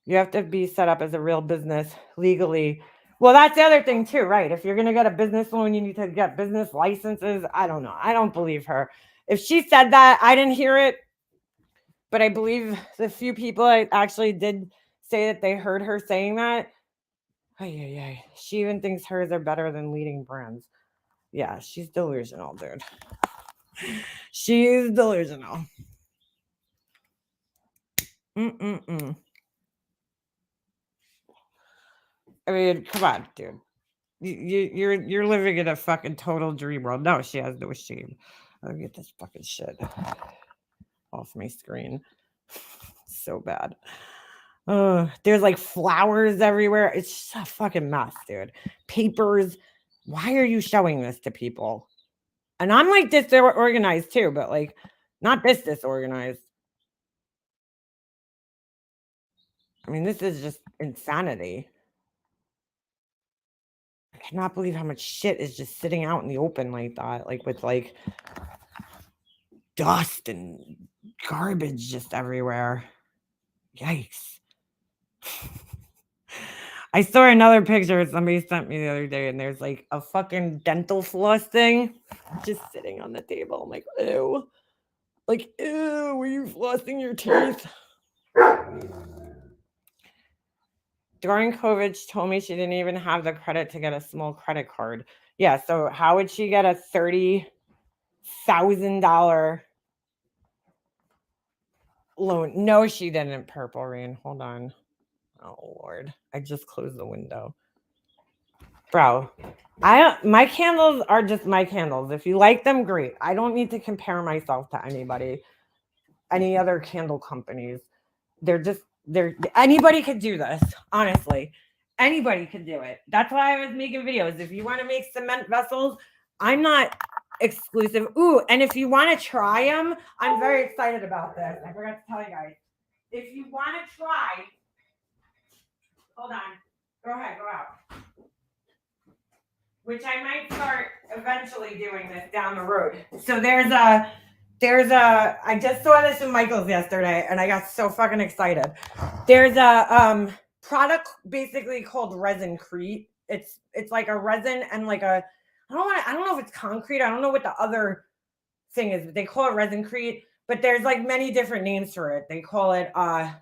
S1: You have to be set up as a real business legally. Well, that's the other thing too, right? If you're going to get a business loan, you need to get business licenses. I don't know. I don't believe her. If she said that, I didn't hear it, but I believe the few people I actually did say that they heard her saying that. She even thinks hers are better than leading brands. Yeah, she's delusional, dude. She's delusional. I mean, come on, dude. You're living in a fucking total dream world. No, she has no shame. I'll get this fucking shit off my screen. So bad. There's like flowers everywhere. It's just a fucking mess, dude. Papers. Why are you showing this to people? And I'm like disorganized too, but like not this disorganized. I mean, this is just insanity. I cannot believe how much shit is just sitting out in the open like that, like with like dust and garbage just everywhere. Yikes. I saw another picture somebody sent me the other day, and there's like a fucking dental floss thing just sitting on the table. I'm like, ew. Like, ew, were you flossing your teeth? During COVID, she told me she didn't even have the credit to get a small credit card. Yeah, so how would she get a $30,000 loan? No, she didn't, Purple Rain. Hold on. Oh, Lord. I just closed the window. Bro, my candles are just my candles. If you like them, great. I don't need to compare myself to anybody, any other candle companies. Anybody could do this, honestly. Anybody could do it. That's why I was making videos. If you want to make cement vessels, I'm not exclusive. Ooh, and if you want to try them, I'm very excited about this. I forgot to tell you guys. If you want to try, hold on. Go ahead, go out. Which I might start eventually doing this down the road. So I just saw this in Michael's yesterday and I got so fucking excited. There's a product basically called Resin-crete. It's like a resin and like I don't know if it's concrete. I don't know what the other thing is, but they call it Resin-crete. But there's like many different names for it. They call it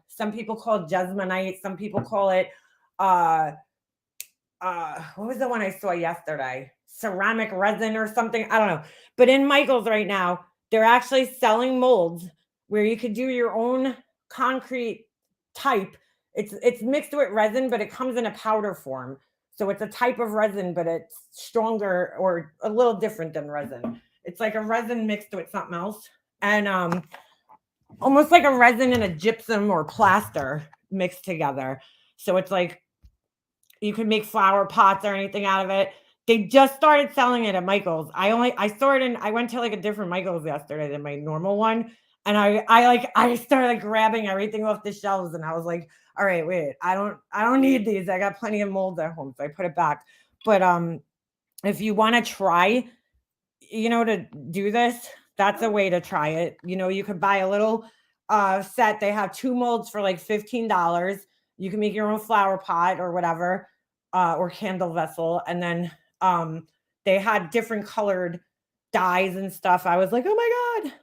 S1: some people call it Jesmonite, some people call it what was the one I saw yesterday? Ceramic resin or something. I don't know. But in Michael's right now, they're actually selling molds where you could do your own concrete type. It's mixed with resin, but it comes in a powder form. So it's a type of resin, but it's stronger or a little different than resin. It's like a resin mixed with something else. And almost like a resin and a gypsum or plaster mixed together. So it's like you can make flower pots or anything out of it. They just started selling it at Michael's. I saw it I went to like a different Michael's yesterday than my normal one. And I started like grabbing everything off the shelves and I was like, all right, wait, I don't need these. I got plenty of molds at home. So I put it back. But if you want to try, to do this, that's a way to try it. You could buy a little set. They have 2 molds for like $15. You can make your own flower pot or whatever, or candle vessel. And then they had different colored dyes and stuff. I was like, oh my God.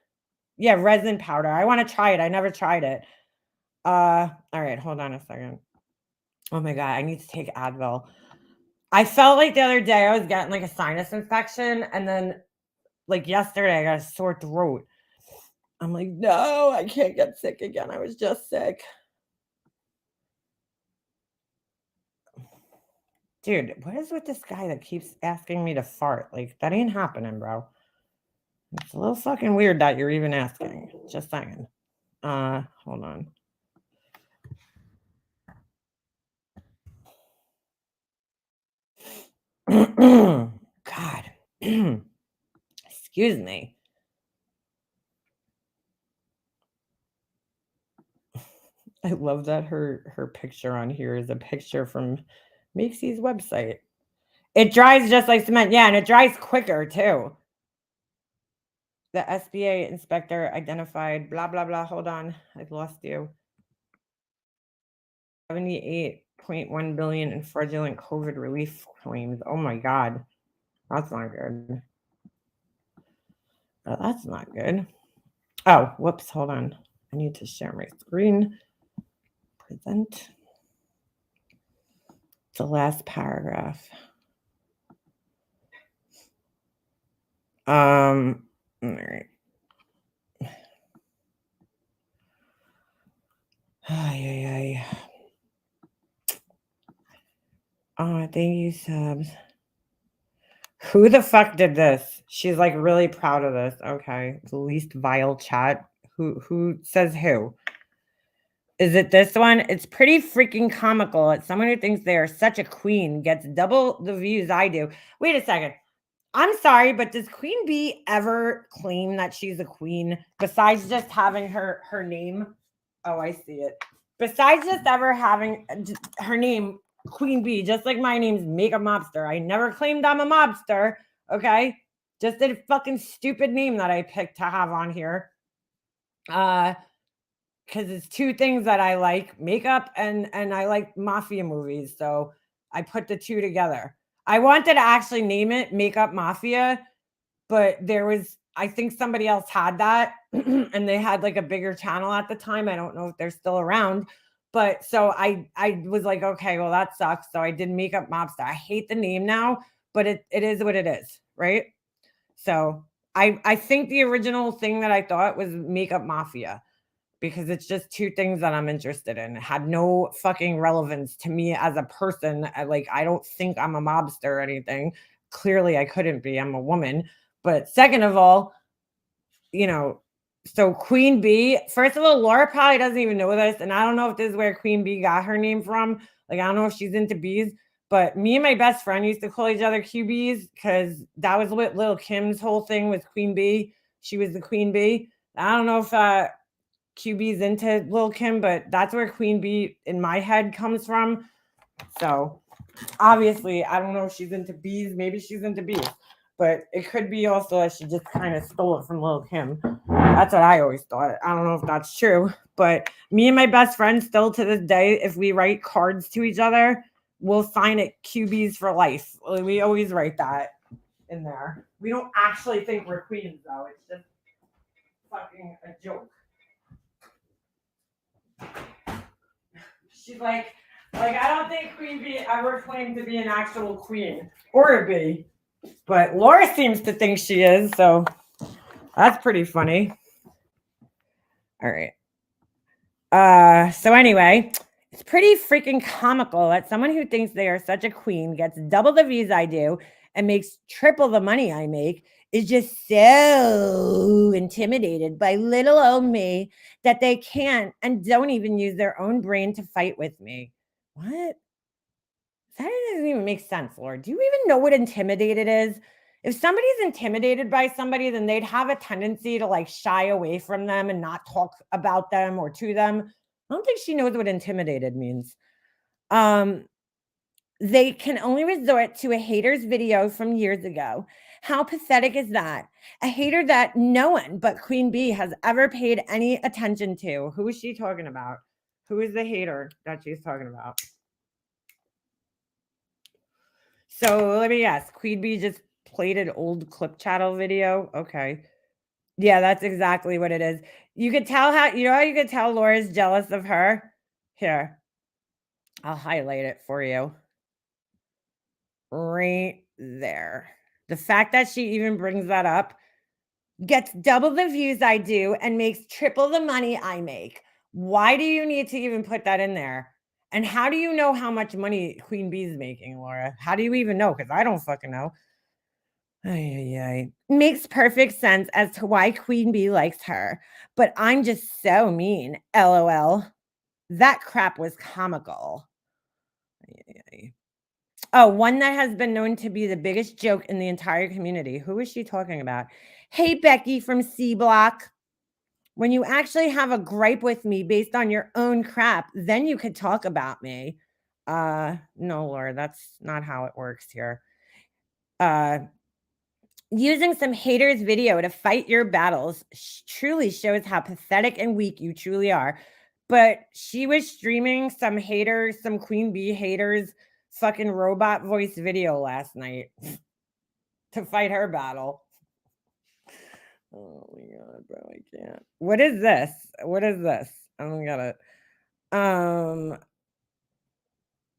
S1: Yeah, resin powder. I want to try it. I never tried it. All right, hold on a second. Oh my God, I need to take Advil. I felt like the other day I was getting like a sinus infection, and then like yesterday I got a sore throat. I'm like, no, I can't get sick again. I was just sick. Dude, what is with this guy that keeps asking me to fart? Like, that ain't happening, bro. It's a little fucking weird that you're even asking. Just saying. Hold on. God. Excuse me. I love that her picture on here is a picture from Macy's website. It dries just like cement. Yeah, and it dries quicker too. The SBA inspector identified blah, blah, blah. Hold on. I've lost you. 78.1 billion in fraudulent COVID relief claims. Oh my God. That's not good. Oh, that's not good. Oh, whoops. Hold on. I need to share my screen. Present. The last paragraph. All right. Ay. Oh, thank you, subs. Who the fuck did this? She's like really proud of this. Okay. The least vile chat. Who says who? Is it this one? It's pretty freaking comical. It's someone who thinks they are such a queen gets double the views I do. Wait a second. I'm sorry, but does Queen Bee ever claim that she's a queen besides just having her name? Oh, I see it. Besides just ever having her name, Queen Bee, just like my name's Makeup Mobster. I never claimed I'm a mobster. Okay, just a fucking stupid name that I picked to have on here. Because it's two things that I like: makeup and I like mafia movies. So I put the two together. I wanted to actually name it Makeup Mafia, but there was, I think somebody else had that and they had like a bigger channel at the time. I don't know if they're still around, but so I was like, okay, well that sucks. So I did Makeup Mobster. I hate the name now, but it is what it is, right? So I think the original thing that I thought was Makeup Mafia because it's just two things that I'm interested in. It had no fucking relevance to me as a person. I don't think I'm a mobster or anything. Clearly, I couldn't be. I'm a woman. But second of all, you know, so Queen Bee, first of all, Laura probably doesn't even know this. And I don't know if this is where Queen Bee got her name from. Like, I don't know if she's into bees. But me and my best friend used to call each other QBs because that was what Lil Kim's whole thing with Queen Bee. She was the Queen Bee. I don't know if QB's into Lil Kim, but that's where Queen Bee in my head comes from. So obviously, I don't know if she's into bees. Maybe she's into bees, but it could be also that she just kind of stole it from Lil Kim. That's what I always thought. I don't know if that's true, but me and my best friend still to this day, if we write cards to each other, we'll sign it QBs for life. We always write that in there. We don't actually think we're queens though. It's just fucking a joke. She's like I don't think Queen Bee ever claimed to be an actual queen or a bee, but Laura seems to think she is, so that's pretty funny. All right. So anyway, it's pretty freaking comical that someone who thinks they are such a queen gets double the views I do and makes triple the money I make is just so intimidated by little old me that they can't and don't even use their own brain to fight with me. What? That doesn't even make sense, Laura. Do you even know what intimidated is? If somebody's intimidated by somebody, then they'd have a tendency to like shy away from them and not talk about them or to them. I don't think she knows what intimidated means. They can only resort to a hater's video from years ago. How pathetic is that? A hater that no one but Queen Bee has ever paid any attention to. Who is she talking about? Who is the hater that she's talking about? So let me guess. Queen Bee just played an old clip channel video. Okay. Yeah, that's exactly what it is. You could tell how, you know how you could tell Laura's jealous of her? Here, I'll highlight it for you. Right there. The fact that she even brings that up gets double the views I do and makes triple the money I make. Why do you need to even put that in there? And how do you know how much money Queen Bee's making, Laura? How do you even know? Because I don't fucking know. Ay. Makes perfect sense as to why Queen Bee likes her, but I'm just so mean. LOL. That crap was comical. Ay. Oh, one that has been known to be the biggest joke in the entire community. Who is she talking about? Hey, Becky from C Block. When you actually have a gripe with me based on your own crap, then you could talk about me. No, Laura, that's not how it works here. Using some haters' video to fight your battles truly shows how pathetic and weak you truly are. But she was streaming some haters, some Queen Bee haters, fucking robot voice video last night to fight her battle. Oh my god, bro, I can't. What is this? What is this? I don't got it.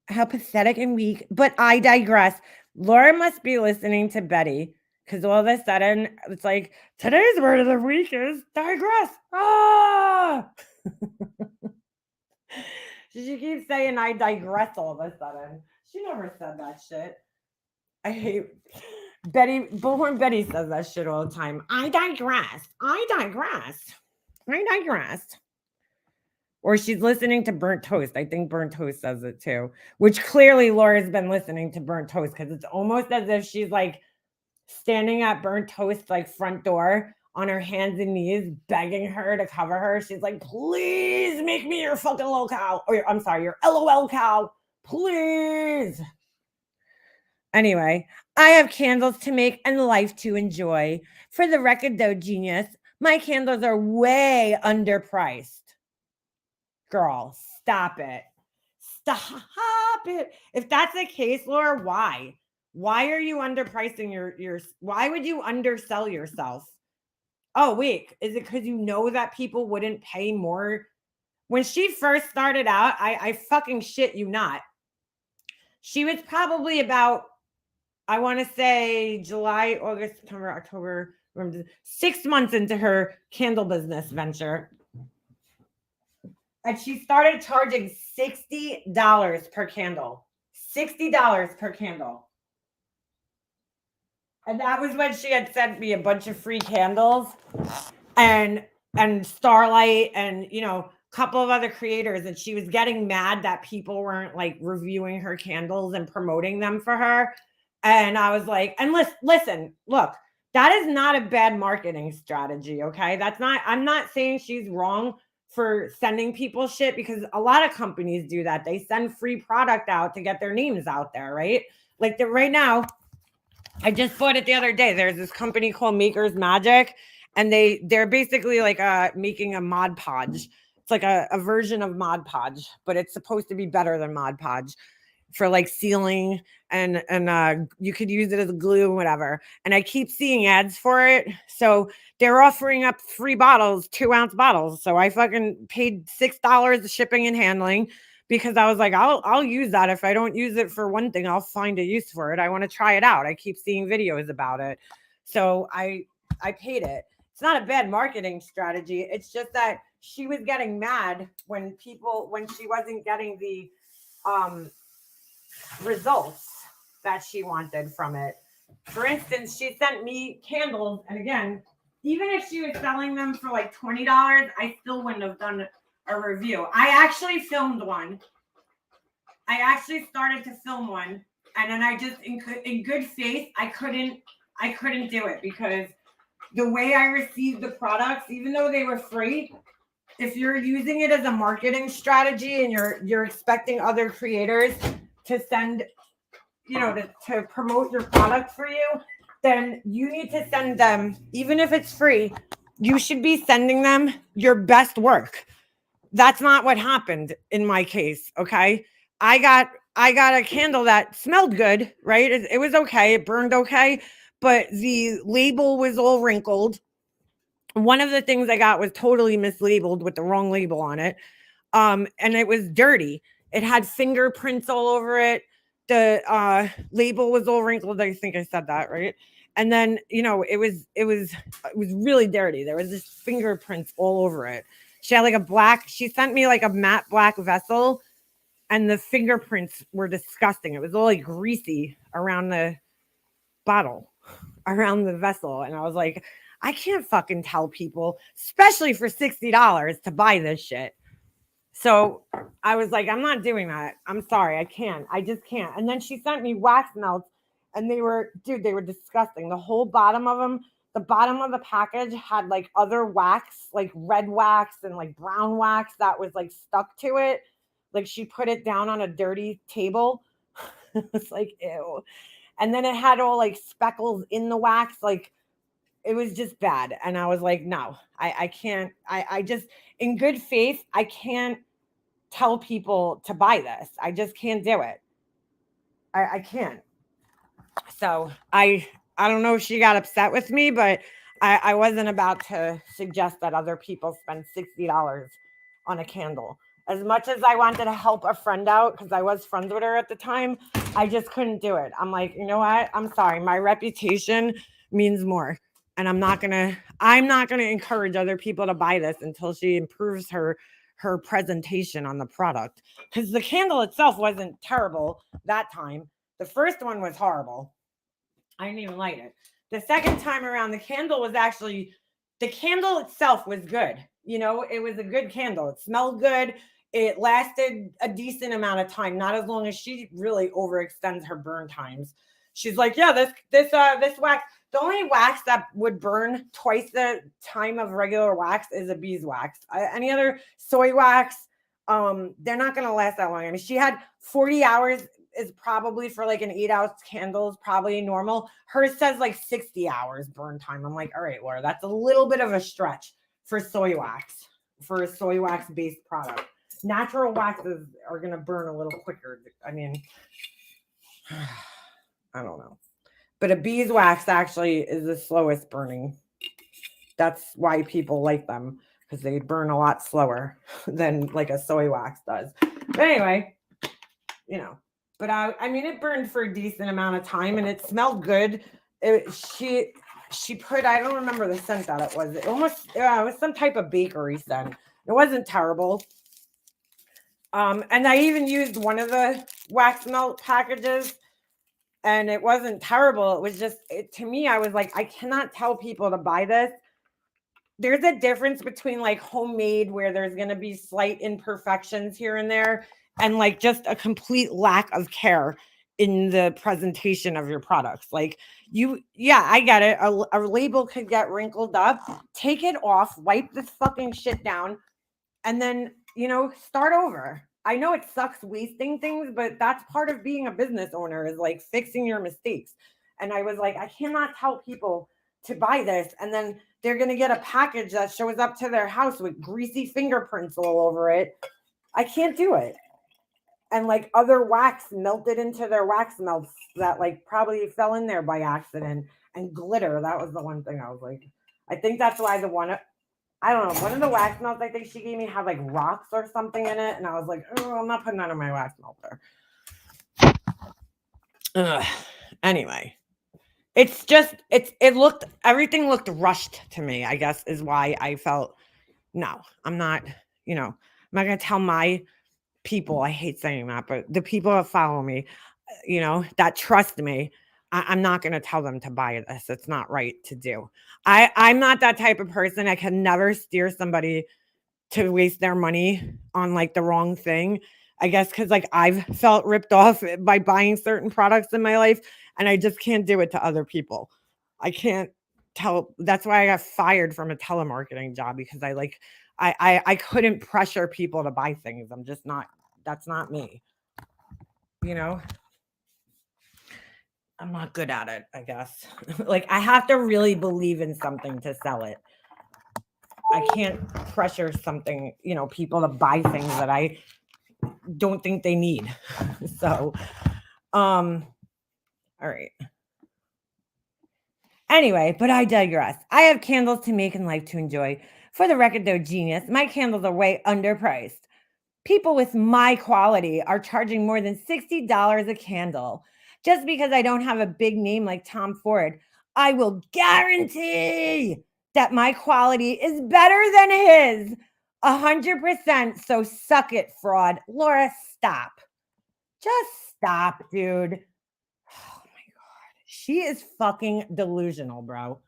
S1: How pathetic and weak. But I digress. Laura must be listening to Betty because all of a sudden it's like today's word of the week is digress. Ah! She keeps saying I digress all of a sudden. She never said that shit. I hate Betty. Bullhorn Betty says that shit all the time. I digress. I digress. I digress. Or she's listening to Burnt Toast. I think Burnt Toast says it too, which clearly Laura's been listening to Burnt Toast because it's almost as if she's like standing at Burnt Toast like front door on her hands and knees, begging her to cover her. She's like, please make me your fucking LOL cow. Or I'm sorry, your LOL cow. Please. Anyway, I have candles to make and life to enjoy. For the record though, genius, my candles are way underpriced. Girl, stop it. Stop it. If that's the case, Laura, why? Why are you underpricing your why would you undersell yourself? Oh, wait. Is it because you know that people wouldn't pay more? When she first started out, I fucking shit you not. She was probably about, I want to say July, August, September, October, 6 months into her candle business venture. And she started charging $60 per candle. $60 per candle. And that was when she had sent me a bunch of free candles and Starlight and, you know, a couple of other creators. And she was getting mad that people weren't like reviewing her candles and promoting them for her. And I was like, and listen, look, that is not a bad marketing strategy. Okay. I'm not saying she's wrong for sending people shit because a lot of companies do that. They send free product out to get their names out there, right? Like right now, I just bought it the other day. There's this company called Maker's Magic, and they're basically like making a Mod Podge. It's like a version of Mod Podge, but it's supposed to be better than Mod Podge for like sealing and you could use it as a glue and whatever. And I keep seeing ads for it. So they're offering up free bottles, 2-ounce bottles. So I fucking paid $6 shipping and handling because I was like, I'll use that. If I don't use it for one thing, I'll find a use for it. I want to try it out. I keep seeing videos about it. So I paid it. It's not a bad marketing strategy. It's just that she was getting mad when she wasn't getting the results that she wanted from it. For instance, she sent me candles, and again, even if she was selling them for like $20, I still wouldn't have done a review. I actually filmed one. I actually started to film one, and then I just, in good faith, I couldn't do it because the way I received the products, even though they were free, if you're using it as a marketing strategy and you're expecting other creators to send, you know, to promote your product for you, then you need to send them, even if it's free, you should be sending them your best work. That's not what happened in my case. Okay. I got a candle that smelled good, right? It was okay. It burned okay, but the label was all wrinkled. One of the things I got was totally mislabeled with the wrong label on it. And it was dirty. It had fingerprints all over it. The label was all wrinkled. I think I said that right. And then, you know, it was really dirty. There was just fingerprints all over it. She had like she sent me like a matte black vessel, and the fingerprints were disgusting. It was all like greasy around the bottle, around the vessel. And I was like, I can't fucking tell people, especially for $60 to buy this shit. So I was like, I'm not doing that. I'm sorry. I can't. I just can't. And then she sent me wax melts, and they were disgusting. The whole bottom of them, the bottom of the package had like other wax, like red wax and like brown wax that was like stuck to it. Like she put it down on a dirty table. It's like, ew. And then it had all like speckles in the wax. Like it was just bad. And I was like, no, I can't. I just, in good faith, I can't tell people to buy this. I just can't do it. I can't. So I don't know if she got upset with me, but I wasn't about to suggest that other people spend $60 on a candle. As much as I wanted to help a friend out because I was friends with her at the time, I just couldn't do it. I'm like, you know what? I'm sorry. My reputation means more. And I'm not gonna encourage other people to buy this until she improves her presentation on the product. Because the candle itself wasn't terrible that time. The first one was horrible. I didn't even light it. The second time around, the candle itself was good. It was a good candle. It smelled good. It lasted a decent amount of time, not as long as she really overextends her burn times. She's like, yeah, this wax. The only wax that would burn twice the time of regular wax is a beeswax. Any other soy wax, they're not going to last that long. I mean, she had 40 hours is probably for like an 8-ounce candle is probably normal. Hers says like 60 hours burn time. I'm like, all right, Laura, that's a little bit of a stretch for soy wax, for a soy wax based product. Natural waxes are going to burn a little quicker. I mean, I don't know. But a beeswax actually is the slowest burning. That's why people like them, because they burn a lot slower than like a soy wax does. But anyway, but I mean, it burned for a decent amount of time and it smelled good. She put, I don't remember the scent that it was. It was some type of bakery scent. It wasn't terrible. And I even used one of the wax melt packages and it wasn't terrible. It was just, to me, I was like, I cannot tell people to buy this. There's a difference between like homemade, where there's going to be slight imperfections here and there, and like just a complete lack of care in the presentation of your products. Like I get it. A label could get wrinkled up. Take it off, wipe this fucking shit down, and then, start over. I know it sucks wasting things, but that's part of being a business owner, is like fixing your mistakes. And I was like, I cannot tell people to buy this, and then they're going to get a package that shows up to their house with greasy fingerprints all over it. I can't do it. And like other wax melted into their wax melts that like probably fell in there by accident, and glitter. That was the one thing I was like, I think that's why I don't know, one of the wax melts I think she gave me had like rocks or something in it. And I was like, oh, I'm not putting that in my wax melter. Anyway, it's just, everything looked rushed to me, I guess, is why I felt, no, I'm not going to tell my people, I hate saying that, but the people that follow me, that trust me, I'm not going to tell them to buy this. It's not right to do. I'm not that type of person. I can never steer somebody to waste their money on like the wrong thing. I guess because like I've felt ripped off by buying certain products in my life, and I just can't do it to other people. I can't tell. That's why I got fired from a telemarketing job, because I couldn't pressure people to buy things. I'm just not, that's not me. I'm not good at it, I guess. Like I have to really believe in something to sell it. I can't pressure people to buy things that I don't think they need. So, all right. Anyway, but I digress. I have candles to make and life to enjoy. For the record, though, genius, my candles are way underpriced. People with my quality are charging more than $60 a candle. Just because I don't have a big name like Tom Ford, I will guarantee that my quality is better than his. 100%. So suck it, fraud. Laura, stop. Just stop, dude. Oh my God. She is fucking delusional, bro.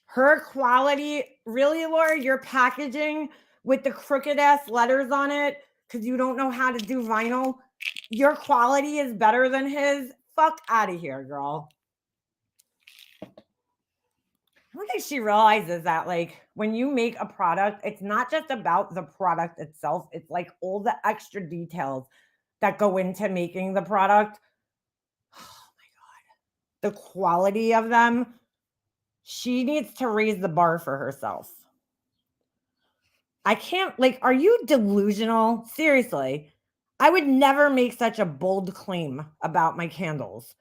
S1: Her quality, really, Laura, your packaging with the crooked ass letters on it because you don't know how to do vinyl, your quality is better than his. Fuck out of here, girl. I don't think she realizes that, like, when you make a product, it's not just about the product itself. It's like all the extra details that go into making the product. the quality of them, she needs to raise the bar for herself. I can't, like, are you delusional? Seriously. I would never make such a bold claim about my candles.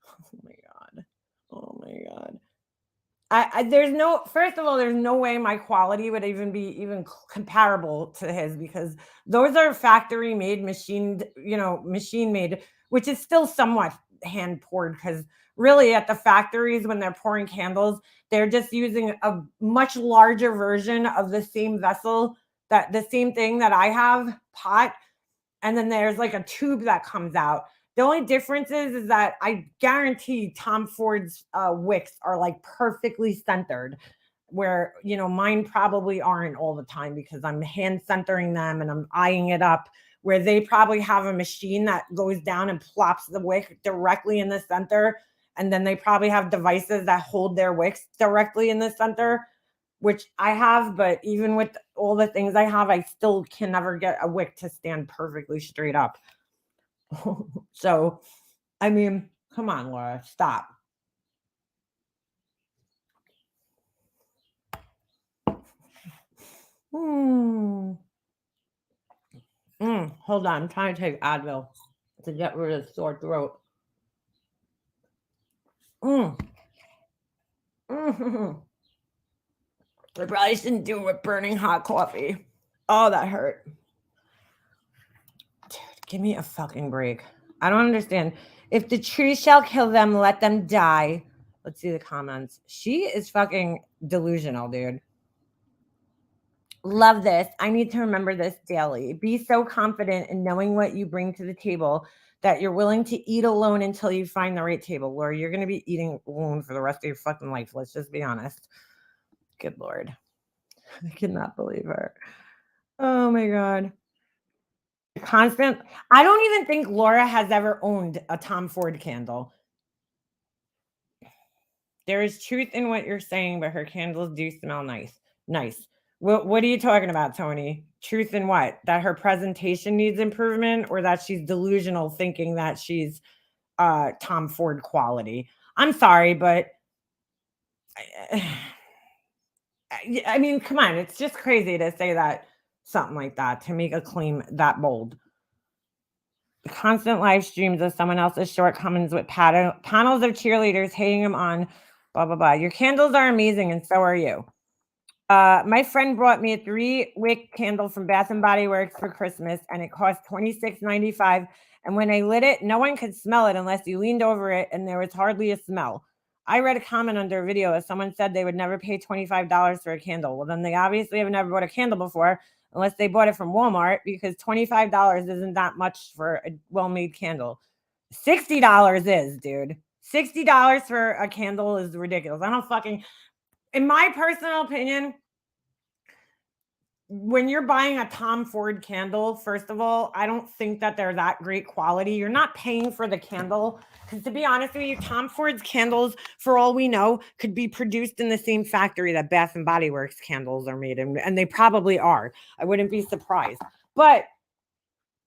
S1: Oh my God. Oh my God. There's no, first of all, there's no way my quality would even be even comparable to his, because those are factory made, machined, machine made, which is still somewhat hand poured, because really at the factories when they're pouring candles, they're just using a much larger version of the same vessel, that the same thing that I have, pot, and then there's like a tube that comes out. The only difference is that I guarantee Tom Ford's wicks are like perfectly centered, where mine probably aren't all the time, because I'm hand centering them and I'm eyeing it up. Where they probably have a machine that goes down and plops the wick directly in the center, and then they probably have devices that hold their wicks directly in the center, which I have, but even with all the things I have, I still can never get a wick to stand perfectly straight up. So, I mean, come on, Laura, stop. Hold on, I'm trying to take Advil to get rid of the sore throat. I probably shouldn't do it with burning hot coffee. Oh, that hurt. Dude, give me a fucking break. I don't understand. If the tree shall kill them, let them die. Let's see the comments. She is fucking delusional, dude. Love this. I need to remember this daily. Be so confident in knowing what you bring to the table that you're willing to eat alone until you find the right table. Laura, you're going to be eating alone for the rest of your fucking life. Let's just be honest. Good Lord. I cannot believe her. Oh my God. Constant. I don't even think Laura has ever owned a Tom Ford candle. There is truth in what you're saying, but her candles do smell nice. Nice. What are you talking about, Tony? Truth in what? That her presentation needs improvement, or that she's delusional thinking that she's Tom Ford quality? I'm sorry, but I mean, come on, it's just crazy to say that, something like that, to make a claim that bold. Constant live streams of someone else's shortcomings with panels of cheerleaders hating them on, blah blah blah. Your candles are amazing, and so are you. My friend brought me a 3-wick candle from Bath and Body Works for Christmas, and it cost $26.95. And when I lit it, no one could smell it unless you leaned over it, and there was hardly a smell. I read a comment under a video as someone said they would never pay $25 for a candle. Well, then they obviously have never bought a candle before, unless they bought it from Walmart, because $25 isn't that much for a well-made candle. $60 is, dude. $60 for a candle is ridiculous. I don't fucking, in my personal opinion, when you're buying a Tom Ford candle, first of all, I don't think that they're that great quality. You're not paying for the candle, because to be honest with you, Tom Ford's candles, for all we know, could be produced in the same factory that Bath and Body Works candles are made in, and they probably are. I wouldn't be surprised. But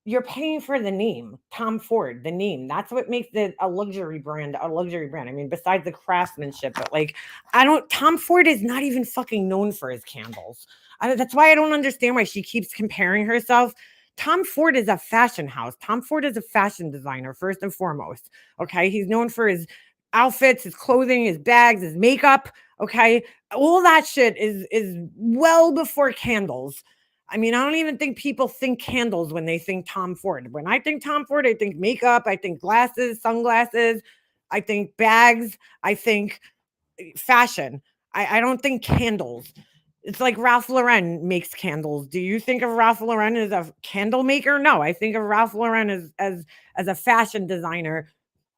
S1: you're paying for the name, Tom Ford, the name. That's what makes it a luxury brand, a luxury brand. I mean, besides the craftsmanship, but like, Tom Ford is not even fucking known for his candles. That's why I don't understand why she keeps comparing herself. Tom Ford is a fashion house. Tom Ford is a fashion designer, first and foremost. Okay. He's known for his outfits, his clothing, his bags, his makeup. Okay. All that shit is well before candles. I mean, I don't even think people think candles when they think Tom Ford. When I think Tom Ford, I think makeup, I think glasses, sunglasses, I think bags, I think fashion. I don't think candles. It's like Ralph Lauren makes candles. Do you think of Ralph Lauren as a candle maker? No, I think of Ralph Lauren as a fashion designer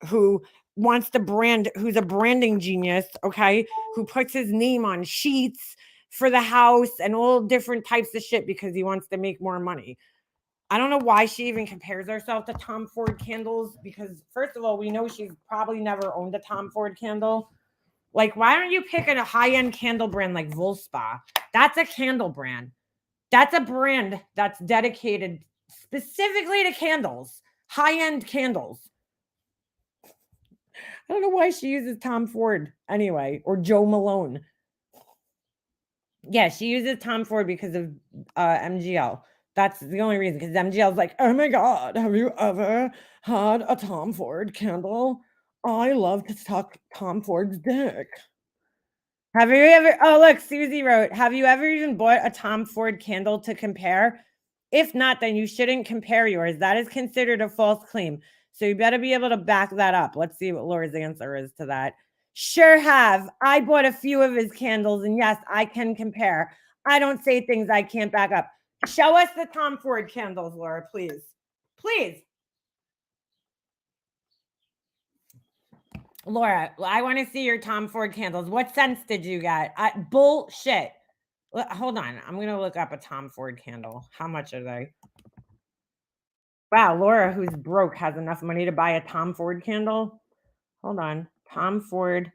S1: who wants to brand, who's a branding genius, okay, who puts his name on sheets for the house and all different types of shit because he wants to make more money. I don't know why she even compares herself to Tom Ford candles, because first of all, we know she's probably never owned a Tom Ford candle. Like, why don't you pick a high-end candle brand like Volspa? That's a candle brand. That's a brand that's dedicated specifically to candles, high-end candles. I don't know why she uses Tom Ford anyway, or Joe Malone. Yeah, she uses Tom Ford because of MGL. That's the only reason, because MGL's like, oh my God, have you ever had a Tom Ford candle? I love to suck Tom Ford's dick. Have you ever? Oh, look, Susie wrote, have you ever even bought a Tom Ford candle to compare? If not, then you shouldn't compare yours. That is considered a false claim. So you better be able to back that up. Let's see what Laura's answer is to that. Sure have. I bought a few of his candles, and yes, I can compare. I don't say things I can't back up. Show us the Tom Ford candles, Laura, please. Please. Laura, I want to see your Tom Ford candles. What scents did you get? Bullshit. Hold on. I'm going to look up a Tom Ford candle. How much are they? Wow, Laura, who's broke, has enough money to buy a Tom Ford candle. Hold on. Tom Ford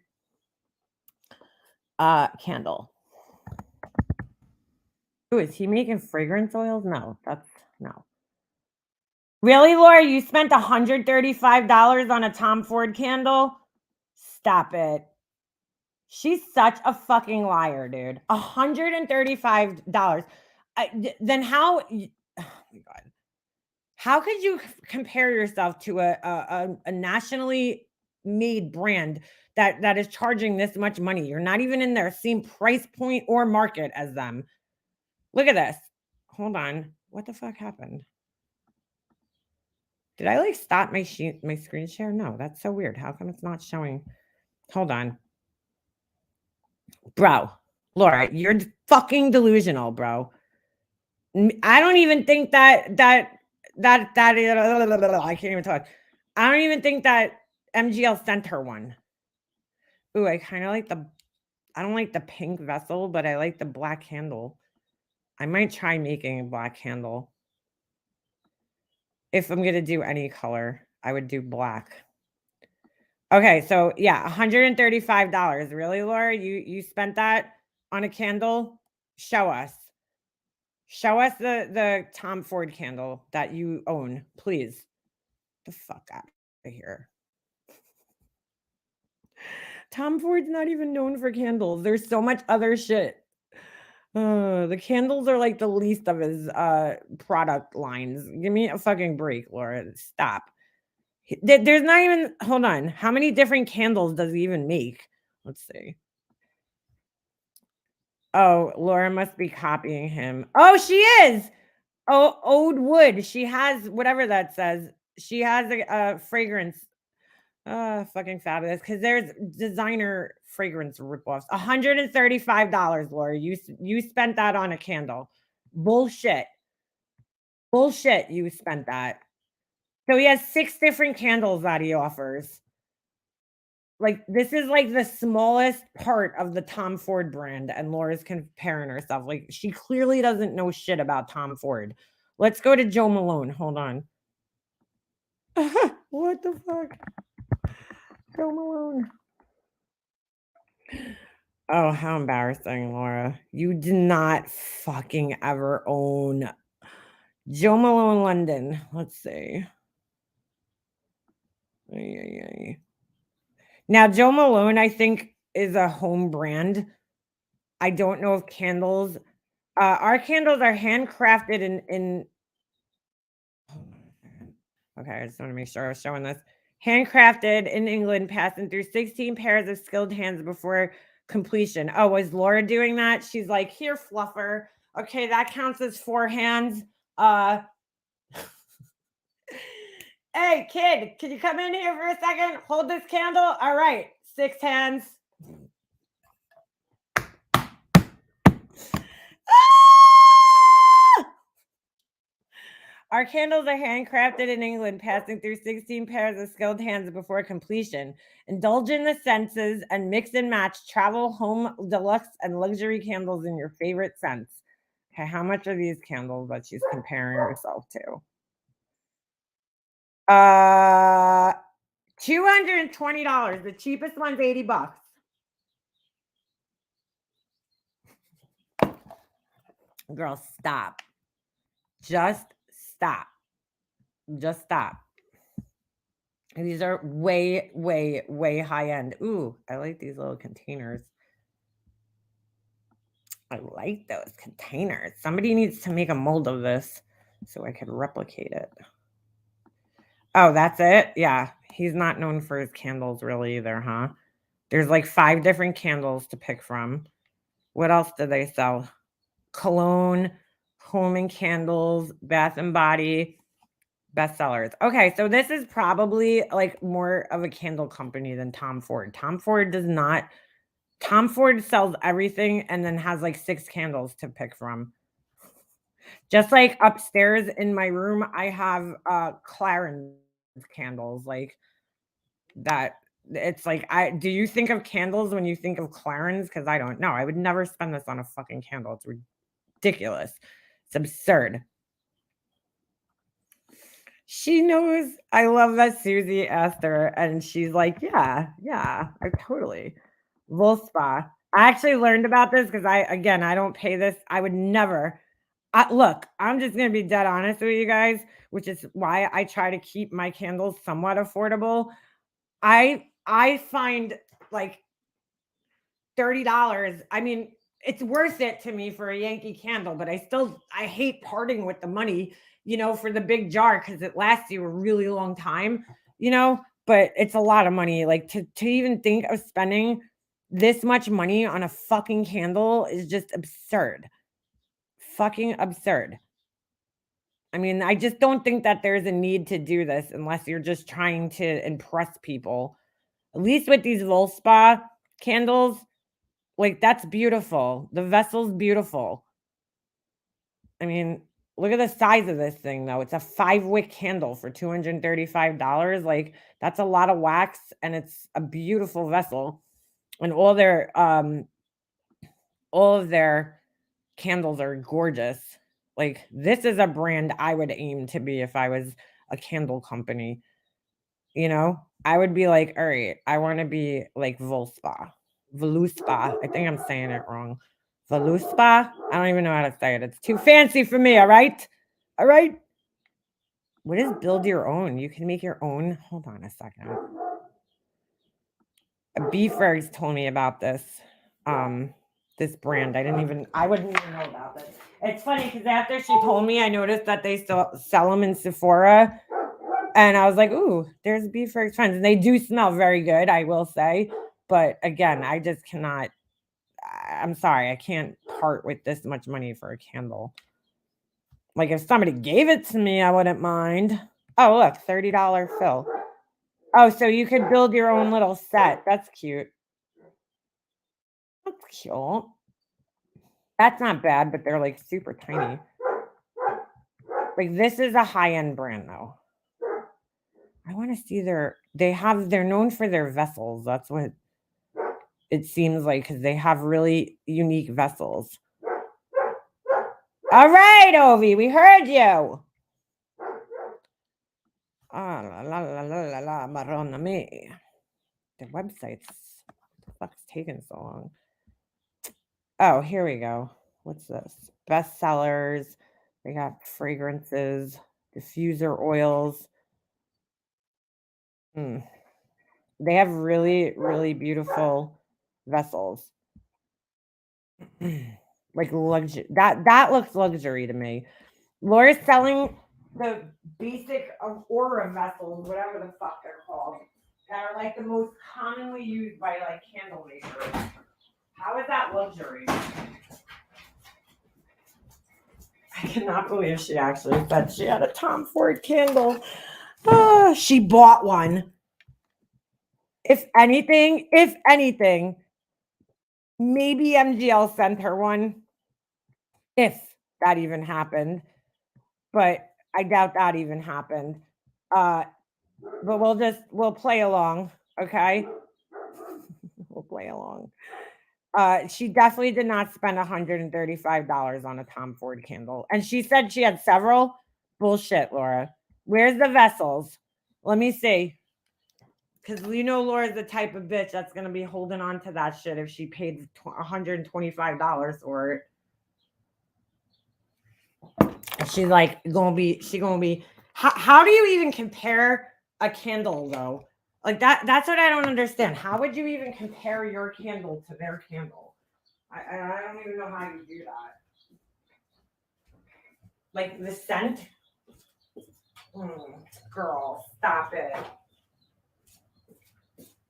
S1: candle. Ooh, is he making fragrance oils? No, no. Really, Laura? You spent $135 on a Tom Ford candle? Stop it. She's such a fucking liar, dude. $135. Then how? Oh my God. How could you compare yourself to a nationally made brand that is charging this much money? You're not even in their same price point or market as them. Look at this. Hold on. What the fuck happened? Did I like stop my screen share? No, that's so weird. How come it's not showing? Hold on. Bro, Laura, you're fucking delusional, bro. I don't even think that I can't even talk. I don't even think that MGL sent her one. Ooh, I kind of like I don't like the pink vessel, but I like the black handle. I might try making a black handle. If I'm going to do any color, I would do black. Okay, so yeah, $135. Really, Laura? You spent that on a candle? Show us. Show us the Tom Ford candle that you own, please. The fuck out of here. Tom Ford's not even known for candles. There's so much other shit. The candles are like the least of his product lines. Give me a fucking break, Laura. Stop. There's not even, hold on. How many different candles does he even make? Let's see. Oh, Laura must be copying him. Oh, she is. Oh, Ode Wood. She has whatever that says. She has a fragrance. Fucking fabulous. Because there's designer fragrance ripoffs. $135, Laura. You spent that on a candle. Bullshit. Bullshit. You spent that. So he has 6 different candles that he offers. Like, this is like the smallest part of the Tom Ford brand, and Laura's comparing herself. Like, she clearly doesn't know shit about Tom Ford. Let's go to Joe Malone. Hold on. What the fuck? Joe Malone. Oh, how embarrassing, Laura. You did not fucking ever own Joe Malone London. Let's see. Now, Joe Malone, I think, is a home brand. I don't know if candles. Our candles are handcrafted in. Okay, I just want to make sure I was showing this. Handcrafted in England, passing through 16 pairs of skilled hands before completion. Oh, was Laura doing that? She's like, here, fluffer. Okay, that counts as 4 hands. Hey, kid, can you come in here for a second? Hold this candle. All right, 6 hands. Our candles are handcrafted in England, passing through 16 pairs of skilled hands before completion. Indulge in the senses and mix and match travel, home, deluxe, and luxury candles in your favorite scents. Okay, how much are these candles that she's comparing herself to? $220. The cheapest one's $80. Girl, stop. Just stop. Just stop. These are way, way, way high end. Ooh, I like these little containers. I like those containers. Somebody needs to make a mold of this so I could replicate it. Oh, that's it? Yeah. He's not known for his candles really either, huh? There's like 5 different candles to pick from. What else do they sell? Cologne, home and candles, bath and body, bestsellers. Okay, so this is probably like more of a candle company than Tom Ford. Tom Ford does not. Tom Ford sells everything and then has like 6 candles to pick from. Just like upstairs in my room, I have Clarence candles like that. It's like I do you think of candles when you think of Clarence? Because I don't know. I would never spend this on a fucking candle. It's ridiculous. It's absurd. She knows I love that Susie asked her, and she's like, yeah, I totally. Spa. I actually learned about this because I don't pay this. I would never. Look, I'm just gonna be dead honest with you guys, which is why I try to keep my candles somewhat affordable. I find like $30. I mean, it's worth it to me for a Yankee candle, but I hate parting with the money, for the big jar because it lasts you a really long time, but it's a lot of money. Like to even think of spending this much money on a fucking candle is just absurd. Fucking absurd. I mean, I just don't think that there's a need to do this unless you're just trying to impress people. At least with these Volspa candles, like, that's beautiful. The vessel's beautiful. I mean, look at the size of this thing, though. It's a 5-wick candle for $235. Like, that's a lot of wax, and it's a beautiful vessel. And all of their candles are gorgeous. Like, this is a brand I would aim to be if I was a candle company. I would be like, all right, I want to be like Volspa. Voluspa. I think I'm saying it wrong. Voluspa? I don't even know how to say it. It's too fancy for me, all right? All right? What is build your own? You can make your own. Hold on a second. Beefers told me about this brand. I wouldn't even know about this. It's funny because after she told me, I noticed that they still sell them in Sephora. And I was like, ooh, there's Beefers Friends. And they do smell very good, I will say. But again, I just cannot. I'm sorry, I can't part with this much money for a candle. Like if somebody gave it to me, I wouldn't mind. Oh, look, $30 fill. Oh, so you could build your own little set. That's cute. That's cute. That's not bad, but they're like super tiny. Like this is a high-end brand though. I want to see they're known for their vessels. That's what it seems like because they have really unique vessels. All right, Ovi, we heard you. Ah, la la la la la Marona me. The website's what the fuck's taking so long? Oh, here we go. What's this? Bestsellers. They got fragrances, diffuser oils. They have really, really beautiful vessels. Like luxury. That looks luxury to me. Laura's selling the basic aura vessels, whatever the fuck they're called, that are like the most commonly used by like candle makers. How is that luxury? I cannot believe she actually said she had a Tom Ford candle. She bought one. If anything, maybe MGL sent her one. If that even happened. But I doubt that even happened. But we'll play along, okay? We'll play along. She definitely did not spend $135 on a Tom Ford candle. And she said she had several. Bullshit, Laura. Where's the vessels? Let me see. Because Laura's the type of bitch that's going to be holding on to that shit if she paid $125 for it. She's like, how do you even compare a candle though. Like that's what I don't understand. How would you even compare your candle to their candle? I don't even know how you do that. Like the scent. Girl, stop it.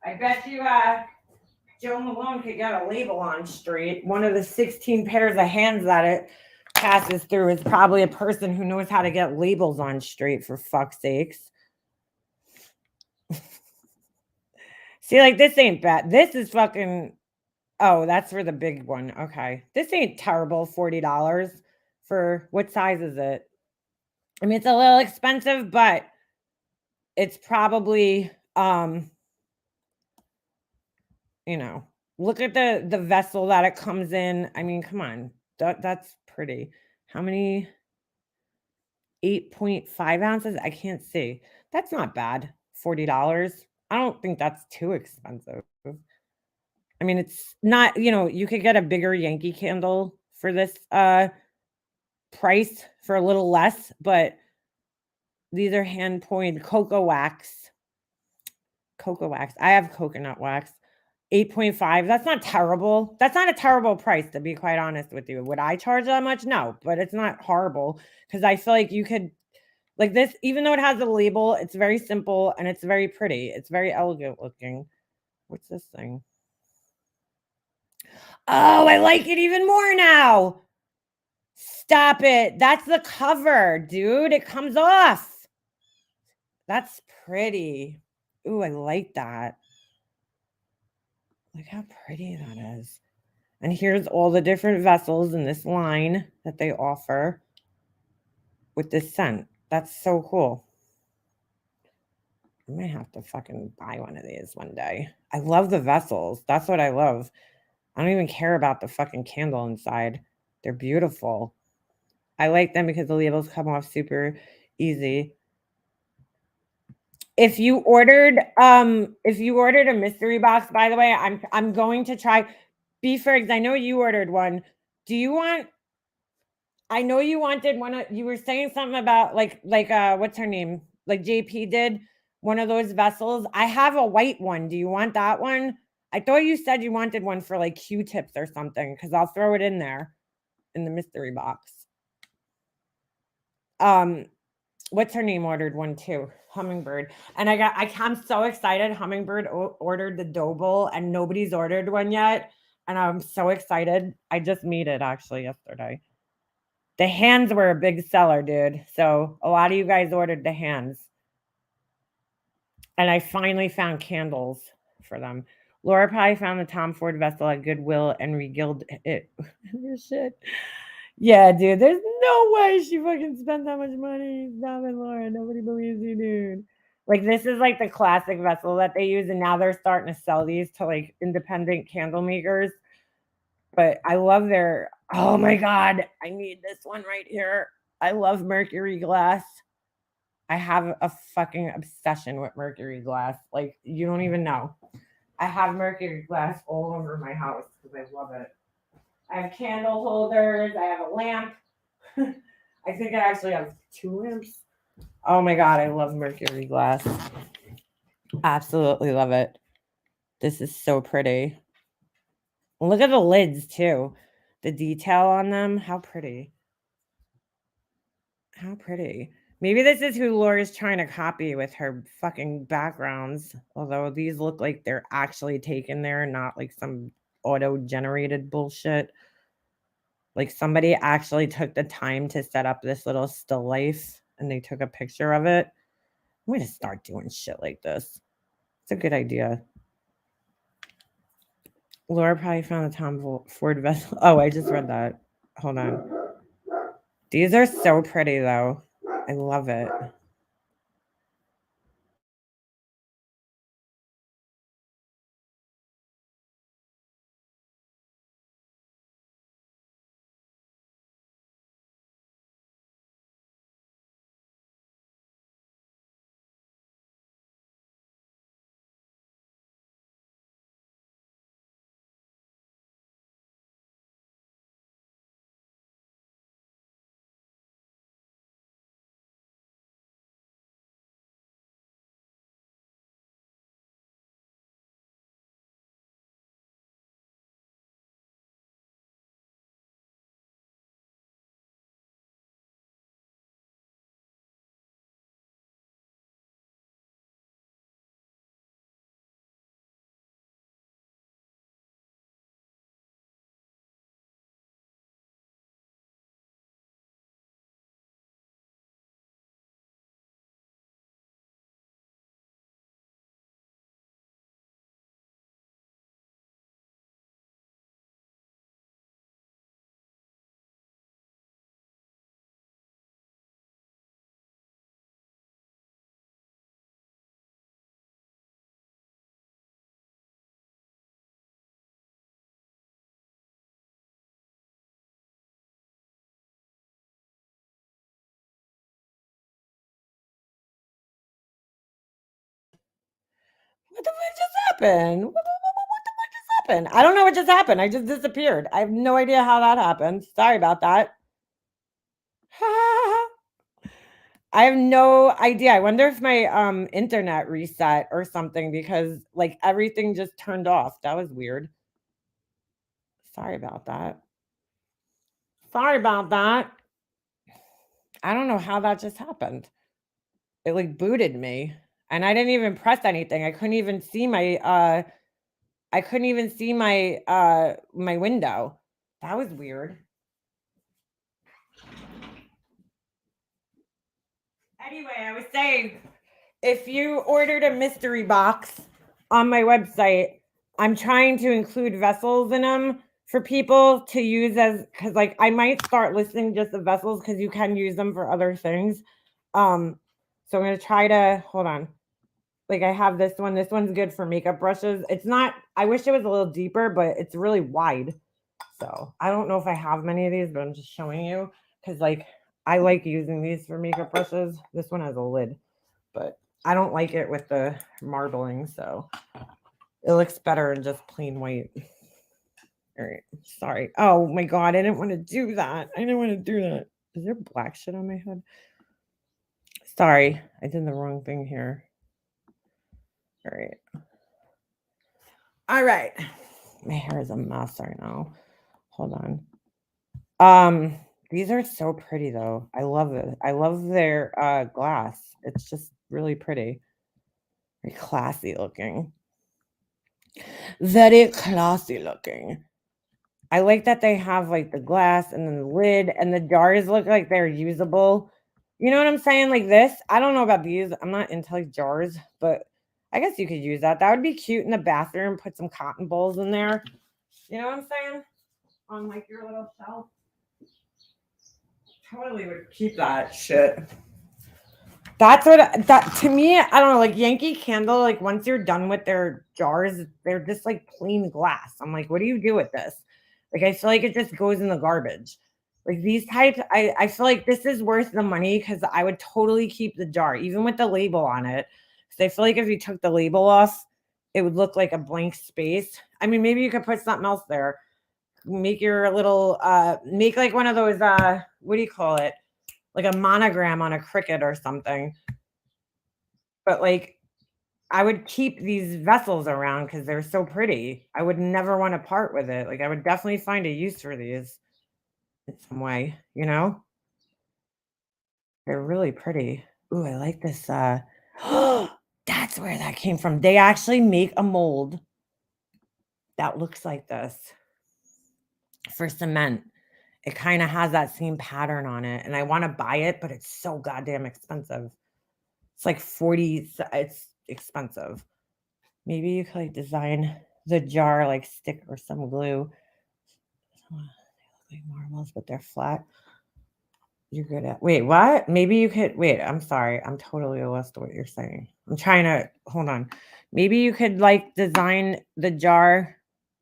S1: I bet you Joe Malone could get a label on straight. One of the 16 pairs of hands that it passes through is probably a person who knows how to get labels on straight, for fuck's sakes. See, like, this ain't bad. This is fucking. Oh, that's for the big one. Okay. This ain't terrible. $40 for what size is it? I mean, it's a little expensive, but it's probably you know, look at the vessel that it comes in. I mean, come on. That's pretty. How many? 8.5 ounces? I can't see. That's not bad. $40. I don't think that's too expensive. I mean, it's not, you could get a bigger Yankee candle for this price for a little less, but these are hand poured cocoa wax. Cocoa wax. I have coconut wax. 8.5. That's not terrible. That's not a terrible price, to be quite honest with you. Would I charge that much? No, but it's not horrible because I feel like you could, like this, even though it has a label, it's very simple and it's very pretty. It's very elegant looking. What's this thing? Oh, I like it even more now. Stop it. That's the cover, dude. It comes off. That's pretty. Ooh, I like that. Look how pretty that is. And here's all the different vessels in this line that they offer with this scent. That's so cool. I might have to fucking buy one of these one day. I love the vessels. That's what I love. I don't even care about the fucking candle inside. They're beautiful. I like them because the labels come off super easy. If you ordered a mystery box, by the way, I'm going to try Beefergs. I know you ordered one. Do you want I know you wanted you were saying something about what's her name? Like JP did one of those vessels. I have a white one. Do you want that one? I thought you said you wanted one for like Q-tips or something because I'll throw it in there in the mystery box. What's her name ordered one too? Hummingbird. And I'm so excited. Hummingbird ordered the dough bowl and nobody's ordered one yet. And I'm so excited. I just made it actually yesterday. The hands were a big seller, dude. So a lot of you guys ordered the hands. And I finally found candles for them. Laura probably found the Tom Ford vessel at Goodwill and regilled it. Shit. Yeah, dude. There's no way she fucking spent that much money. Stop it, Laura. Nobody believes you, dude. Like, this is like the classic vessel that they use, and now they're starting to sell these to like independent candle makers. But I love their. Oh my god, I need this one right here. I love mercury glass. I have a fucking obsession with mercury glass. Like, you don't even know. I have mercury glass all over my house because I love it. I have candle holders. I have a lamp. I think I actually have 2 lamps. Oh my god, I love mercury glass. Absolutely love it. This is so pretty. Look at the lids too. The detail on them. How pretty. How pretty. Maybe this is who Laura's trying to copy with her fucking backgrounds. Although these look like they're actually taken there, not like some auto-generated bullshit. Like somebody actually took the time to set up this little still life and they took a picture of it. I'm gonna start doing shit like this. It's a good idea. Laura probably found the Tom Ford vessel. Oh, I just read that. Hold on. These are so pretty though. I love it. What the fuck just happened? What the fuck just happened? I don't know what just happened. I just disappeared. I have no idea how that happened. Sorry about that. I have no idea. I wonder if my internet reset or something because like everything just turned off. That was weird. Sorry about that. Sorry about that. I don't know how that just happened. It like booted me and I didn't even press anything. I couldn't even see my window. That was weird. Anyway, I was saying if you ordered a mystery box on my website, I'm trying to include vessels in them for people to use as because like I might start listing just the vessels because you can use them for other things. So I'm gonna try to hold on. Like I have this one. This one's good for makeup brushes. It's not. I wish it was a little deeper, but it's really wide. So I don't know if I have many of these, but I'm just showing you because like I like using these for makeup brushes. This one has a lid, but I don't like it with the marbling, so it looks better in just plain white. All right, sorry. Oh my god, I didn't want to do that. I didn't want to do that. Is there black shit on my head? Sorry, I did the wrong thing here. All right. All right. My hair is a mess right now. Hold on. These are so pretty though. I love it. I love their glass. It's just really pretty. Very classy looking. Very classy looking. I like that they have like the glass and then the lid and the jars look like they're usable. You know what I'm saying? Like this. I don't know about these. I'm not into like jars, but I guess you could use that. That would be cute in the bathroom. Put some cotton balls in there. You know what I'm saying? On like your little shelf. Totally would keep that shit. That's what that to me, I don't know, like Yankee Candle, like once you're done with their jars, they're just like plain glass. I'm like, what do you do with this? Like I feel like it just goes in the garbage. Like these types, I feel like this is worth the money because I would totally keep the jar, even with the label on it. Because I feel like if you took the label off, it would look like a blank space. I mean, maybe you could put something else there. Make your little make like one of those what do you call it? Like a monogram on a cricket or something. But like I would keep these vessels around because they're so pretty. I would never want to part with it. Like I would definitely find a use for these in some way, you know? They're really pretty. Ooh, I like this that's where that came from. They actually make a mold that looks like this for cement. It kind of has that same pattern on it and I want to buy it, but it's so goddamn expensive. It's like 40 it's expensive. Maybe you could like design the jar like stick or some glue. They look like marbles, but they're flat. You're good at wait, what? Maybe you could wait, I'm sorry. I'm totally lost to what you're saying. I'm trying to hold on. Maybe you could like design the jar,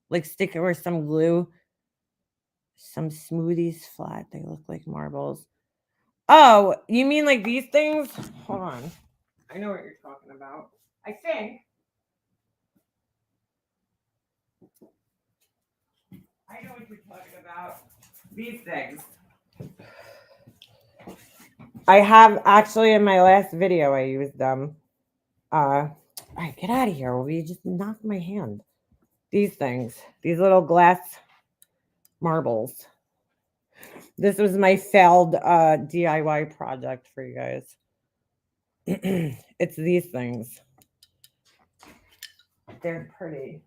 S1: like stick it with some glue. Some smoothies flat. They look like marbles. Oh, you mean like these things? Hold on. I know what you're talking about. I think. I know what you're talking about. These things. I have actually in my last video I used them. All right, get out of here. Will you just knock my hand? These things. These little glass marbles. This was my failed DIY project for you guys. It's these things. They're pretty.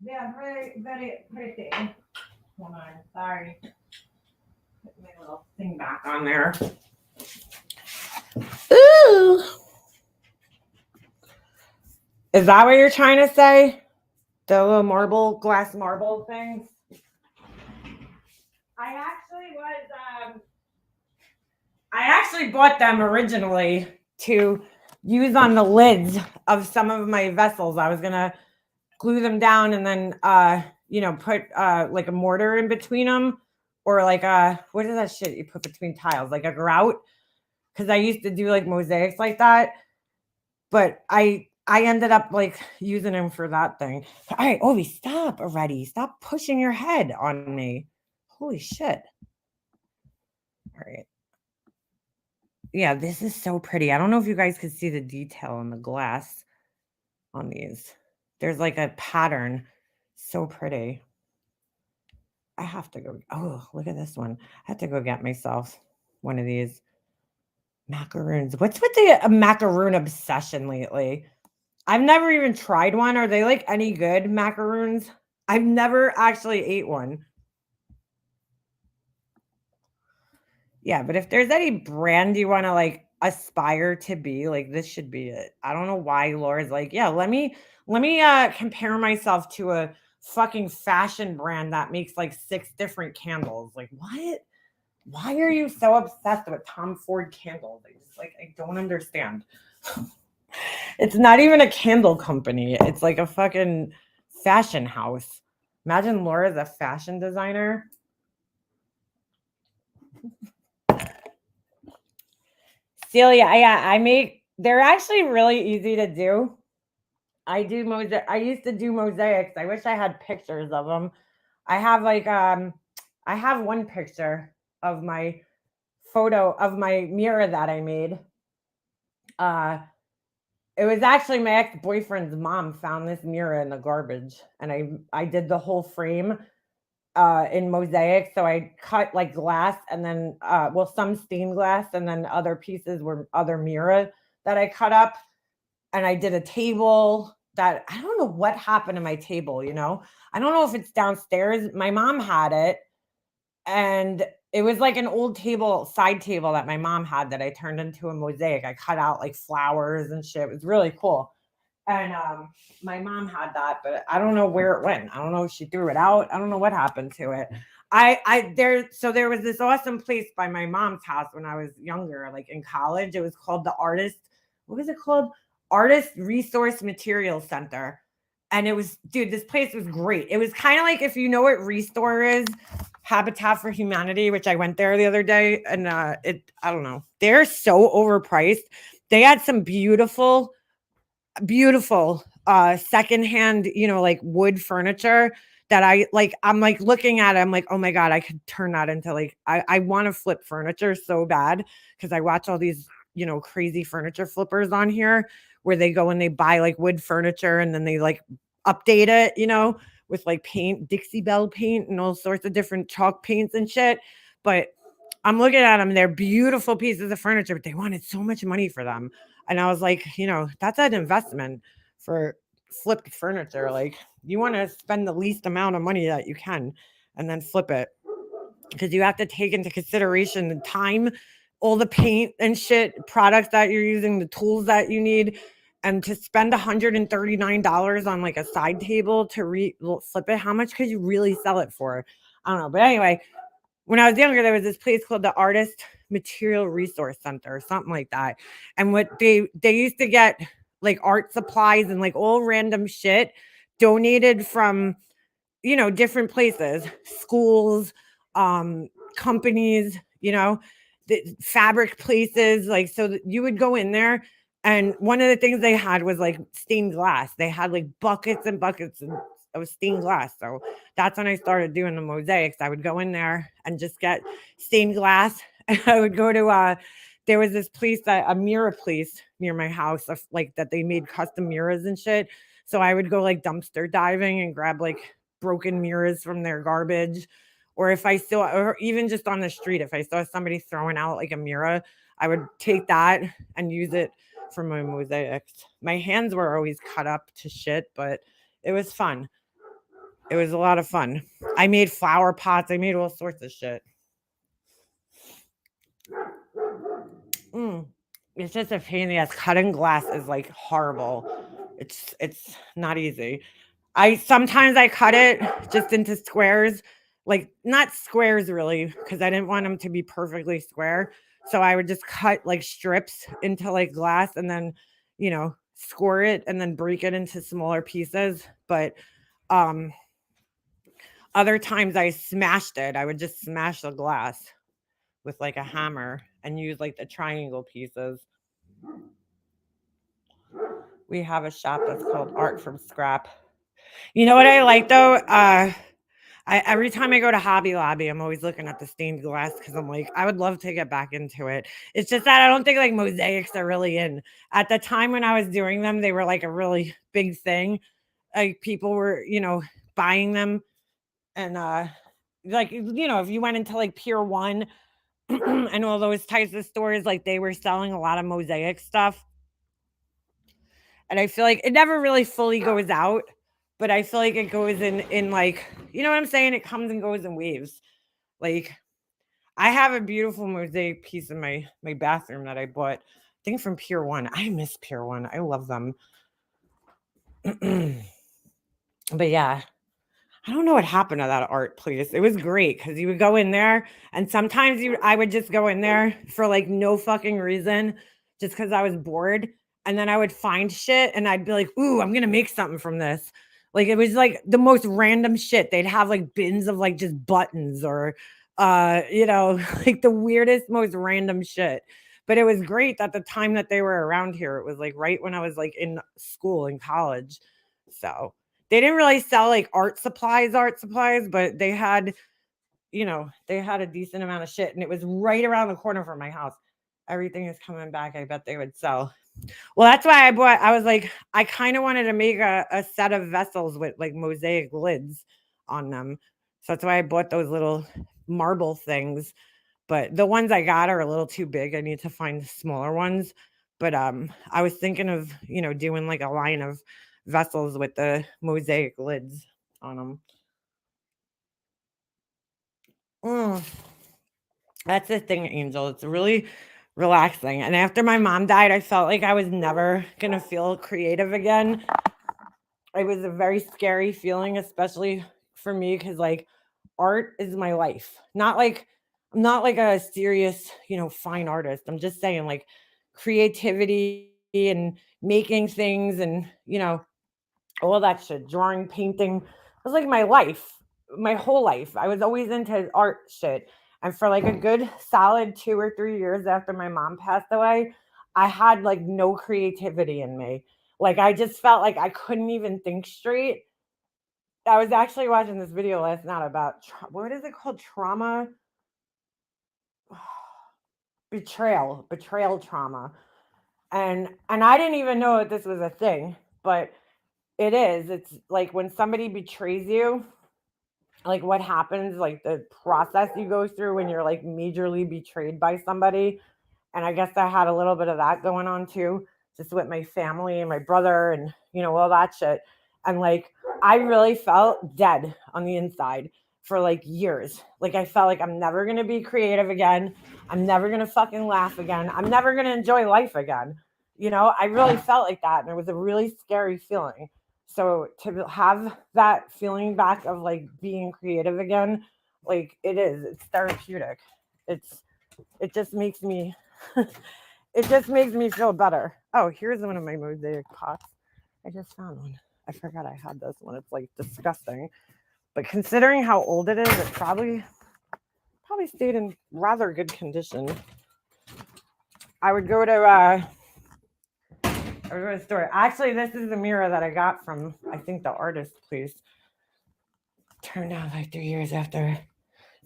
S1: Yeah, very, very pretty. Hold on. Sorry. Put my little thing back on there. Ooh. Is that what you're trying to say? The little marble, glass marble things? I actually bought them originally to use on the lids of some of my vessels. I was gonna glue them down and then put like a mortar in between them or like what is that shit you put between tiles, like a grout, because I used to do like mosaics like that. But I I ended up like using him for that thing. All right, Ovi, stop already. Stop pushing your head on me. Holy shit. All right. Yeah, this is so pretty. I don't know if you guys can see the detail in the glass on these. There's like a pattern. So pretty. I have to go. Oh, look at this one. I have to go get myself one of these macaroons. What's with the macaroon obsession lately? I've never even tried one. Are they like any good macaroons? I've never actually ate one. Yeah, but if there's any brand you want to like aspire to be, like this should be it. I don't know why Laura's like, yeah, let me compare myself to a fucking fashion brand that makes like 6 different candles. Like what? Why are you so obsessed with Tom Ford candles? I don't understand. It's not even a candle company. It's like a fucking fashion house. Imagine Laura's a fashion designer. Celia, I make. They're actually really easy to do. I do mosaic. I used to do mosaics. I wish I had pictures of them. I have I have one picture of my photo of my mirror that I made. Uh, it was actually my ex-boyfriend's mom found this mirror in the garbage, and I did the whole frame in mosaic. So I cut like glass and then well, some stained glass, and then other pieces were other mirror that I cut up, and I did a table that I don't know what happened to my table, you know. I don't know if it's downstairs. My mom had it, and it was like an old table, side table that my mom had that I turned into a mosaic. I cut out like flowers and shit. It was really cool. And my mom had that, but I don't know where it went. I don't know if she threw it out. I don't know what happened to it. There was this awesome place by my mom's house when I was younger, like in college. It was called the Artist. What was it called? Artist Resource Material Center. And it was, dude, this place was great. It was kind of like, if you know what Restore is, Habitat for Humanity, which I went there the other day, and I don't know. They're so overpriced. They had some beautiful secondhand, you know, like wood furniture that I'm like looking at it, I'm like, oh my God, I could turn that into like I want to flip furniture so bad because I watch all these, you know, crazy furniture flippers on here where they go and they buy like wood furniture and then they like update it, you know, with like paint, Dixie Belle paint and all sorts of different chalk paints and shit. But I'm looking at them, they're beautiful pieces of furniture, but they wanted so much money for them. And I was like, you know, that's an investment for flipped furniture. Like, you want to spend the least amount of money that you can and then flip it because you have to take into consideration the time, all the paint and shit, products that you're using, the tools that you need. And to spend $139 on like a side table to flip it, how much could you really sell it for? I don't know. But anyway, when I was younger, there was this place called the Artist Material Resource Center or something like that. And what they used to get like art supplies and like all random shit donated from, you know, different places, schools, companies, you know, the fabric places. Like, so that you would go in there, and one of the things they had was like stained glass. They had like buckets and buckets of stained glass. So that's when I started doing the mosaics. I would go in there and just get stained glass. And I would go to there was this place that a mirror place near my house, like that they made custom mirrors and shit. So I would go like dumpster diving and grab like broken mirrors from their garbage. Or if I saw, or even just on the street, if I saw somebody throwing out like a mirror, I would take that and use it for my mosaics. My hands were always cut up to shit, but it was fun. It was a lot of fun. I made flower pots. I made all sorts of shit. Mm. It's just a pain in the ass. Cutting glass is like horrible. It's not easy. I sometimes I cut it just into squares, like not squares really, because I didn't want them to be perfectly square. So I would just cut like strips into like glass and then, you know, score it and then break it into smaller pieces. But um other times I smashed it. I would just smash the glass with like a hammer and use like the triangle pieces, we have a shop that's called Art from Scrap. You know what I like though? Every time I go to Hobby Lobby, I'm always looking at the stained glass because I'm like, I would love to get back into it. It's just that I don't think like mosaics are really in. At the time when I was doing them, they were like a really big thing. Like people were, buying them and like if you went into like Pier 1 and all those types of stores, like they were selling a lot of mosaic stuff. And I feel like it never really fully goes out, but I feel like it goes in like, you know what I'm saying? It comes and goes in waves. Like I have a beautiful mosaic piece in my bathroom that I bought, I think from Pier 1. I miss Pier 1. I love them. But yeah, I don't know what happened to that art place. It was great because you would go in there, and sometimes I would just go in there for like no fucking reason, just because I was bored, and then I would find shit, and I'd be like, "Ooh, I'm gonna make something from this." Like it was like the most random shit. They'd have like bins of like just buttons or, like the weirdest, most random shit. But it was great that the time that they were around here, it was like right when I was like in school in college, so. They didn't really sell like art supplies, but they had a decent amount of shit and it was right around the corner from my house. Everything is coming back. I bet they would sell. Well, that's why I was like, I kind of wanted to make a set of vessels with like mosaic lids on them. So that's why I bought those little marble things. But the ones I got are a little too big. I need to find smaller ones. But I was thinking of, doing like a line of vessels with the mosaic lids on them. Mm, that's the thing, Angel. It's really relaxing. And after my mom died, I felt like I was never going to feel creative again. It was a very scary feeling, especially for me, because like art is my life. I'm not like a serious, fine artist. I'm just saying like creativity and making things and, all that shit, drawing, painting. It was like my life, my whole life. I was always into art shit. And for like a good solid 2 or 3 years after my mom passed away, I had like no creativity in me. Like I just felt like I couldn't even think straight. I was actually watching this video last night about what is it called? Trauma, betrayal trauma. And I didn't even know that this was a thing, but it is. It's like when somebody betrays you, like what happens, like the process you go through when you're like majorly betrayed by somebody. And I guess I had a little bit of that going on too, just with my family and my brother and, all that shit. And like, I really felt dead on the inside for like years. Like, I felt like I'm never going to be creative again. I'm never going to fucking laugh again. I'm never going to enjoy life again. I really felt like that. And it was a really scary feeling. So to have that feeling back of like being creative again, like it's therapeutic. It just makes me it just makes me feel better. Oh, here's one of my mosaic pots. I just found one. I forgot I had this one. It's like disgusting. But considering how old it is, it probably stayed in rather good condition. I would go to the store. Actually, this is the mirror that I got from I think the artist place. Turned out like 3 years after.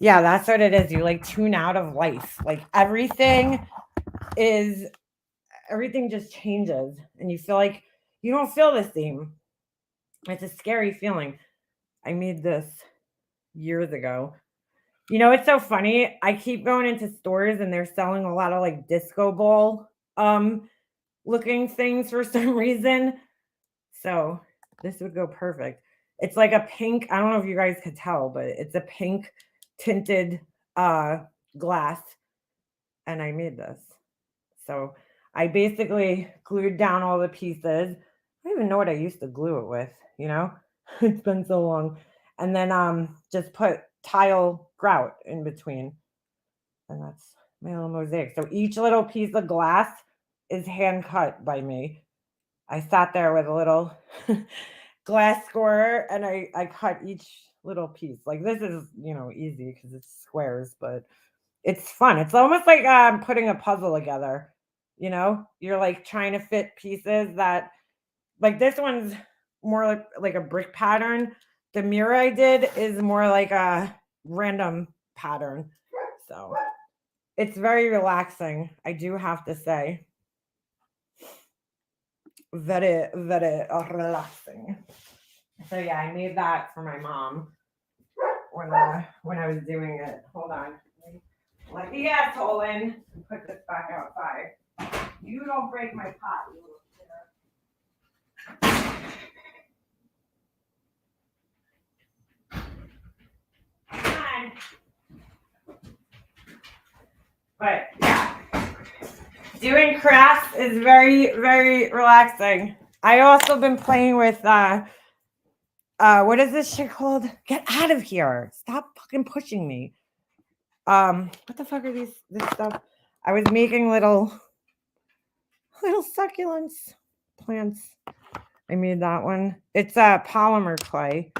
S1: Yeah, that's what it is. You like tune out of life. Like everything just changes and you feel like you don't feel the same. It's a scary feeling. I made this years ago. It's so funny. I keep going into stores and they're selling a lot of like disco ball looking things for some reason. So this would go perfect. It's like a pink, I don't know if you guys could tell, but it's a pink tinted glass. And I made this. So I basically glued down all the pieces. I don't even know what I used to glue it with. It's been so long. And then just put tile grout in between. And that's my little mosaic. So each little piece of glass is hand cut by me. I sat there with a little glass scorer and I cut each little piece. Like this is, easy because it's squares, but it's fun. It's almost like putting a puzzle together. You're like trying to fit pieces that Like this one's more like a brick pattern. The mirror I did is more like a random pattern. So it's very relaxing, I do have to say. Very, very relaxing. So yeah, I made that for my mom when I was doing it. Hold on. Let the asshole in and put this back outside. You don't break my pot, you little shitter. Come on. But yeah, doing crafts is very, very relaxing. I also been playing with what is this shit called? Get out of here. Stop fucking pushing me. What the fuck are this stuff? I was making little succulents plants. I made that one. It's a polymer clay.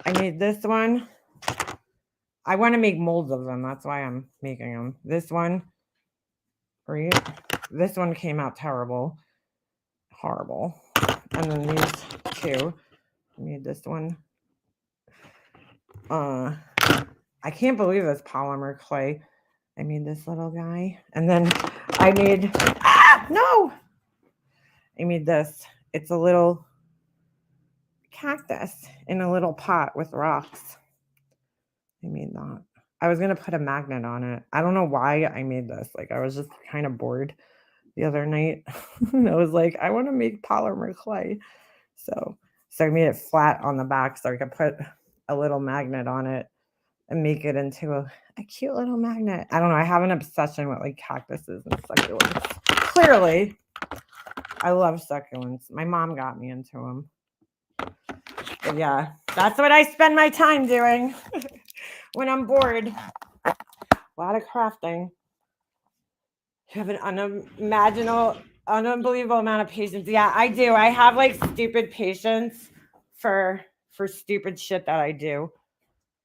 S1: I made this one. I want to make molds of them. That's why I'm making them. This one, right? This one came out terrible. Horrible. And then these two. I made this one. I can't believe this polymer clay. I made this little guy. And then I made no! I made this. It's a little cactus in a little pot with rocks. I made that. I was going to put a magnet on it. I don't know why I made this. Like, I was just kind of bored the other night. And I was like, I want to make polymer clay. So I made it flat on the back so I could put a little magnet on it and make it into a cute little magnet. I don't know. I have an obsession with like cactuses and succulents. Clearly, I love succulents. My mom got me into them. But yeah, that's what I spend my time doing when I'm bored. A lot of crafting. You have an unbelievable amount of patience. Yeah, I do. I have like stupid patience for stupid shit that I do.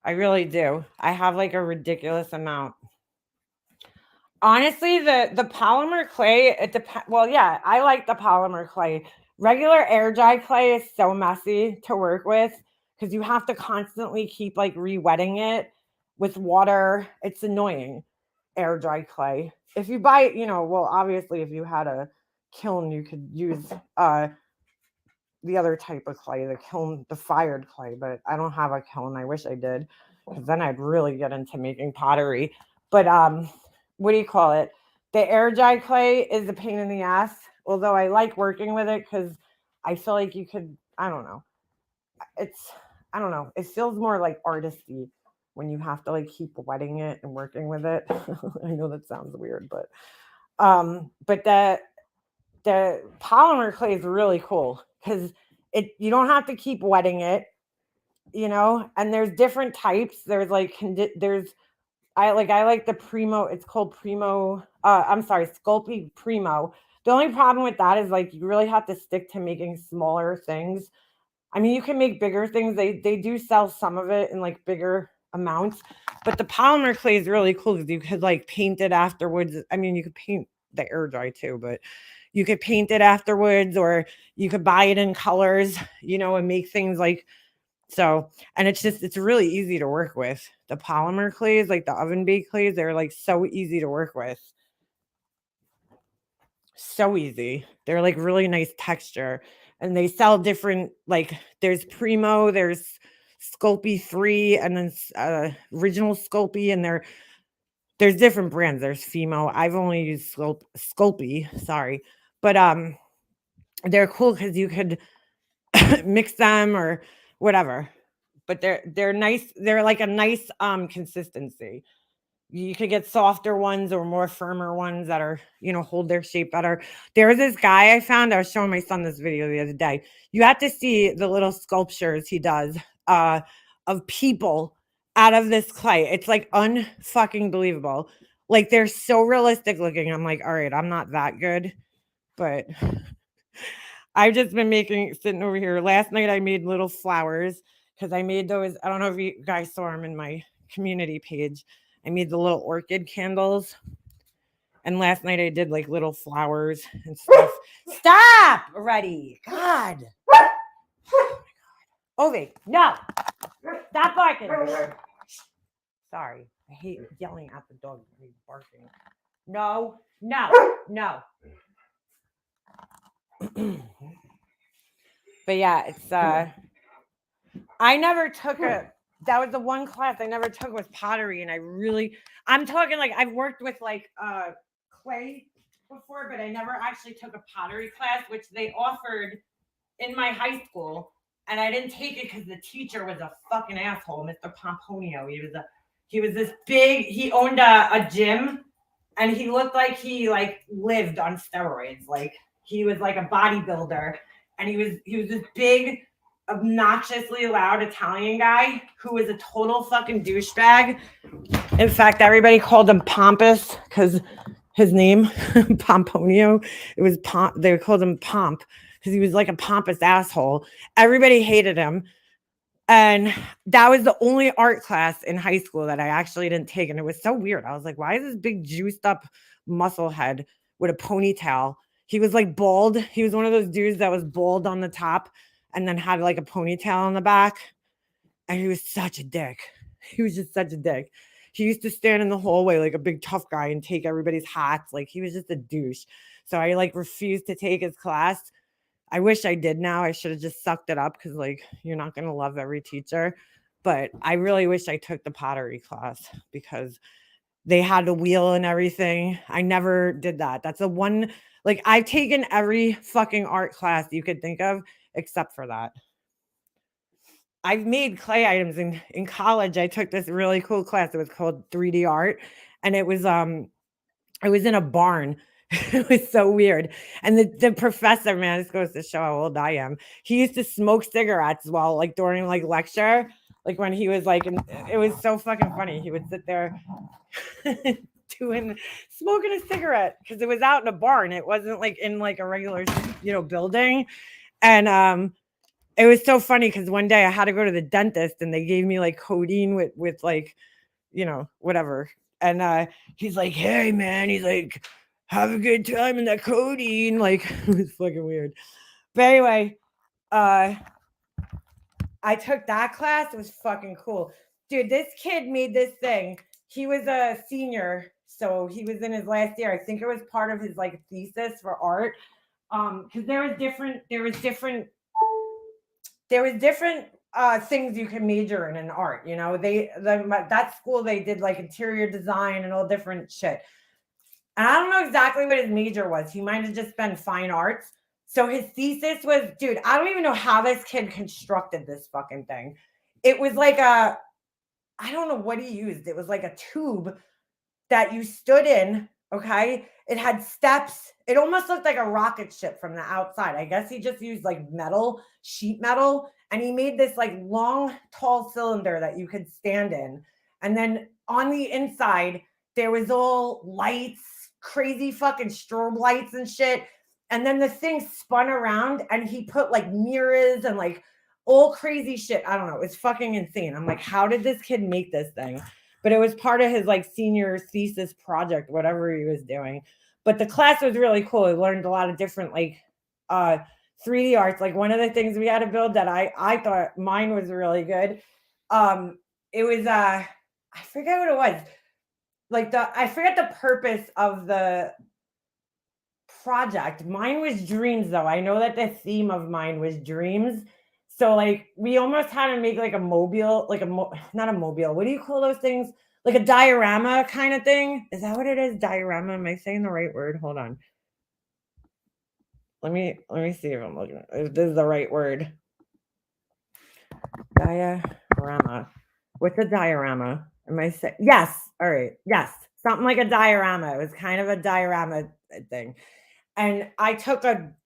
S1: I really do. I have like a ridiculous amount. Honestly, the polymer clay, it depends. Well, yeah, I like the polymer clay. Regular air dry clay is so messy to work with because you have to constantly keep like re-wetting it with water. It's annoying. Air dry clay. If you buy, well, obviously, if you had a kiln, you could use the other type of clay, the fired clay. But I don't have a kiln. I wish I did, because then I'd really get into making pottery. But what do you call it? The air dry clay is a pain in the ass. Although I like working with it because I feel like you could. I don't know. I don't know. It feels more like artisty when you have to like keep wetting it and working with it. I know that sounds weird, but the polymer clay is really cool because you don't have to keep wetting it, and there's different types. There's like I like the Primo. It's called Primo. I'm sorry, Sculpey Primo. The only problem with that is like you really have to stick to making smaller things. I mean, you can make bigger things. They do sell some of it in like bigger amounts, but the polymer clay is really cool because you could like paint it afterwards. I mean, you could paint the air dry too, but you could paint it afterwards, or you could buy it in colors, and make things like so. And it's really easy to work with. The polymer clays, like the oven baked clays, they're like so easy to work with. So easy. They're like really nice texture. And they sell different, like there's Primo, there's Sculpey 3, and then original Sculpey, and there's different brands. There's Fimo. I've only used Sculpey, sorry. But they're cool because you could mix them or whatever. But they're nice. They're like a nice consistency. You could get softer ones or more firmer ones that are, hold their shape better. There was this guy I found. I was showing my son this video the other day. You have to see the little sculptures he does of people out of this clay. It's like unfucking believable. Like they're so realistic looking. I'm like, all right, I'm not that good, but I've just been sitting over here. Last night I made little flowers because I made those. I don't know if you guys saw them in my community page. I made the little orchid candles, And last night I did like little flowers and stuff. Stop already. God. Ovi, no. Stop barking. Sorry. I hate yelling at the dog when he's barking. No. But yeah, it's I never took that was the one class I never took was pottery, and I'm talking like I've worked with like clay before, but I never actually took a pottery class, which they offered in my high school, and I didn't take it because the teacher was a fucking asshole, Mr. Pomponio. He was this big, he owned a gym, and he looked like he like lived on steroids. Like he was like a bodybuilder, and he was this big, obnoxiously loud Italian guy who was a total fucking douchebag. In fact, everybody called him Pompous because his name Pomponio. It was they called him Pomp because he was like a pompous asshole. Everybody hated him. And that was the only art class in high school that I actually didn't take. And it was so weird. I was like, why is this big juiced up muscle head with a ponytail? He was like bald. He was one of those dudes that was bald on the top and then had like a ponytail on the back. And he was such a dick. He was just such a dick. He used to stand in the hallway like a big tough guy and take everybody's hats. Like he was just a douche. So I like refused to take his class. I wish I did now. I should have just sucked it up because like you're not going to love every teacher. But I really wish I took the pottery class because they had the wheel and everything. I never did that. That's the one, like I've taken every fucking art class you could think of except for that. I've made clay items in college. I took this really cool class. It was called 3D art. And it was in a barn. It was so weird. And the professor, man, this goes to show how old I am. He used to smoke cigarettes while like during like lecture, like when he was like, it was so fucking funny. He would sit there smoking a cigarette because it was out in a barn. It wasn't like in like a regular, building. And it was so funny because one day I had to go to the dentist and they gave me like codeine with like, whatever. And he's like, hey man, he's like, have a good time in that codeine. Like it was fucking weird. But anyway, I took that class. It was fucking cool. Dude, this kid made this thing. He was a senior, so he was in his last year. I think it was part of his like thesis for art. Because there was different things you can major in art. That school they did like interior design and all different shit. And I don't know exactly what his major was. He might have just been fine arts. So his thesis was, dude, I don't even know how this kid constructed this fucking thing. It was like I don't know what he used. It was like a tube that you stood in. Okay. It had steps. It almost looked like a rocket ship from the outside. I guess he just used like sheet metal. And he made this like long, tall cylinder that you could stand in. And then on the inside, there was all lights, crazy fucking strobe lights and shit. And then the thing spun around and he put like mirrors and like all crazy shit. I don't know. It's fucking insane. I'm like, how did this kid make this thing? But it was part of his like senior thesis project, whatever he was doing. But the class was really cool. I learned a lot of different like 3D arts. Like one of the things we had to build that I thought mine was really good. It was I forget what it was. Like I forget the purpose of the project. Mine was dreams though. I know that the theme of mine was dreams. So like we almost had to make like a mobile, like not a mobile. What do you call those things? Like a diorama kind of thing. Is that what it is? Diorama? Am I saying the right word? Hold on. Let me see if I'm looking. If this is the right word. Diorama. What's a diorama? Am I saying? Yes. All right. Yes. Something like a diorama. It was kind of a diorama thing. And I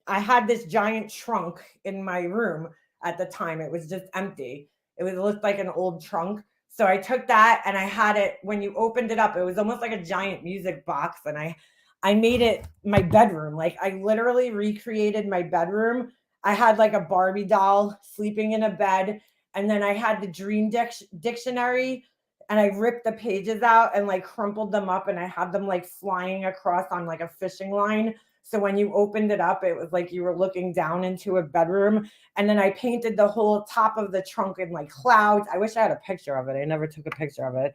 S1: had this giant trunk in my room at the time. It was just empty. It looked like an old trunk. So I took that and I had it, when you opened it up, it was almost like a giant music box. And I made it my bedroom. Like I literally recreated my bedroom. I had like a Barbie doll sleeping in a bed. And then I had the dream dictionary. and I ripped the pages out and like crumpled them up and I had them like flying across on like a fishing line. So when you opened it up, it was like you were looking down into a bedroom. And then I painted the whole top of the trunk in like clouds. I wish I had a picture of it. I never took a picture of it.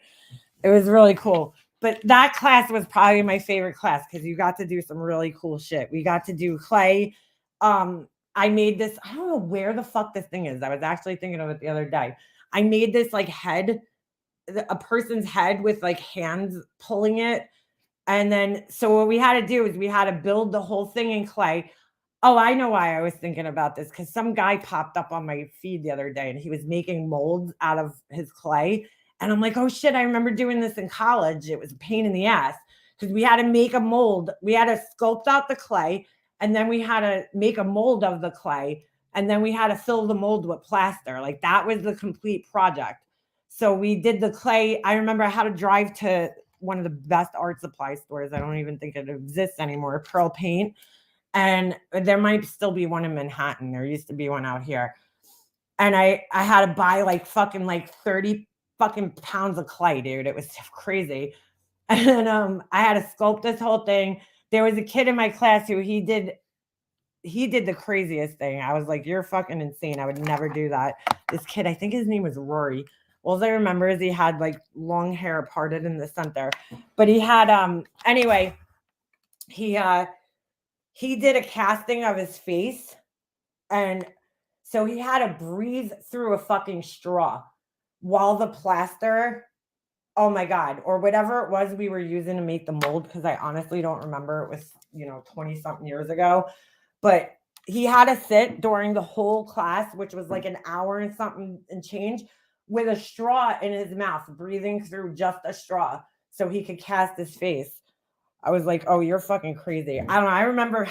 S1: It was really cool. But that class was probably my favorite class because you got to do some really cool shit. We got to do clay. I made this, I don't know where the fuck this thing is. I was actually thinking of it the other day. I made this like head, a person's head with like hands pulling it. And then, so what we had to do is we had to build the whole thing in clay. Oh, I know why I was thinking about this because some guy popped up on my feed the other day and he was making molds out of his clay. And I'm like, oh shit, I remember doing this in college. It was a pain in the ass because we had to make a mold. We had to sculpt out the clay and then we had to make a mold of the clay and then we had to fill the mold with plaster. Like that was the complete project. So we did the clay. I remember I had to drive to one of the best art supply stores. I don't even think it exists anymore, Pearl Paint. And there might still be one in Manhattan. There used to be one out here. And I had to buy like fucking like 30 fucking pounds of clay, dude. It was crazy. And I had to sculpt this whole thing. There was a kid in my class who he did the craziest thing. I was like, you're fucking insane. I would never do that. This kid, I think his name was Rory. All I remember is he had like long hair parted in the center. But he had anyway, he did a casting of his face, and so he had to breathe through a fucking straw while the plaster, oh my god, or whatever it was we were using to make the mold, because I honestly don't remember. It was 20 something years ago. But he had to sit during the whole class, which was like an hour and something and change, with a straw in his mouth, breathing through just a straw so he could cast his face. I was like, oh, you're fucking crazy. I don't know. I remember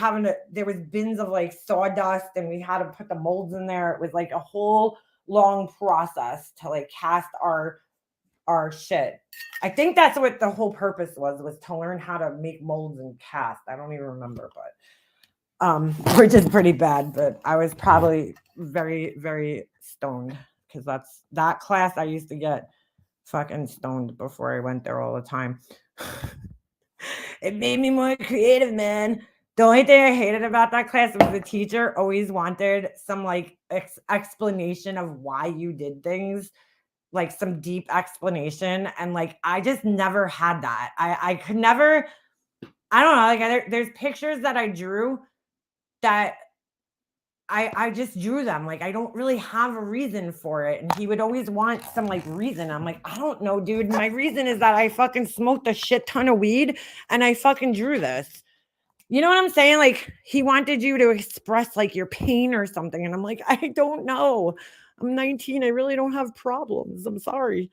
S1: there was bins of like sawdust and we had to put the molds in there. It was like a whole long process to like cast our shit. I think that's what the whole purpose was to learn how to make molds and cast. I don't even remember, but which is pretty bad, but I was probably very, very stoned because that class I used to get fucking stoned before I went there all the time. It made me more creative, man. The only thing I hated about that class was the teacher always wanted some like explanation of why you did things, like some deep explanation. And like, I just never had that. I could never, I don't know, like there's pictures that I drew that I just drew them. Like, I don't really have a reason for it. And he would always want some like reason. I'm like, I don't know, dude. My reason is that I fucking smoked a shit ton of weed and I fucking drew this. You know what I'm saying? Like, he wanted you to express like your pain or something. And I'm like, I don't know. I'm 19. I really don't have problems. I'm sorry.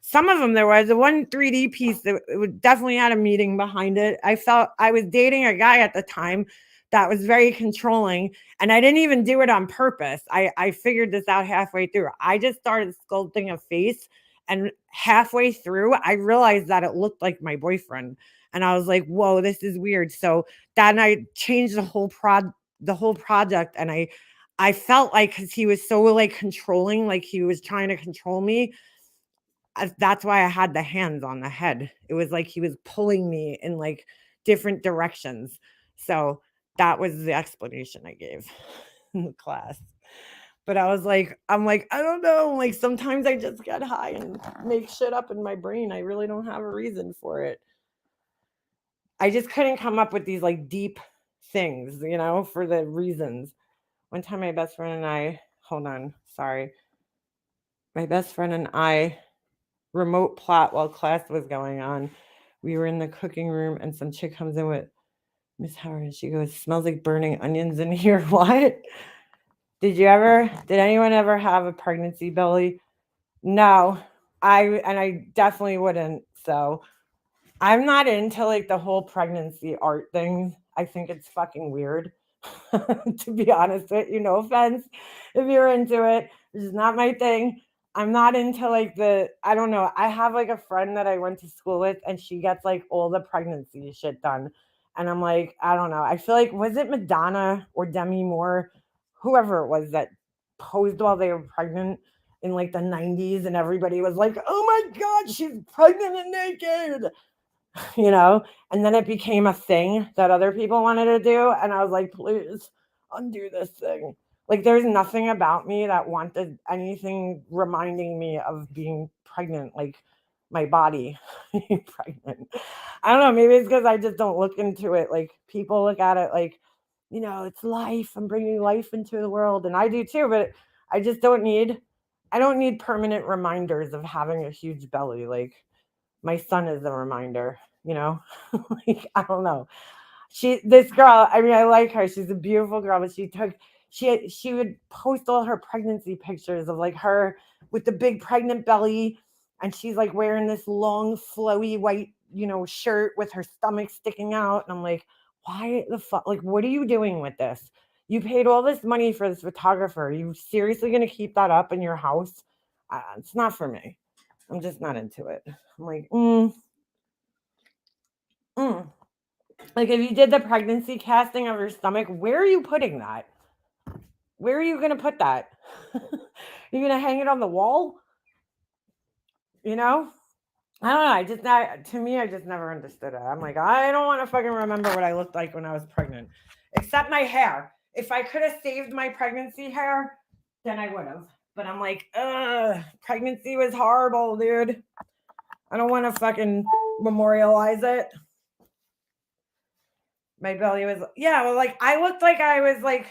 S1: Some of them there was the one 3D piece that it definitely had a meaning behind it. I felt I was dating a guy at the time that was very controlling, and I didn't even do it on purpose. I figured this out halfway through. I just started sculpting a face, and halfway through, I realized that it looked like my boyfriend, and I was like, "Whoa, this is weird." So that night, changed the whole project, and I felt like because he was so like controlling, like he was trying to control me, that's why I had the hands on the head. It was like he was pulling me in like different directions. So that was the explanation I gave in the class. But I'm like, I don't know. Like sometimes I just get high and make shit up in my brain. I really don't have a reason for it. I just couldn't come up with these like deep things, for the reasons. One time my best friend and I, hold on, sorry. My best friend and I remote plot while class was going on. We were in the cooking room and some chick comes in with Miss Howard and she goes, smells like burning onions in here. What? Did anyone ever have a pregnancy belly? No. I definitely wouldn't. So I'm not into like the whole pregnancy art thing. I think it's fucking weird. To be honest with you, no offense if you're into it. This is not my thing. I'm not into like I don't know. I have like a friend that I went to school with and she gets like all the pregnancy shit done. And I'm like, I don't know. I feel like, was it Madonna or Demi Moore, whoever it was that posed while they were pregnant? in like the 90s, and everybody was like, oh my God, she's pregnant and naked, you know? And then it became a thing that other people wanted to do. And I was like, please undo this thing. Like, there's nothing about me that wanted anything reminding me of being pregnant, like my body being pregnant. I don't know. Maybe it's because I just don't look into it. Like, people look at it like, it's life. I'm bringing life into the world. And I do too. But I just I don't need permanent reminders of having a huge belly. Like, my son is a reminder, like, I don't know. This girl, I mean, I like her. She's a beautiful girl, but she would post all her pregnancy pictures of like her with the big pregnant belly, and she's like wearing this long flowy white, shirt with her stomach sticking out. And I'm like, why the fuck? Like, what are you doing with this? You paid all this money for this photographer. Are you seriously going to keep that up in your house? It's not for me. I'm just not into it. I'm like, like, if you did the pregnancy casting of your stomach, where are you putting that? Where are you going to put that? You're going to hang it on the wall? I don't know. To me, I just never understood it. I'm like, I don't want to fucking remember what I looked like when I was pregnant, except my hair. If I could have saved my pregnancy hair, then I would have. But I'm like, pregnancy was horrible, dude. I don't want to fucking memorialize it. My belly was, like, I looked like I was like,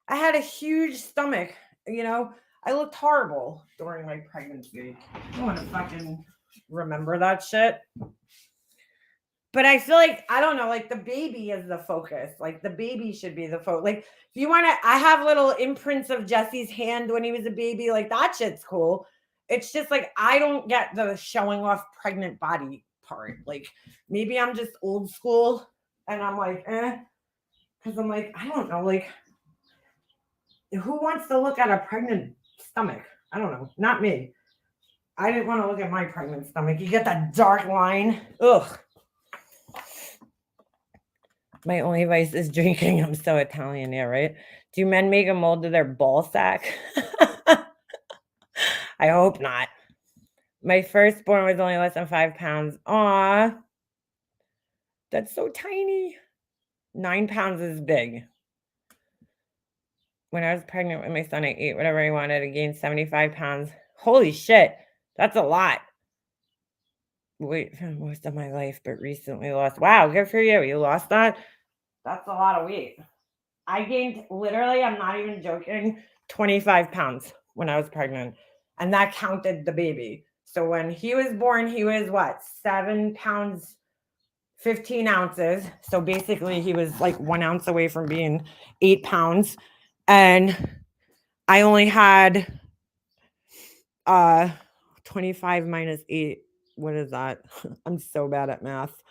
S1: I had a huge stomach, I looked horrible during my pregnancy. I don't want to fucking remember that shit. But I feel like, I don't know, like, the baby is the focus. Like, the baby should be the focus. Like, if you want to, I have little imprints of Jesse's hand when he was a baby. Like, that shit's cool. It's just like, I don't get the showing off pregnant body part. Like, maybe I'm just old school and I'm like, because I'm like, I don't know, like, who wants to look at a pregnant stomach? I don't know. Not me. I didn't want to look at my pregnant stomach. You get that dark line. Ugh. My only vice is drinking. I'm so Italian, yeah, right? Do men make a mold to their ball sack? I hope not. My firstborn was only less than 5 pounds. Aw. That's so tiny. 9 pounds is big. When I was pregnant with my son, I ate whatever I wanted. I gained 75 pounds. Holy shit. That's a lot. Weight for most of my life, but recently lost. Wow, good for you. You lost that? That's a lot of weight. I gained, literally, I'm not even joking, 25 pounds when I was pregnant. And that counted the baby. So when he was born, he was what? 7 pounds, 15 ounces. So basically, he was like 1 ounce away from being 8 pounds. And I only had 25 minus 8. What is that? I'm so bad at math.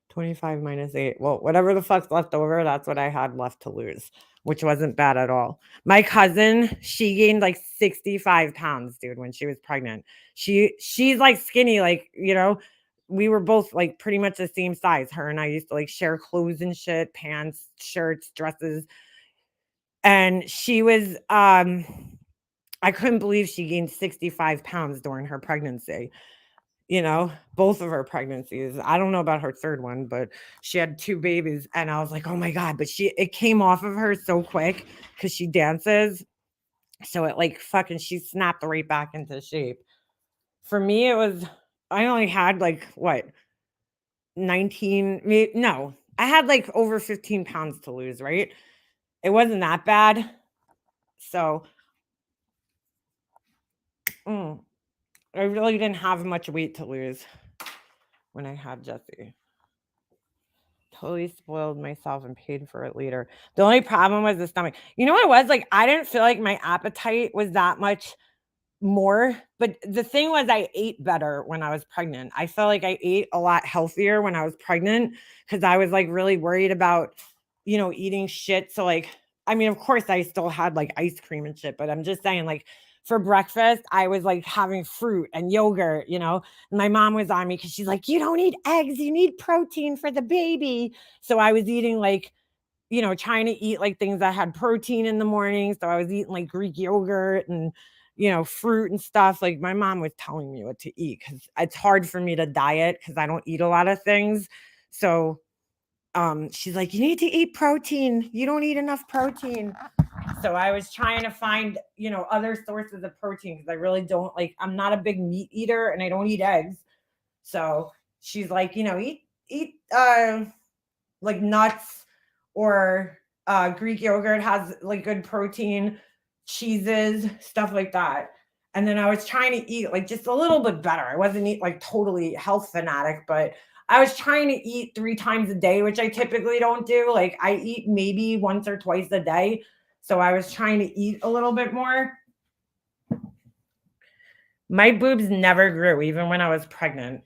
S1: 25 minus 8. Well, whatever the fuck's left over, that's what I had left to lose, which wasn't bad at all. My cousin, she gained like 65 pounds, dude, when she was pregnant. She's like skinny, like, we were both like pretty much the same size. Her and I used to like share clothes and shit, pants, shirts, dresses. And she was, I couldn't believe she gained 65 pounds during her pregnancy. Both of her pregnancies. I don't know about her third one, but she had 2 babies. And I was like, oh my God. But it came off of her so quick because she dances. So it like fucking, she snapped right back into shape. For me, I only had like what? 19, no, I had like over 15 pounds to lose, right? It wasn't that bad. So, I really didn't have much weight to lose when I had Jesse. Totally spoiled myself and paid for it later. The only problem was the stomach. You know what it was? Like, I didn't feel like my appetite was that much more. But the thing was, I ate better when I was pregnant. I felt like I ate a lot healthier when I was pregnant because I was like really worried about, eating shit. So like, I mean, of course I still had like ice cream and shit, but I'm just saying, like, for breakfast, I was like having fruit and yogurt, and my mom was on me because she's like, you don't eat eggs, you need protein for the baby. So I was eating like, trying to eat like things that had protein in the morning. So I was eating like Greek yogurt and, fruit and stuff. Like my mom was telling me what to eat because it's hard for me to diet because I don't eat a lot of things. So she's like, you need to eat protein. You don't eat enough protein. So I was trying to find, other sources of protein because I really don't I'm not a big meat eater and I don't eat eggs. So she's like, eat like nuts or Greek yogurt has like good protein, cheeses, stuff like that. And then I was trying to eat like just a little bit better. I wasn't eat like totally health fanatic, but I was trying to eat 3 times a day, which I typically don't do. Like I eat maybe once or twice a day. So I was trying to eat a little bit more. My boobs never grew, even when I was pregnant.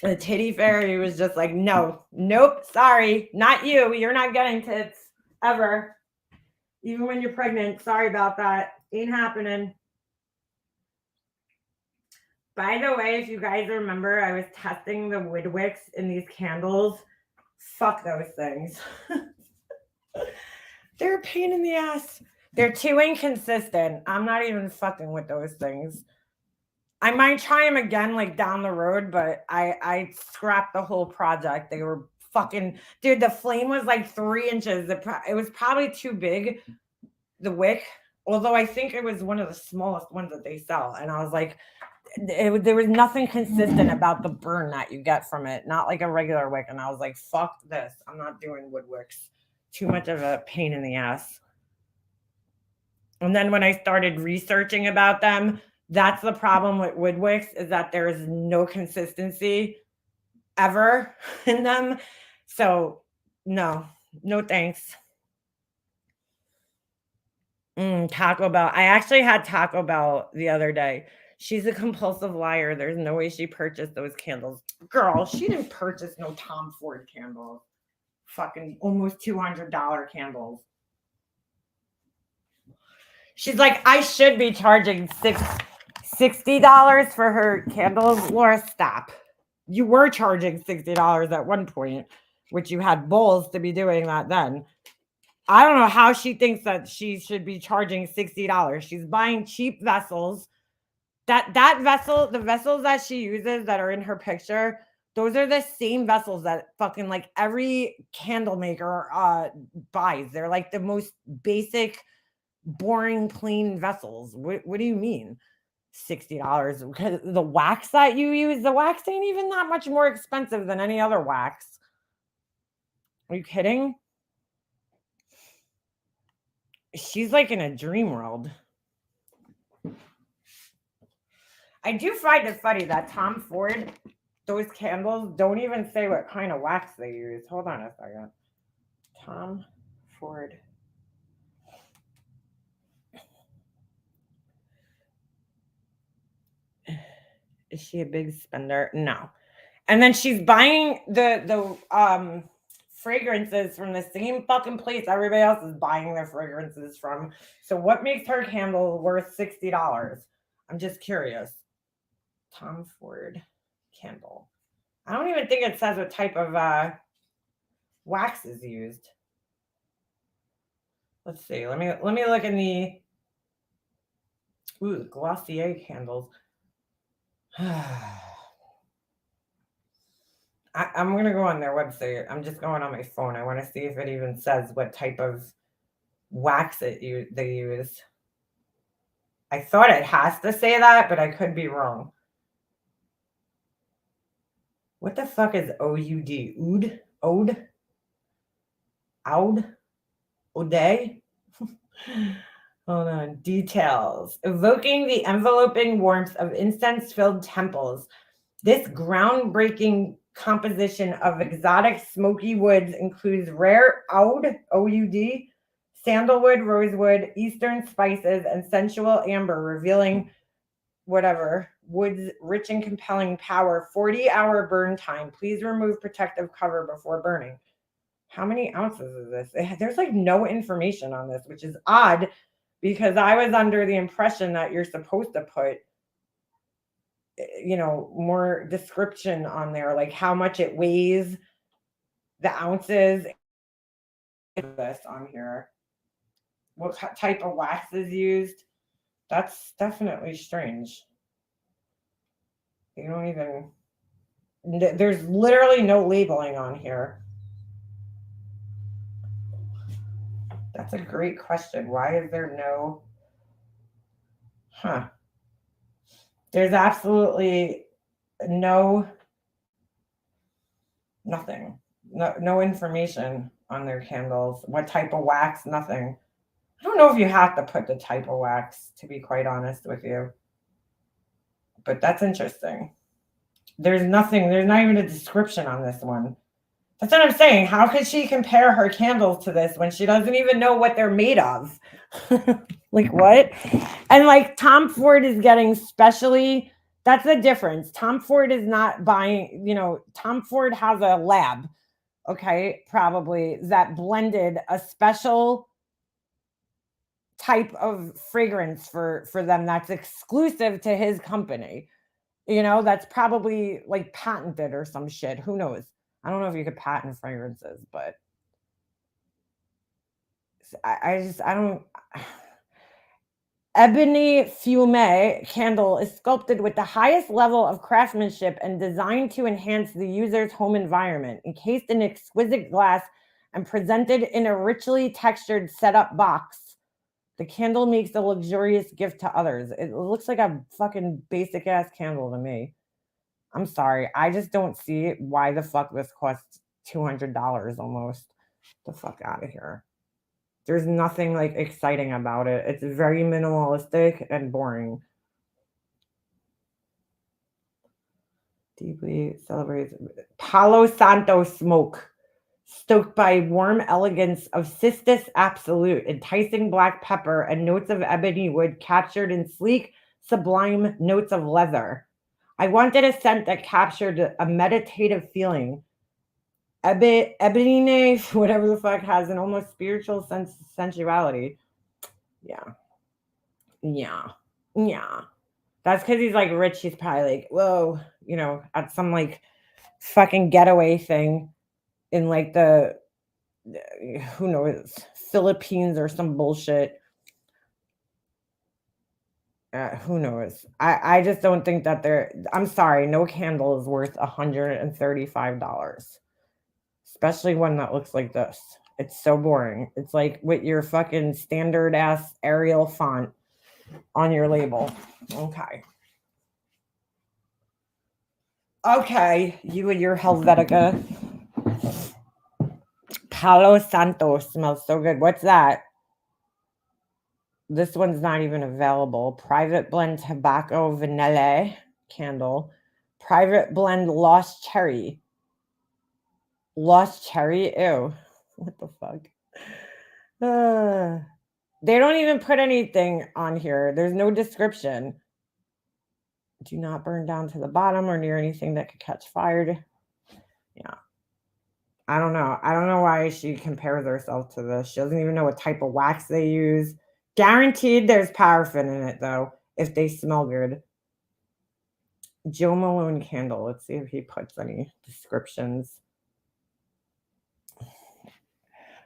S1: The titty fairy was just like, no, nope, sorry, not you. You're not getting tits ever. Even when you're pregnant. Sorry about that. Ain't happening. By the way, if you guys remember, I was testing the wood wicks in these candles. Fuck those things. They're a pain in the ass. They're too inconsistent. I'm not even fucking with those things. I might try them again like down the road, but I scrapped the whole project. They were fucking, dude, the flame was like 3 inches. It was probably too big, the wick, although I think it was one of the smallest ones that they sell. And I was like, there was nothing consistent about the burn that you get from it, not like a regular wick. And I was like, fuck this. I'm not doing wood wicks. Too much of a pain in the ass. And then when I started researching about them, that's the problem with wood wicks, is that there is no consistency ever in them. So no thanks. Taco Bell. I actually had Taco Bell the other day. She's a compulsive liar. There's no way she purchased those candles. Girl, she didn't purchase no Tom Ford candles. Fucking almost $200 candles. She's like, I should be charging $60 for her candles. Laura, stop. You were charging $60 at one point, which you had balls to be doing that then. I don't know how she thinks that she should be charging $60. She's buying cheap vessels. That vessel, the vessels that she uses that are in her picture, those are the same vessels that fucking like every candle maker buys. They're like the most basic, boring, plain vessels. What do you mean? $60? Because the wax that you use, the wax ain't even that much more expensive than any other wax. Are you kidding? She's like in a dream world. I do find it funny that Tom Ford, those candles don't even say what kind of wax they use. Hold on a second. Tom Ford. Is she a big spender? No. And then she's buying the fragrances from the same fucking place everybody else is buying their fragrances from. So what makes her candle worth $60? I'm just curious. Tom Ford candle. I don't even think it says what type of wax is used. Let's see. Let me look in the Glossier candles. I'm gonna go on their website. I'm just going on my phone. I want to see if it even says what type of wax they use. I thought it has to say that, but I could be wrong. What the fuck is OUD? Oud? Ode? Oud? Ode? Hold on. Details. Evoking the enveloping warmth of incense-filled temples. This groundbreaking composition of exotic smoky woods includes rare oud, OUD, sandalwood, rosewood, eastern spices, and sensual amber, revealing wood's rich and compelling power. 40-hour burn time. Please remove protective cover before burning. How many ounces is this? There's like no information on this, which is odd because I was under the impression that you're supposed to put more description on there, like how much it weighs, the ounces. This on here, what type of wax is used. That's definitely strange. You don't even, there's literally no labeling on here. That's a great question. Why is there no, there's absolutely nothing. No information on their candles. What type of wax? Nothing. I don't know if you have to put the type of wax, to be quite honest with you. But that's interesting. There's nothing, there's not even a description on this one. That's what I'm saying. How could she compare her candles to this when she doesn't even know what they're made of? Like what? And like Tom Ford is getting specially, that's the difference. Tom Ford is not buying, Tom Ford has a lab, okay, probably that blended a special type of fragrance for them that's exclusive to his company. That's probably like patented or some shit. Who knows? I don't know if you could patent fragrances, but I don't. Ebony Fume candle is sculpted with the highest level of craftsmanship and designed to enhance the user's home environment. Encased in exquisite glass and presented in a richly textured setup box, the candle makes a luxurious gift to others. It looks like a fucking basic ass candle to me. I'm sorry. I just don't see why the fuck this costs $200 almost. The fuck out of here. There's nothing like exciting about it. It's very minimalistic and boring. Deeply celebrates Palo Santo smoke. Stoked by warm elegance of Cistus Absolute, enticing black pepper and notes of ebony wood captured in sleek, sublime notes of leather. I wanted a scent that captured a meditative feeling. Ebony, whatever the fuck, has an almost spiritual sensuality. Yeah. That's because he's like rich. He's probably like, whoa, at some like fucking getaway thing in like the, who knows, Philippines or some bullshit. Who knows? I just don't think that I'm sorry, no candle is worth $135. Especially one that looks like this. It's so boring. It's like with your fucking standard ass Arial font on your label. Okay, you and your Helvetica. Palo Santo smells so good. What's that? This one's not even available. Private blend tobacco vanilla candle. Private blend lost cherry. Lost cherry? Ew. What the fuck? They don't even put anything on here. There's no description. Do not burn down to the bottom or near anything that could catch fire. Yeah. I don't know. I don't know why she compares herself to this. She doesn't even know what type of wax they use. Guaranteed there's paraffin in it, though, if they smell good. Joe Malone candle. Let's see if he puts any descriptions.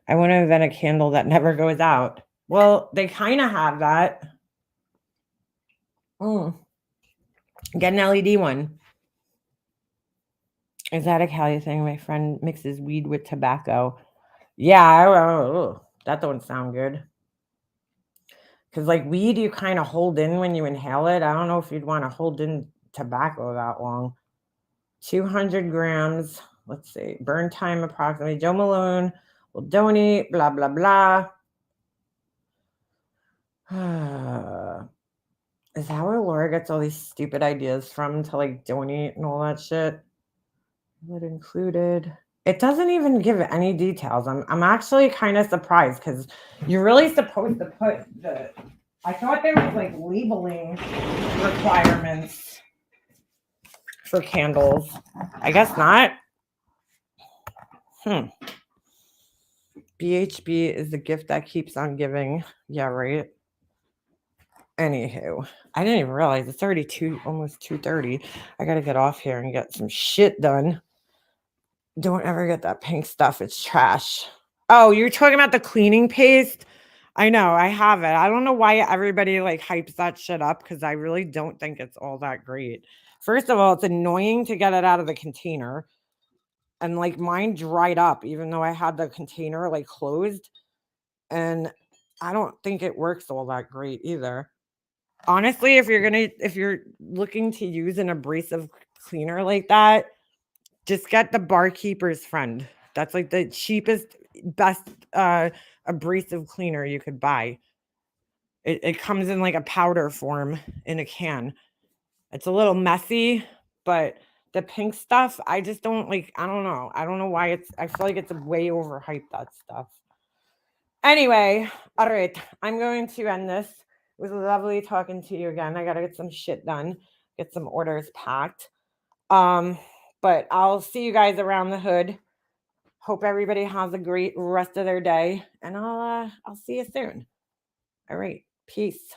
S1: I want to invent a candle that never goes out. Well, they kind of have that. Get an LED one. Is that a Cali thing? My friend mixes weed with tobacco. Yeah, that don't sound good. Because like weed, you kind of hold in when you inhale it. I don't know if you'd want to hold in tobacco that long. 200 grams. Let's see. Burn time approximately. Joe Malone will donate. Blah, blah, blah. Is that where Laura gets all these stupid ideas from to like donate and all that shit? What included? It doesn't even give any details. I'm actually kind of surprised because you're really supposed to put I thought there was like labeling requirements for candles. I guess not. BHB is the gift that keeps on giving. Yeah, right. Anywho, I didn't even realize it's already almost 2:30. I gotta get off here and get some shit done. Don't ever get that pink stuff. It's trash. Oh, you're talking about the cleaning paste? I know, I have it. I don't know why everybody, like, hypes that shit up because I really don't think it's all that great. First of all, it's annoying to get it out of the container, and, like, mine dried up even though I had the container, like, closed, and I don't think it works all that great either. Honestly, if you're looking to use an abrasive cleaner like that, just get the barkeeper's friend. That's, like, the cheapest, best, abrasive cleaner you could buy. It comes in, like, a powder form in a can. It's a little messy, but the pink stuff, I just don't like. I don't know. I don't know why I feel like it's way overhyped, that stuff. Anyway, all right. I'm going to end this. It was lovely talking to you again. I gotta get some shit done, get some orders packed. Um, but I'll see you guys around the hood. Hope everybody has a great rest of their day, and I'll see you soon. All right. Peace.